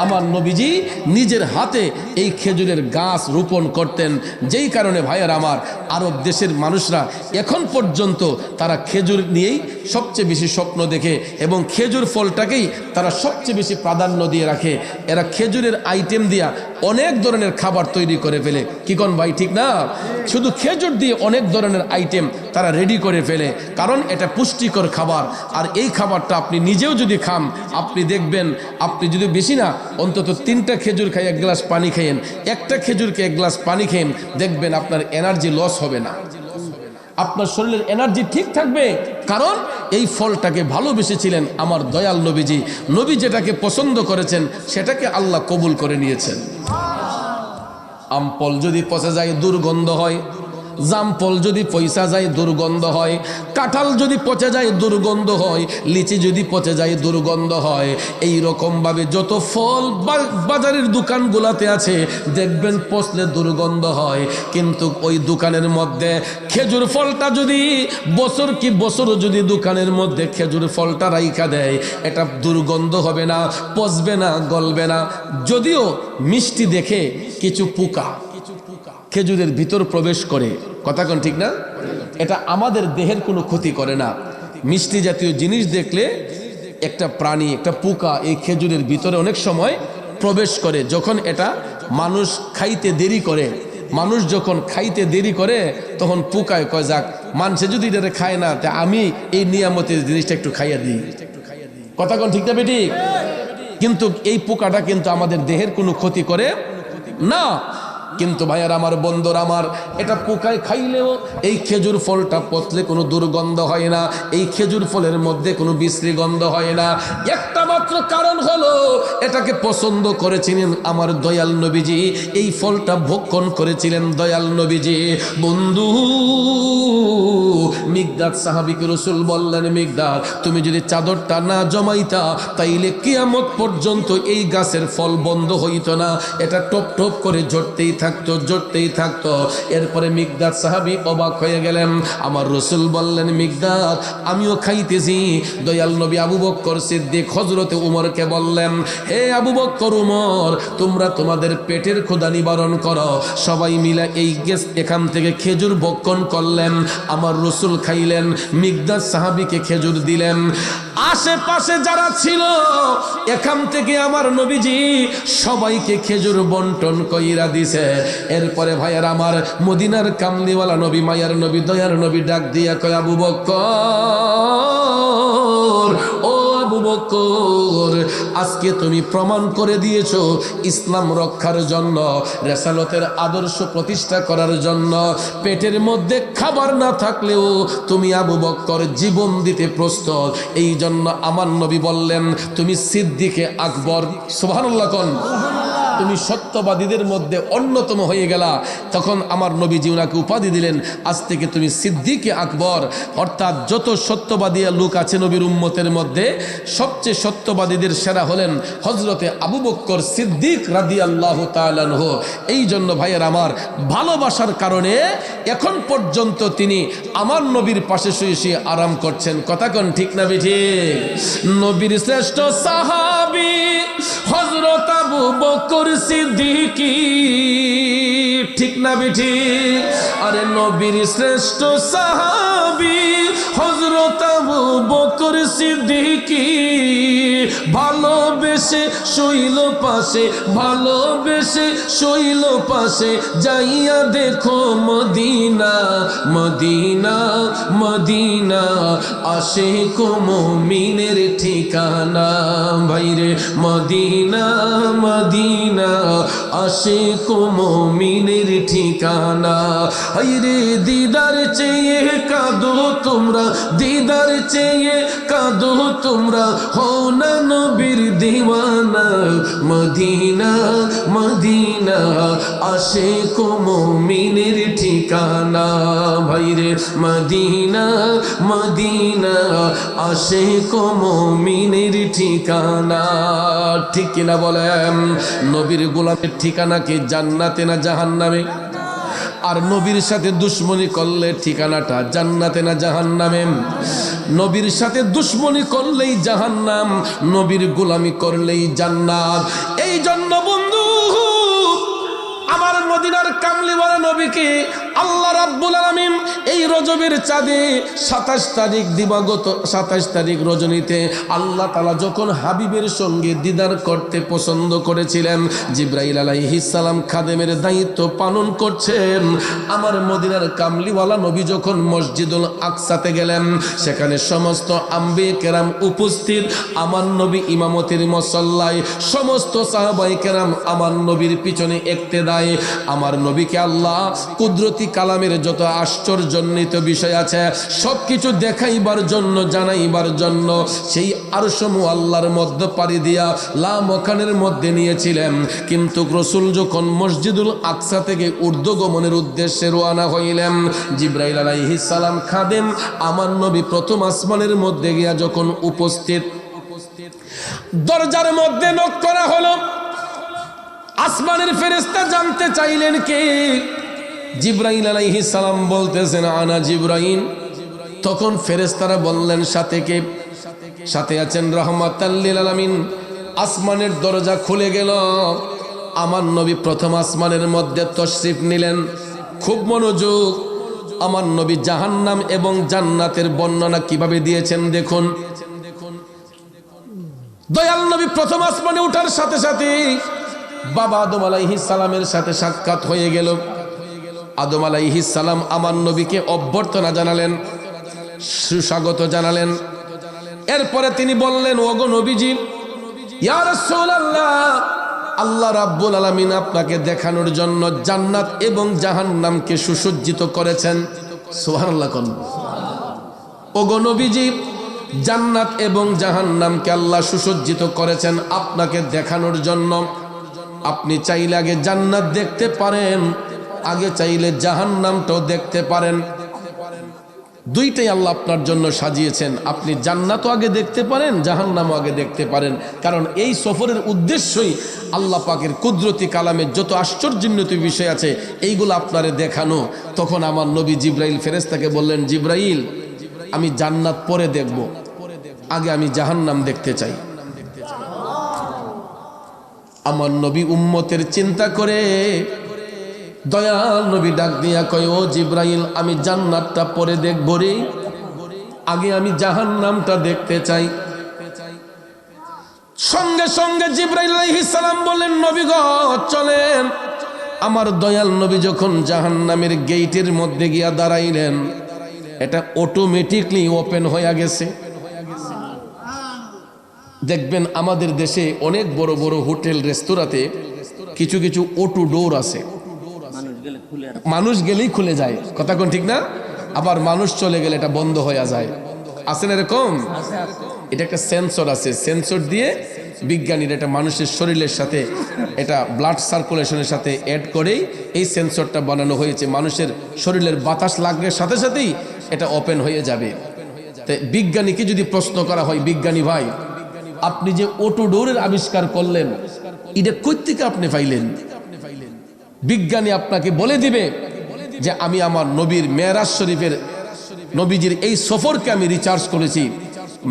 আমার নবীজি নিজের হাতে এই খেজুরের গাছ রোপণ করতেন, যেই কারণে ভাইয়ার আমার আরব দেশের মানুষরা এখন পর্যন্ত তারা খেজুর নিয়েই সবচেয়ে বেশি স্বপ্ন দেখে এবং খেজুর ফলটাকেই তারা সবচেয়ে বেশি প্রাধান্য দিয়ে রাখে। এরা খেজুরের আইটেম দিয়া অনেক ধরনের খাবার তৈরি করে ফেলে, কি কোন ভাই ঠিক না? শুধু খেজুর দিয়ে অনেক ধরনের আইটেম তারা রেডি করে ফেলে, কারণ এটা পুষ্টিকর খাবার। আর এই খাবারটা আপনি নিজেও যদি খান, আপনি দেখবেন, আপনি যদি বেশি না অন্তত 3টা খেজুর খাই, 1 গ্লাস পানি খাইয়েন, একটা খেজুরকে 1 গ্লাস পানি খেয়েন, দেখবেন আপনার এনার্জি লস হবে না, আপনার শরীরের এনার্জি ঠিক থাকবে। কারণ এই ফলটাকে ভালোবেসেছিলেন আমার দয়াল নবীজি। নবী যেটাকে পছন্দ করেছেন সেটাকে আল্লাহ কবুল করে নিয়েছেন। আম ফল যদি পচে যায় দুর্গন্ধ হয়, জাম ফল যদি পয়সা যায় দুর্গন্ধ হয়, কাঁঠাল যদি পচে যায় দুর্গন্ধ হয়, লিচি যদি পচে যায় দুর্গন্ধ হয়। এই রকম ভাবে যত ফল বাজারের দোকানগুলোতে আছে দেখবেন পচলে দুর্গন্ধ হয়, কিন্তু ওই দোকানের মধ্যে খেজুর ফলটা যদি বছর কি বছর যদি দোকানের মধ্যে খেজুর ফলটা রাইখা দেয়, এটা দুর্গন্ধ হবে না, পচবে না, গলবে না। যদিও মিষ্টি দেখে কিছু পোকা খেজুরের ভিতর প্রবেশ করে, কথা কোন ঠিক না? এটা আমাদের দেহের কোনো ক্ষতি করে না। মিষ্টি জাতীয় জিনিস দেখলে একটা প্রাণী, একটা পোকা এই খেজুরের ভিতরে অনেক সময় প্রবেশ করে। যখন এটা মানুষ খাইতে দেরি করে, মানুষ যখন খাইতে দেরি করে তখন পোকায় কয় যাক, মানুষে যদি এটা খায় না তা আমি এই নিয়ামতের জিনিসটা একটু খাইয়া দিই, কথা কোন ঠিক না বেটি? কিন্তু এই পোকাটা কিন্তু আমাদের দেহের কোনো ক্ষতি করে না। কিন্তু ভাইয়ার আমার, বন্ধুর আমার, এটা পোকায় খাইলেও এই খেজুর ফলটা পচলে কোনো দুর্গন্ধ হয় না, এই খেজুর ফলের মধ্যে কোনো বিশ্রী গন্ধ হয় না। একটা মাত্র কারণ হলো এটাকে পছন্দ করেছিলেন আমার দয়াল নবীজি, এই ফলটা ভক্ষণ করেছিলেন দয়াল নবীজি। বন্ধু মিকদাদ সাহাবীকে রাসূল বললেন, মিকদাদ তুমি যদি চাদরটা না জমাইতা তাইলে কিয়ামত পর্যন্ত এই গাছের ফল বন্ধ হইতো না, এটা টপ টপ করে ঝরতেই জড়তেই থাকতো। এরপরে মিকদাদ সাহাবী অবাক হয়ে গেলেন। আমার রাসূল বললেন, মিকদাদ আমিও খাইতেছি। দয়াল নবী আবু বকর সিদ্দিক হযরতে উমরকে বললেন, হে আবু বকর, উমর, তোমরা তোমাদের পেটের ক্ষুধা নিবারণ করো। সবাই মিলে এই এখান থেকে খেজুর ভক্ষণ করলেন। আমার রাসূল খাইলেন, মিকদাদ সাহাবীকে খেজুর দিলেন। আশেপাশে যারা ছিল এখান থেকে আমার নবীজি সবাইকে খেজুর বন্টন কইরা দিছে। এরপরে ভাইয়ার আমার, মদিনার কামলিওয়ালা নবী, মায়ার নবী, দয়ার নবী ডাক দিয়া কয়, আবু বকর, ও আবু বকর, আজকে তুমি প্রমাণ করে দিয়েছো ইসলাম রক্ষার জন্য, রিসালাতের আদর্শ প্রতিষ্ঠা করার জন্য পেটের মধ্যে খাবার না থাকলেও তুমি আবু বকর জীবন দিতে প্রস্তুত। এই জন্য আমার নবী বললেন, তুমি সিদ্দিকে আকবর, সুবহানাল্লাহ কোন, তুমি সত্যবাদীদের মধ্যে অন্যতম হয়ে গেলা। তখন আমার নবীজি ওনাকে উপাধি দিলেন, আজ থেকে তুমি সিদ্দিকে আকবর। অর্থাৎ যত সত্যবাদী লোক আছে নবীর উম্মতের মধ্যে সবচেয়ে সত্যবাদীদের সেরা হলেন হযরতে আবু বকর সিদ্দিক রাদিয়াল্লাহু তাআলা আনহু। এই জন্য ভাইয়ের আমার, ভালোবাসার কারণে এখন পর্যন্ত তিনি আমার নবীর পাশে শুয়ে শুয়ে আরাম করছেন, কথা কোন ঠিক না বেঠিক? নবীর শ্রেষ্ঠ সাহাবী হযরত আবু বকর সিদ্দিকী, ঠিক না বেঠিক? আরে নবীর শ্রেষ্ঠ সাহাবী হযরত আবু বকর সিদ্দিকী ভালোবেসে শৈল পাশে, ভালোবেসে শৈল পাশে, যাইয়া দেখো মদিনা মদিনা মদিনা, আশিক মুমিনের ঠিকানা। ভাইরে মদিনা মদিনা, আশিক মুমিনের ঠিকানা। হায়রে দিদার চেয়ে কাঁদো তোমরা, দিদার চেয়ে কাঁদো তোমরা, হও না নবীর দিওয়ানা। মদিনা মদিনা, আশিক মুমিনের ঠিকানা। ভাইরে মদিনা মদিনা, আশিক মুমিনের ঠিকানা। ঠিক কিনা বলেন? নবীর গোলামের ঠিকানা কি জান্নাতে না জাহান্নামে? আর নবীর সাথে দুশ্মনী করলে ঠিকানাটা জান্নাতে না জাহান্নামে? নবীর সাথে দুশ্মনী করলেই জাহান্নাম, নবীর গোলামি করলেই জান্নাত। এই জন্য বন্ধু আমার মদিনার কামলিওয়ালা নবীকে আল্লাহ রাব্বুল আলামিন এই রজবের চাঁদে 27 তারিখ দিবাগত 27 তারিখ রজনীতে আল্লাহ তাআলা যখন হাবিবের সঙ্গে দিদার করতে পছন্দ করেছিলেন, জিবরাইল আলাইহিস সালাম খাদেমের দায়িত্ব পালন করছেন। আমার মদিনার কামলিওয়ালা নবী যখন মসজিদুল আকসাতে গেলেন, সেখানে সমস্ত আম্বিয়ে কেরাম উপস্থিত, আমার নবী ইমামতির মুসল্লায়, সমস্ত সাহাবায়ে কেরাম আমার নবীর পিছনে ইক্তেদায়। আমার নবীকে আল্লাহ কুদরতি কালামের যত আশ্চর্যজনিত বিষয় আছে সবকিছু দেখাইবার জন্য, জানাইবার জন্য সেই আরশমু আল্লাহর মধ্যে পাড়ি দিয়া লা মকানের মধ্যে নিয়েছিলেন। কিন্তু রাসূল যখন মসজিদুল আকসা থেকে ঊর্ধ্বগমনের উদ্দেশ্যে রওনা হইলেন, জিবরাইল আলাইহিস সালাম খাদেম আমার নবী প্রথম আসমানের মধ্যে গিয়া যখন উপস্থিত, দরজার মধ্যে নক করা হলো। আসমানের ফেরেশতা জানতে চাইলেন কে? জিবরাইল আলাইহিস সালাম বলতেছেন আনা জিবরাইল। তখন ফেরেশতারা বললেন সাথে কে? সাথে আছেন রাহমাতাল লিল আলামিন। আসমানের দরজা খুলে গেল, আমার নবী প্রথম আসমানের মধ্যে তশরিফ নিলেন। খুব মনোযোগ, আমার নবী জাহান্নাম এবং জান্নাতের বর্ণনা কিভাবে দিয়েছেন দেখুন। দয়াল নবী প্রথম আসমানে ওঠার সাথে সাথে বাবা আদম আলাইহিস সালামের সাথে সাক্ষাৎ হয়ে গেল। আদম আলাইহিস সালাম আমার নবীকে অভ্যর্থনা জানালেন, সুস্বাগত জানালেন। এরপরে তিনি বললেন, ওগো নবীজি, ইয়া রাসূলুল্লাহ, আল্লাহ রাব্বুল আলামিন আপনাকে দেখানোর জন্য জান্নাত এবং জাহান্নামকে সুসজ্জিত করেছেন। সুবহানাল্লাহ কোন? ওগো নবীজি, জান্নাত এবং জাহান্নামকে আল্লাহ সুসজ্জিত করেছেন আপনাকে দেখানোর জন্য। আপনি চাইলে আগে জান্নাত দেখতে পারেন, আগে চাইলে জাহান্নামটাও দেখতে পারেন। দুইটাই আল্লাহ আপনার জন্য সাজিয়েছেন। আপনি জান্নাতও আগে দেখতে পারেন, জাহান্নামও আগে দেখতে পারেন। কারণ এই সফরের উদ্দেশ্যই আল্লাহ পাকের কুদরতি কালামের যত আশ্চর্যজনিত বিষয় আছে এইগুলো আপনারে দেখানো। তখন আমার নবী জিবরাইল ফেরেশতাকে বললেন, জিবরাইল, আমি জান্নাত পরে দেখব, আগে আমি জাহান্নাম দেখতে চাই। আমার নবী উম্মতের চিন্তা করে দয়াল নবী ডাক দিয়া কয়, ও জিবরাইল, আমি জান্নাতটা পরে দেখব রে, আগে আমি জাহান্নামটা দেখতে চাই। সঙ্গে সঙ্গে জিবরাইল আলাইহিস সালাম বললেন, নবী গো চলেন। আমার দয়াল নবী যখন জাহান্নামের গেটের মধ্যে গিয়া দাঁড়াইলেন, এটা অটোমেটিকলি ওপেন হয়ে গেছে। দেখবেন আমাদের দেশে অনেক বড় বড় হোটেল রেস্তোরাঁতে কিছু কিছু অটো ডোর আছে, মানুষ গেলেই খুলে যায়। কথা কোন ঠিক না? আবার মানুষ চলে গেলে এটা বন্ধ হয়ে যায়। আছে না এরকম? এটা একটা সেন্সর আছে, সেন্সর দিয়ে বিজ্ঞানীরা এটা মানুষের শরীরের সাথে, এটা ব্লাড সার্কুলেশনের সাথে অ্যাড করেই এই সেন্সরটা বানানো হয়েছে। মানুষের শরীরের বাতাস লাগলে সাথে সাথেই এটা ওপেন হয়ে যাবে। তাই বিজ্ঞানীকে যদি প্রশ্ন করা হয়, বিজ্ঞানী ভাই, আপনি যে অটো ডোরের আবিষ্কার করলেন, এটা কই থেকে আপনি পাইলেন? বিজ্ঞানী আপনাকে বলে দিবে যে আমি আমার নবীর মেরাজ শরীফের নবীজির এই সফরকে আমি রিচার্জ করেছি।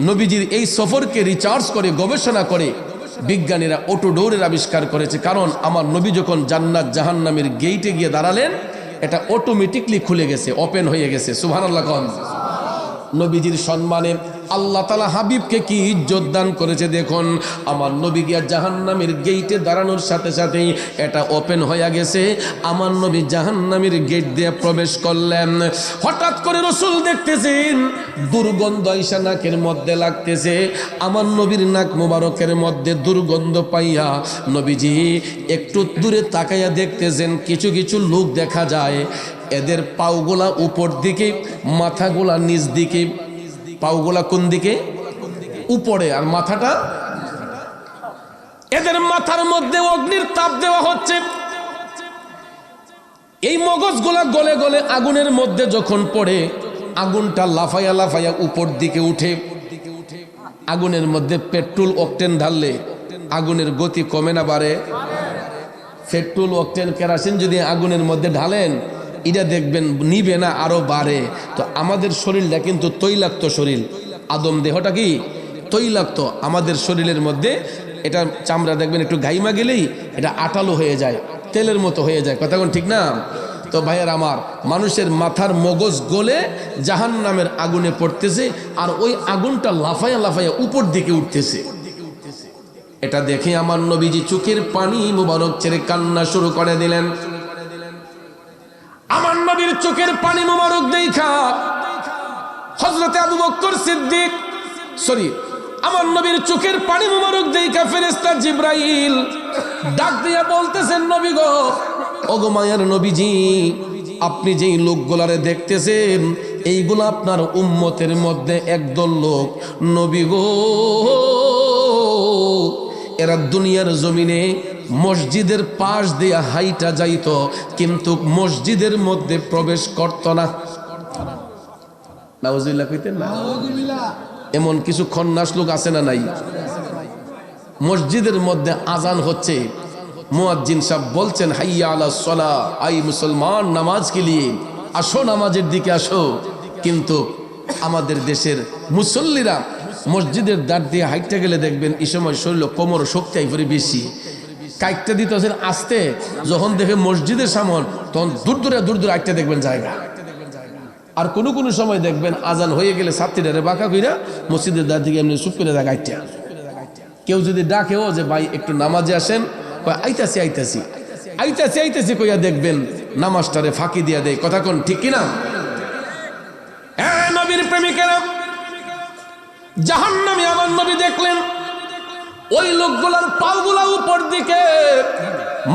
নবীজির এই সফরকে রিচার্জ করে গবেষণা করে বিজ্ঞানীরা অটো ডোরের আবিষ্কার করেছে। কারণ আমার নবী যখন জান্নাত জাহান্নামের গেইটে গিয়ে দাঁড়ালেন, এটা অটোমেটিকলি খুলে গেছে, ওপেন হয়ে গেছে। সুবহানাল্লাহ। নবীজির সম্মানে আল্লাহ তাআলা হাবিবকে কি ইজ্জত দান করেছে দেখুন। আমার নবী গিয়া জাহান্নামের গেইটে দাঁড়ানোর সাথে সাথেই এটা ওপেন হয়ে গেছে, আমার নবী জাহান্নামের গেট দিয়ে প্রবেশ করলেন। হঠাৎ করে রাসূল দেখতেছেন দুর্গন্ধ আইসা নাকের মধ্যে লাগতেছে। আমার নবীর নাক মুবারকের মধ্যে দুর্গন্ধ পাইয়া নবীজি একটু দূরে তাকাইয়া দেখতেছেন কিছু কিছু লোক দেখা যায়, এদের পাওগুলা উপর দিকে, মাথাগুলা নিচ দিকে। পাওগুলা কোন দিকে? উপরে, আর মাথাটা, এদের মাথার মধ্যে অগ্নির তাপ দেওয়া হচ্ছে। এই মগজগুলা গলে গলে আগুনের মধ্যে যখন পড়ে, আগুনটা লাফাইয়া লাফাইয়া উপর দিকে উঠে। আগুনের মধ্যে পেট্রোল অকটেন ঢাললে আগুনের গতি কমে না বাড়ে? পেট্রোল অকটেন কেরোসিন যদি আগুনের মধ্যে ঢালেন, এটা দেখবেন নিবে না, আরো বাড়ে। তো আমাদের শরীরটা কিন্তু তৈলাক্ত শরীর, আদম দেহটা কি তৈলাক্ত। আমাদের শরীরের মধ্যে এটা চামড়া দেখবেন একটু গাইমা গেলেই এটা আটালো হয়ে যায়, তেলের মতো হয়ে যায়, কথা কোন ঠিক না? তো ভাইয়ের আমার, মানুষের মাথার মগজ গলে জাহান্নামের আগুনে পড়তেছে, আর ওই আগুনটা লাফাইয়া লাফাইয়া উপর দিকে উঠতেছে। এটা দেখে আমার নবীজি চোখের পানি মুবারক ছেড়ে কান্না শুরু করে দিলেন। আমার নবীর চোখের পানি মুবারক দেখা হযরতে আবু বকর সিদ্দিক, আমার নবীর চোখের পানি মুবারক দেখা ফেরেশতা জিবরাইল ডাক দিয়া বলতেছেন, নবী গো, ওগো মায়ের নবীজি, আপনি যেই লোকগুলারে দেখতেছেন এইগুলো আপনার উম্মতের মধ্যে একদল লোক। নবী গো, এরা দুনিয়ার জমিনে মসজিদের পাশ দিয়ে হাইটা যাইত, কিন্তু মসজিদের মধ্যে প্রবেশ করত না। নাউজুবিল্লাহ কইতেন না? এমন কিছু খন্নাস লোক আছে না নাই? মসজিদের মধ্যে আজান হচ্ছে, মুয়াজ্জিন সাহেব বলছেন হাইয়া আলাস সালাহ, আই মুসলমান নামাজ কে লিয়ে আসো, নামাজের দিকে আসো। কিন্তু আমাদের দেশের মুসল্লিরা মসজিদের দ্বার দিয়ে হাইটটা গেলে দেখবেন এই সময় শরীর কোমর শক্তি আইপরে বেশি, কাইটটা দিতে আসতে, যখন দেখে মসজিদের সামন তখন দূর দূরে আইটটা দেখবেন জায়গা। আর কোনো কোনো সময় দেখবেন আজান হয়ে গেলে ছাত্রীরা বাঁকা কইরা মসজিদের দ্বার দিকে এমনি চুপ করে যায় আইটটা। কেউ যদি ডাকেও যে ভাই একটু নামাজে আসেন, আইতাছি আইতাছি আইতাছি আইতাছি কইয়া দেখবেন নামাজটারে ফাঁকি দিয়া দেয়, কথা কোন ঠিক কিনা? নবীর প্রেমিকেরা, জাহান্নামে আমার নবী দেখলেন ওই লোকগুলার পাগুলা উপর দিকে,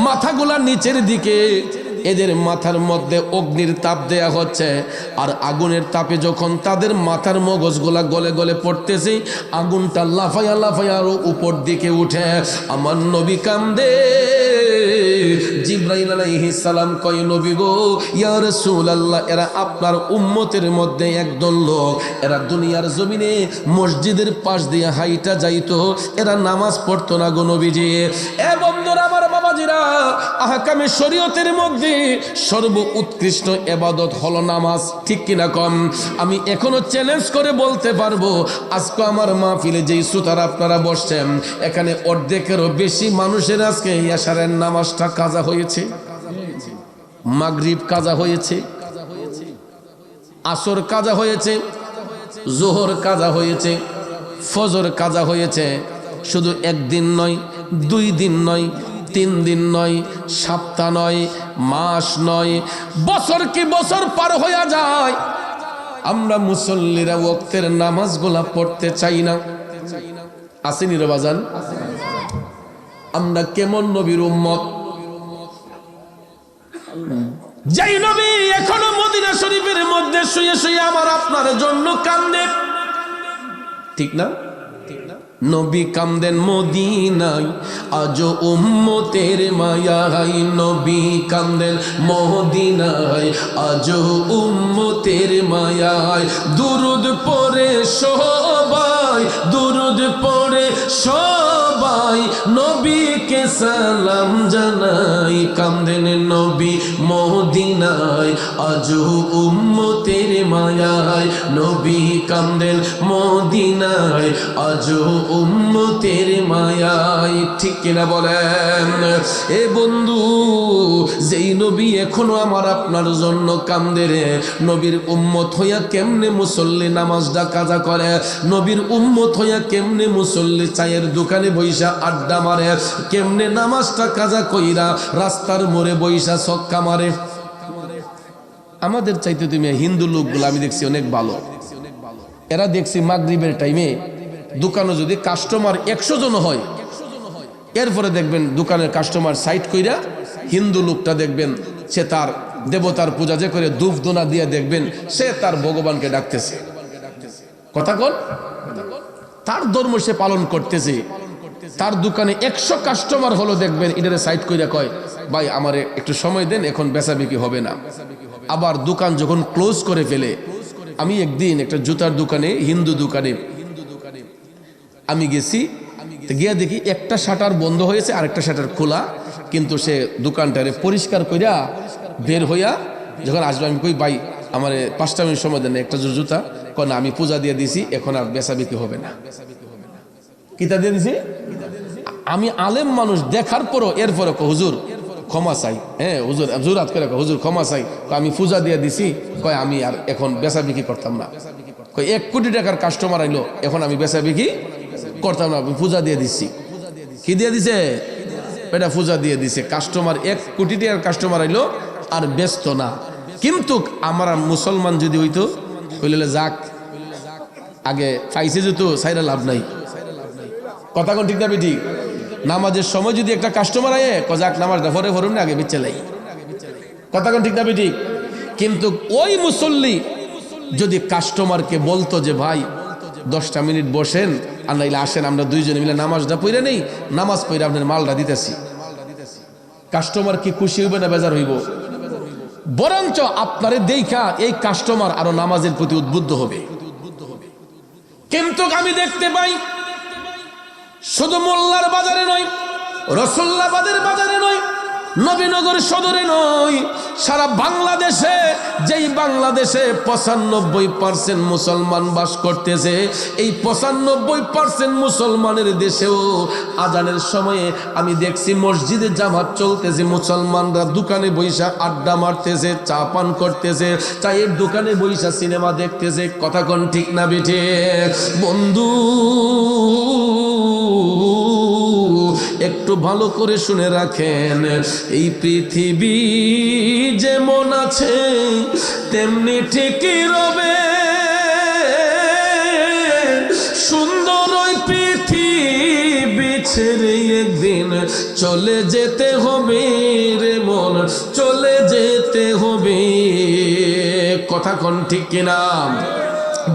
মাথাগুলা নিচের দিকে, এদের মাথার মধ্যে অগ্নির তাপ দেয়া হচ্ছে। আর আগুনের তাপে যখন তাদের মাথার মগজগুলা গলে গলে পড়তেছে, আগুনটা লাফাইয়া লাফাইয়া আরো উপর দিকে উঠে। আমার নবী কান্দে। জিবরাইল আলাইহিস সালাম কয়, নবী গো, ইয়া রাসূলুল্লাহ, এরা আপনার উম্মতের মধ্যে একদল লোক, এরা দুনিয়ার জমিনে মসজিদের পাশ দিয়ে হাইটা যাইতো, এরা নামাজ পড়তো না গো নবীজি। এ বন্ধুরা আমার, বাবাজিরা, আহকামে শরীয়তের মধ্যে সর্ব উৎকৃষ্ট ইবাদত হলো নামাজ, ঠিক কিনা কম? আমি এখনো চ্যালেঞ্জ করে বলতে পারবো, আজকে আমার মাহফিলে যেই শ্রোতারা আপনারা বসছেন, এখানে অর্ধেকেরও বেশি মানুষের আজকে এশারের নামাজটা কাজা হয়েছে, মাগরিব কাজা হয়েছে, আসর কাজা হয়েছে, জোহর কাজা হয়েছে, ফজর কাজা হয়েছে। শুধু একদিন নয়, 2 দিন নয়, 3 দিন নয়, সপ্তাহ নয়, মাস নয়, বছর কি বছর পার হয়ে যায়, আমরা মুসল্লিরা ওয়াক্তের নামাজগুলা পড়তে চাই না। আসেনি রে বাজান? আমরা কেমন নবীর উম্মত, যেই নবী এখনো মদিনা শরীফের মধ্যে শুয়ে শুয়ে আমার আপনার জন্য কান্দে, ঠিক না? নবী কান্দেন মদিনায়, আজ উম্মতের মায়ায়। নবী কান্দেন মদিনায়, আজ উম্মতের মায়ায়। দুরুদ পড়ে সবাই, দুরুদ পড়ে সবাই, নবীকে সালাম জানাই। কান্দেন নবী মদিনায়। মদিনায় আজও উম্মতের মায়ায় নবী কান্দেন মদিনায় আজও উম্মতের মায়ায় ঠিক কিনা বলেন এ বন্ধু যেই নবী এখনো আমার আপনার জন্য কান্দে রে নবীর উম্মত হইয়া কেমনে মুসল্লি নামাজটা কাজা করে নবীর উম্মত হইয়া কেমনে মুসল্লি চায়ের দোকানে বইসা আড্ডা মারে কেমনে নামাজটা কাজা কইরা রাস্তার মোড়ে বইসা ছক্কা মারে আমাদের চাইতে তুমি হিন্দু লোকগুলো আমি দেখছি অনেক ভালো এরা দেখছি মাগরিবের টাইমে দোকানে যদি কাস্টমার 100 জন হয় এরপরে দেখবেন দোকানের কাস্টমার সাইড কইরা হিন্দু লোকটা দেখবেন সে তার দেবতার পূজা যে করে ধূপ ধুনা দিয়ে দেখবেন সে তার ভগবানকে ডাকতেছে কথা কোন তার ধর্ম সে পালন করতেছে তার দোকানে 100 কাস্টমার হলো দেখবেন এটারে সাইড কইরা কয় ভাই আমারে একটু সময় দেন এখন বেচা বিক্রি হবে না আবার দোকান যখন ক্লোজ করে ফেলে আমি একদিন একটা জুতার দোকানে হিন্দু দোকানে আমি গেছি গিয়া দেখি একটা শাটার বন্ধ হয়েছে আর একটা শাটার খোলা কিন্তু সে দোকানটারে পরিষ্কার কইরা বের হইয়া যখন আসবে আমি কই ভাই আমার 5টা মিনিট সময় দেন একটা জুতা কোন আমি পূজা দিয়ে দিছি এখন আর বেচা বিক্রি হবে না কিতা দিয়ে দিছি আমি আলেম মানুষ দেখার পরও এরপরে হুজুর ক্ষমা চাই হ্যাঁ হুজুর জোরাত করে হুজুর ক্ষমা চাই আমি পূজা দিয়ে দিছি কয় আমি আর এখন বেচা বিক্রি করতাম না কয় 1 কোটি টাকার কাস্টমার আইলো এখন আমি বেচা বিক্রি করতাম না আমি পূজা দিয়ে দিচ্ছি কি দিয়ে দিছে এটা পূজা দিয়ে দিছে কাস্টমার 1 কোটি টাকার কাস্টমার আইলো আর ব্যস্ত না কিন্তু আমার মুসলমান যদি হইতো কইলে যাক আগে পাইছে যেত সাইরা লাভ নাই কথা কোন ঠিক না বেটি নামাজের সময় যদি একটা কাস্টমার আয়ে কজাক নামাজটা পরে পড়ুন না আগে বেচে লাই কথা কোন ঠিক না বেটি কিন্তু ওই মুসল্লি যদি কাস্টমারকে বলতো যে ভাই 10টা মিনিট বসেন আর নাইলে আসেন আমরা দুইজনে মিলে নামাজটা পড়ে নেই নামাজ পড়ে আপনার মালটা দিতেছি কাস্টমার কি খুশি হইবে না বেজার হইব বরঞ্চ আপনারে দেখা এই কাস্টমার আরো নামাজের প্রতি উদ্বুদ্ধ হবে কিন্তু আমি দেখতে পাই শুধু মোল্লার বাজারে নয় রসুল্লাবাদের বাজারে নয় নবীনগর সদরে নয় সারা বাংলাদেশে যেই বাংলাদেশে 95% মুসলমান বাস করতেছে এই 95% মুসলমানের দেশেও আজানের সময়ে আমি দেখছি মসজিদে জামাত চলতেছে মুসলমানরা দোকানে বইসা আড্ডা মারতেছে চা পান করতেছে চায়ের দোকানে বইসা সিনেমা দেখতেছে কথা কোন ঠিক না বেঠে বন্ধু একটু ভালো করে শুনে রাখেন এই পৃথিবী যেমন আছে তেমনি ঠিকই রবে সুন্দর ওই পৃথিবী ছেড়ে একদিন চলে যেতে হবে রে মন চলে যেতে হবে কথা কোন ঠিক কিনা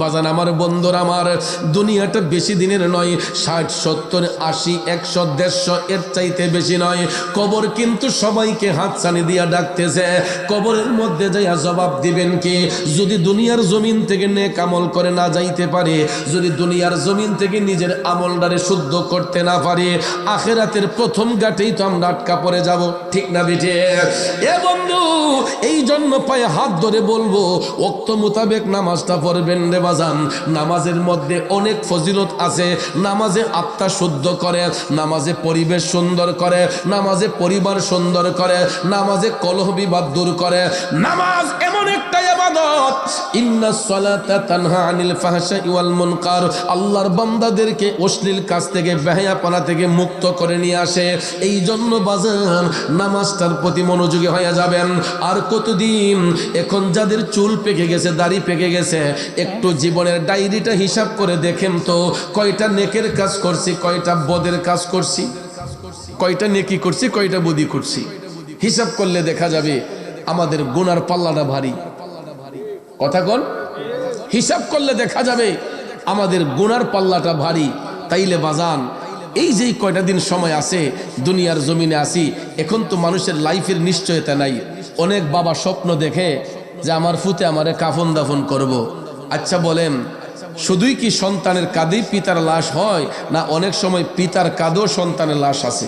বাজান আমার বন্ধুরা আমার দুনিয়াটা বেশি দিনের নয় 60 70 80 100 150 এর চাইতে বেশি নয় কবর কিন্তু সবাইকে হাতছানি দিয়া ডাকতেছে কবরের মধ্যে যাইয়া জবাব দিবেন কি যদি দুনিয়ার জমিন থেকে নেক আমল করে না যাইতে পারে যদি দুনিয়ার জমিন থেকে নিজের আমলটারে শুদ্ধ করতে না পারে আখিরাতের প্রথম ঘাটেই তো আমরা আটকা পড়ে যাব ঠিক না বেটে এ বন্ধু এই জন্য পায়ে হাত ধরে বলবো ওয়াক্ত মোতাবেক নামাজটা পড়বেন রে বাজান নামাজের মধ্যে অনেক ফজিলত আছে নামাজে আত্মা শুদ্ধ করে নামাজে পরিবেশ সুন্দর করে নামাজে পরিবার সুন্দর করে নামাজে কলহ বিবাদ দূর করে নামাজ এমন একটা ইবাদত ইন্নাস সালাতা তানহা আনিল ফাহশাই ওয়াল মুনকার আল্লাহর বান্দাদেরকে অশ্লীল কাজ থেকে বেহায়াপনা থেকে মুক্ত করে নিয়ে আসে এই জন্য বাজান নামাজটার প্রতি মনোযোগী হয়ে যাবেন আর কতদিন এখন যাদের চুল পেকে গেছে দাড়ি পেকে গেছে একটু জীবনের ডায়েরিটা হিসাব করে দেখেন তো কয়টা নেকের কাজ করছি কয়টা বদের কাজ করছি কয়টা নেকি করছি কয়টা বদি করছি হিসাব করলে দেখা যাবে আমাদের গুনার পাল্লাটা ভারী কথা কোন হিসাব করলে দেখা যাবে আমাদের গুনার পাল্লাটা ভারী তাইলে বাজান এই যে কয়টা দিন সময় আছে দুনিয়ার জমিনে আসি এখন তো মানুষের লাইফের নিশ্চয়তা নাই অনেক বাবা স্বপ্ন দেখে যে আমার ফুতে আমারে কাফন দাফন করব। আচ্ছা বলেন শুধুই কি সন্তানের কাঁধেই পিতার লাশ হয় না অনেক সময় পিতার কাঁধেও সন্তানের লাশ আছে